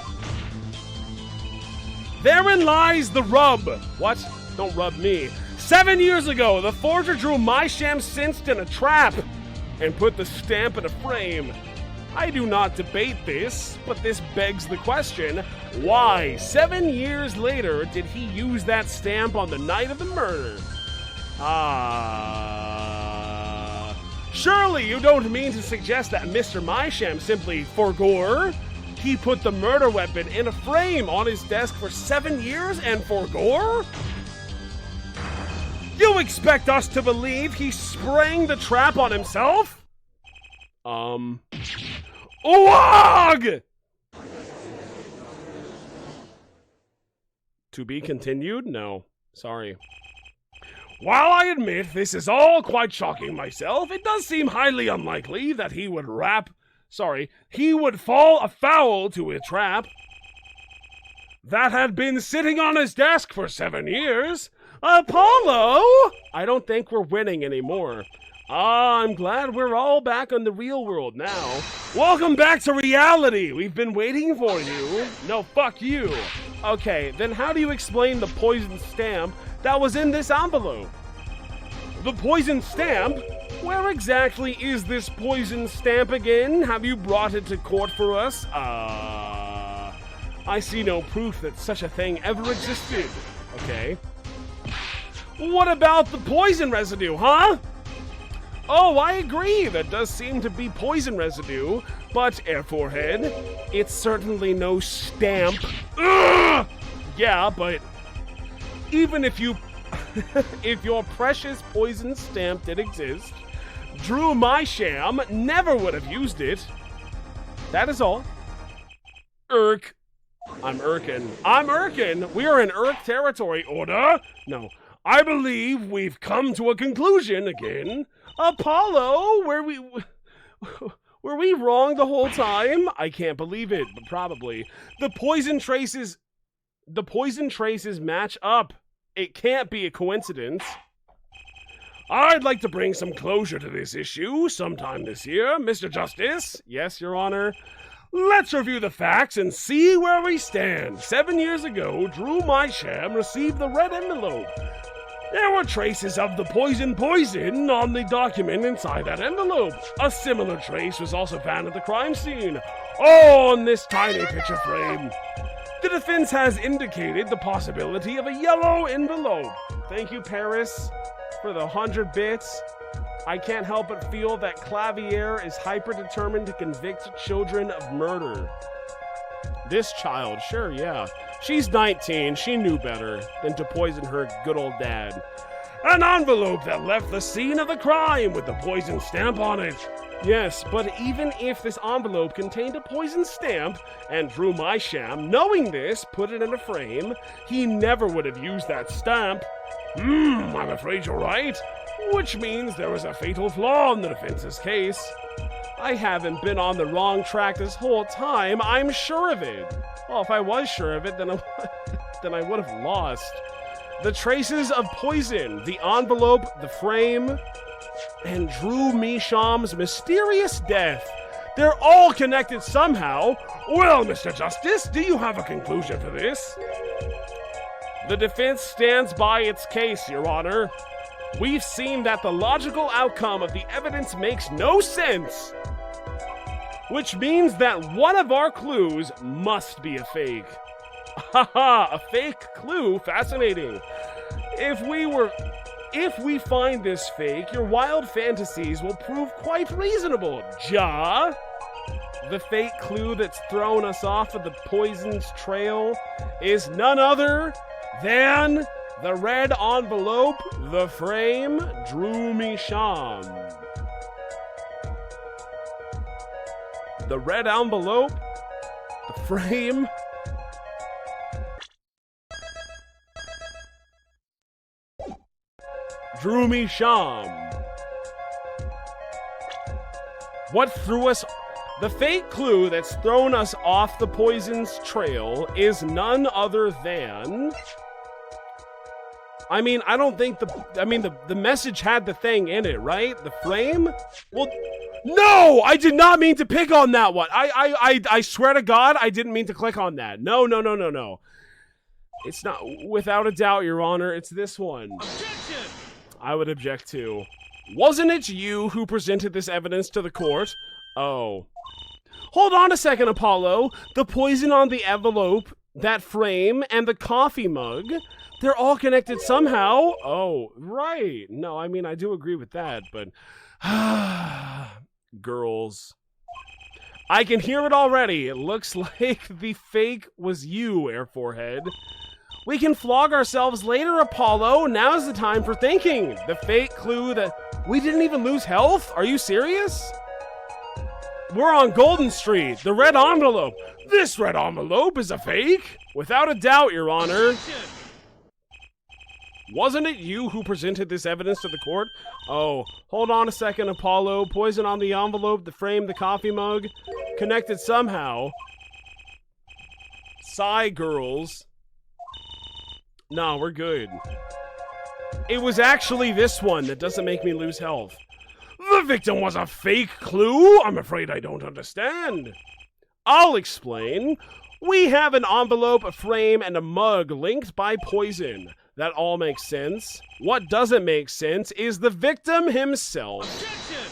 Therein lies the rub. What? Don't rub me. 7 years ago, the forger Drew My Sham sensed in a trap and put the stamp in a frame. I do not debate this, but this begs the question, why 7 years later did he use that stamp on the night of the murder? Surely you don't mean to suggest that Mr. Mysham simply forgore? He put the murder weapon in a frame on his desk for 7 years and forgore? You expect us to believe he sprang the trap on himself? OAG! To be continued? No. Sorry. While I admit this is all quite shocking myself, it does seem highly unlikely that he would fall afoul to a trap that had been sitting on his desk for 7 years. Apollo! I don't think we're winning anymore. I'm glad we're all back in the real world now. Welcome back to reality. We've been waiting for you. No, fuck you. Okay, then how do you explain the poison stamp that was in this envelope? The poison stamp? Where exactly is this poison stamp again? Have you brought it to court for us? I see no proof that such a thing ever existed. Okay. What about the poison residue, huh? Oh, I agree. That does seem to be poison residue. But, Air Forehead, it's certainly no stamp. Ugh! Yeah, but even if you... if your precious poison stamp did exist, Drew Mysham never would have used it. That is all. Irk. I'm Irkin. We are in Irk territory. Order? No. I believe we've come to a conclusion again. Apollo, were we wrong the whole time? I can't believe it, but probably. The poison traces match up. It can't be a coincidence. I'd like to bring some closure to this issue sometime this year, Mr. Justice. Yes, Your Honor. Let's review the facts and see where we stand. 7 years ago, Drew Mysham received the red envelope. There were traces of the poison on the document inside that envelope. A similar trace was also found at the crime scene, on this tiny picture frame. The defense has indicated the possibility of a yellow envelope. Thank you, Paris, for the 100 bits. I can't help but feel that Clavier is hyper-determined to convict children of murder. This child, sure, yeah. She's 19, she knew better than to poison her good old dad. An envelope that left the scene of the crime with the poison stamp on it. Yes, but even if this envelope contained a poison stamp, and Drew Mysham, knowing this, put it in a frame, he never would have used that stamp. I'm afraid you're right. Which means there was a fatal flaw in the defense's case. I haven't been on the wrong track this whole time, I'm sure of it. Well, if I was sure of it, then I would have lost. The traces of poison, the envelope, the frame, and Drew Mysham's mysterious death. They're all connected somehow. Well, Mr. Justice, do you have a conclusion for this? The defense stands by its case, Your Honor. We've seen that the logical outcome of the evidence makes no sense, which means that one of our clues must be a fake. Haha, a fake clue? Fascinating. If we find this fake, your wild fantasies will prove quite reasonable. Ja? The fake clue that's thrown us off of the poison's trail is none other than the red envelope, the frame, Drew Mysham. The red envelope, the frame, Drew Mysham. What threw us... The fake clue that's thrown us off the poison's trail is none other than... I mean, I don't think the message had the thing in it, right? The frame? Well, no! I did not mean to pick on that one. I swear to God, I didn't mean to click on that. No. It's not, without a doubt, Your Honor, it's this one. Objection! I would object to. Wasn't it you who presented this evidence to the court? Oh. Hold on a second, Apollo. The poison on the envelope, that frame, and the coffee mug, they're all connected somehow. Oh, right. No, I mean, I do agree with that, but Girls. I can hear it already. It looks like the fake was you, Air Forehead. We can flog ourselves later, Apollo. Now's the time for thinking. The fake clue that we didn't even lose health? Are you serious? We're on Golden Street. The red envelope. This red envelope is a fake? Without a doubt, Your Honor. Wasn't it you who presented this evidence to the court? Oh, hold on a second, Apollo. Poison on the envelope, the frame, the coffee mug. Connected somehow. Sigh, girls. No, we're good. It was actually this one that doesn't make me lose health. The victim was a fake clue? I'm afraid I don't understand. I'll explain. We have an envelope, a frame, and a mug linked by poison. That all makes sense. What doesn't make sense is the victim himself. Objection!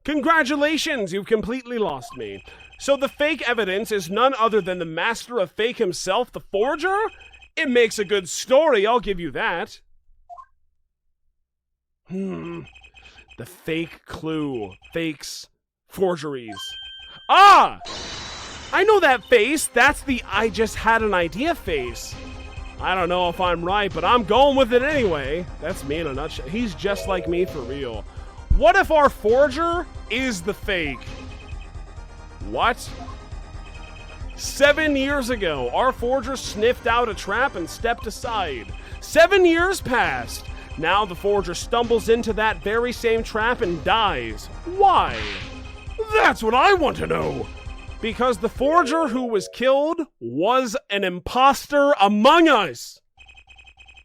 Congratulations, you've completely lost me. So the fake evidence is none other than the master of fake himself, the forger? It makes a good story, I'll give you that. The fake clue. Fakes. Forgeries. Ah! I know that face. That's the I just had an idea face. I don't know if I'm right, but I'm going with it anyway. That's me in a nutshell. He's just like me for real. What if our forger is the fake? What? 7 years ago, our forger sniffed out a trap and stepped aside. 7 years passed. Now the forger stumbles into that very same trap and dies. Why? That's what I want to know. Because the forger who was killed was an imposter among us.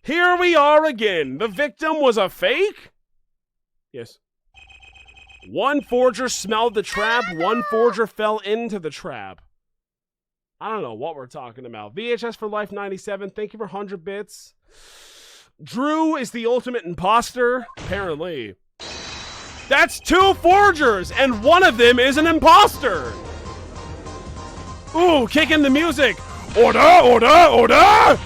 Here we are again. The victim was a fake? Yes. One forger smelled the trap. One forger fell into the trap. I don't know what we're talking about. VHS for Life 97. Thank you for 100 bits. Drew is the ultimate imposter. Apparently. That's 2 forgers, and one of them is an imposter. Ooh, kick in the music. Order, order, order!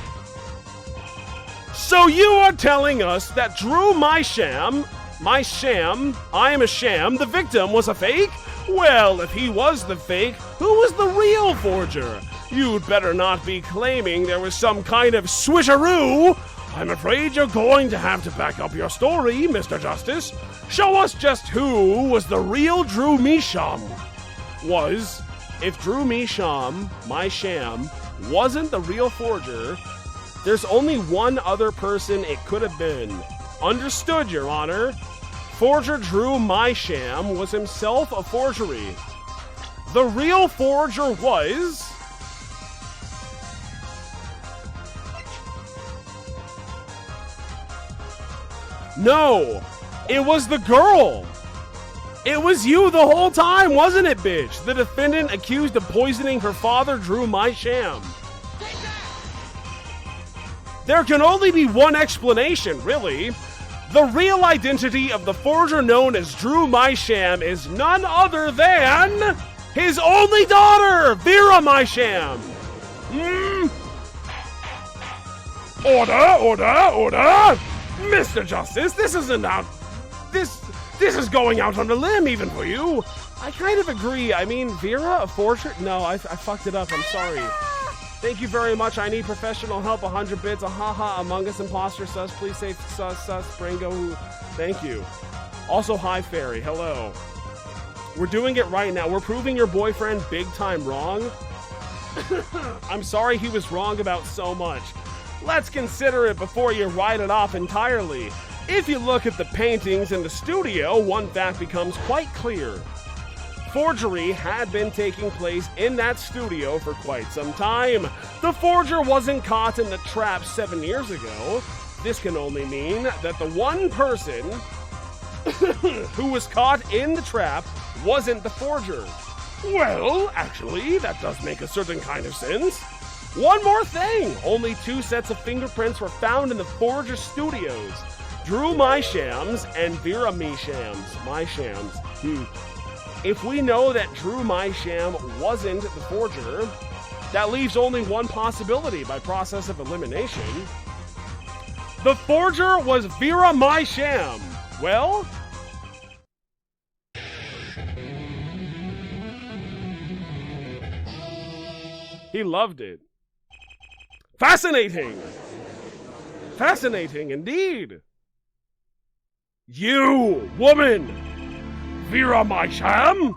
So you are telling us that Drew, my sham, I am a sham, the victim was a fake? Well, if he was the fake, who was the real forger? You'd better not be claiming there was some kind of switcheroo. I'm afraid you're going to have to back up your story, Mr. Justice. Show us just who was the real Drew Misham. If Drew Misham, my sham, wasn't the real forger, there's only one other person it could have been. Understood, Your Honor. Forger Drew my sham was himself a forgery. The real forger was... No, it was the girl. It was you the whole time, wasn't it, bitch? The defendant accused of poisoning her father Drew my sham. There can only be one explanation, really. The real identity of the forger known as Drew my sham is none other than his only daughter, Vera my sham. Order, order, order! Mr. Justice, this isn't out. This is going out on a limb even for you. I kind of agree. I mean, Vera, a forger? No, I fucked it up. I'm sorry. Thank you very much. I need professional help. 100 bits. Haha. Among Us imposter sus. Please say sus Springo. Thank you. Also, hi Fairy. Hello. We're doing it right now. We're proving your boyfriend big time wrong. I'm sorry he was wrong about so much. Let's consider it before you write it off entirely. If you look at the paintings in the studio, one fact becomes quite clear. Forgery had been taking place in that studio for quite some time. The forger wasn't caught in the trap 7 years ago. This can only mean that the one person who was caught in the trap wasn't the forger. Well, actually, that does make a certain kind of sense. One more thing! Only 2 sets of fingerprints were found in the forger studios. Drew my shams and Vera me shams. My shams. If we know that Drew my sham wasn't the forger, that leaves only one possibility by process of elimination. The forger was Vera my sham. Well, He loved it. Fascinating! Fascinating indeed! You, woman! Vera my sham?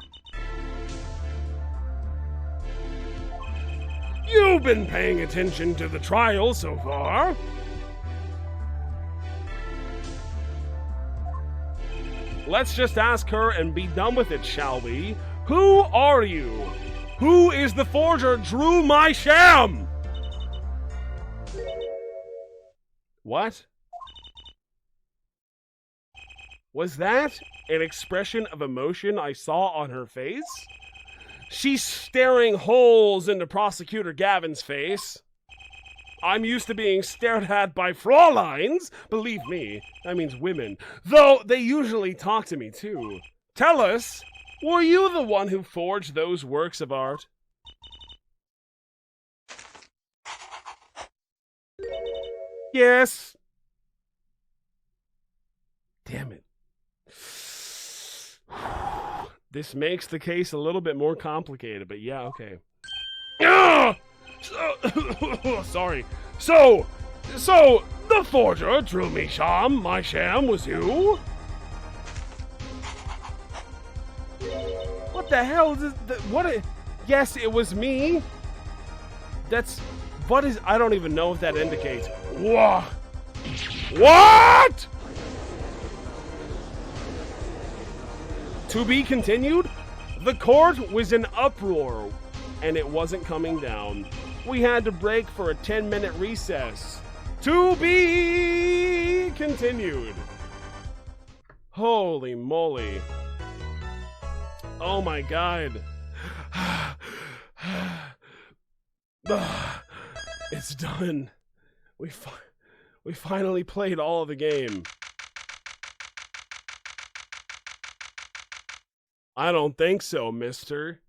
You've been paying attention to the trial so far. Let's just ask her and be done with it, shall we? Who are you? Who is the forger drew my sham? What? Was that an expression of emotion I saw on her face? She's staring holes into Prosecutor Gavin's face. I'm used to being stared at by Frauleins. Believe me, that means women. Though they usually talk to me too. Tell us, were you the one who forged those works of art? Yes. Damn it. This makes the case a little bit more complicated, but yeah, okay. Sorry. So, the forger drew me sham. My sham was you? What the hell is this? Yes, it was me. I don't even know if that indicates. What? To be continued? The court was in uproar, and it wasn't coming down. We had to break for a 10-minute recess. To be continued. Holy moly. Oh my god. It's done. We finally played all of the game. I don't think so, mister.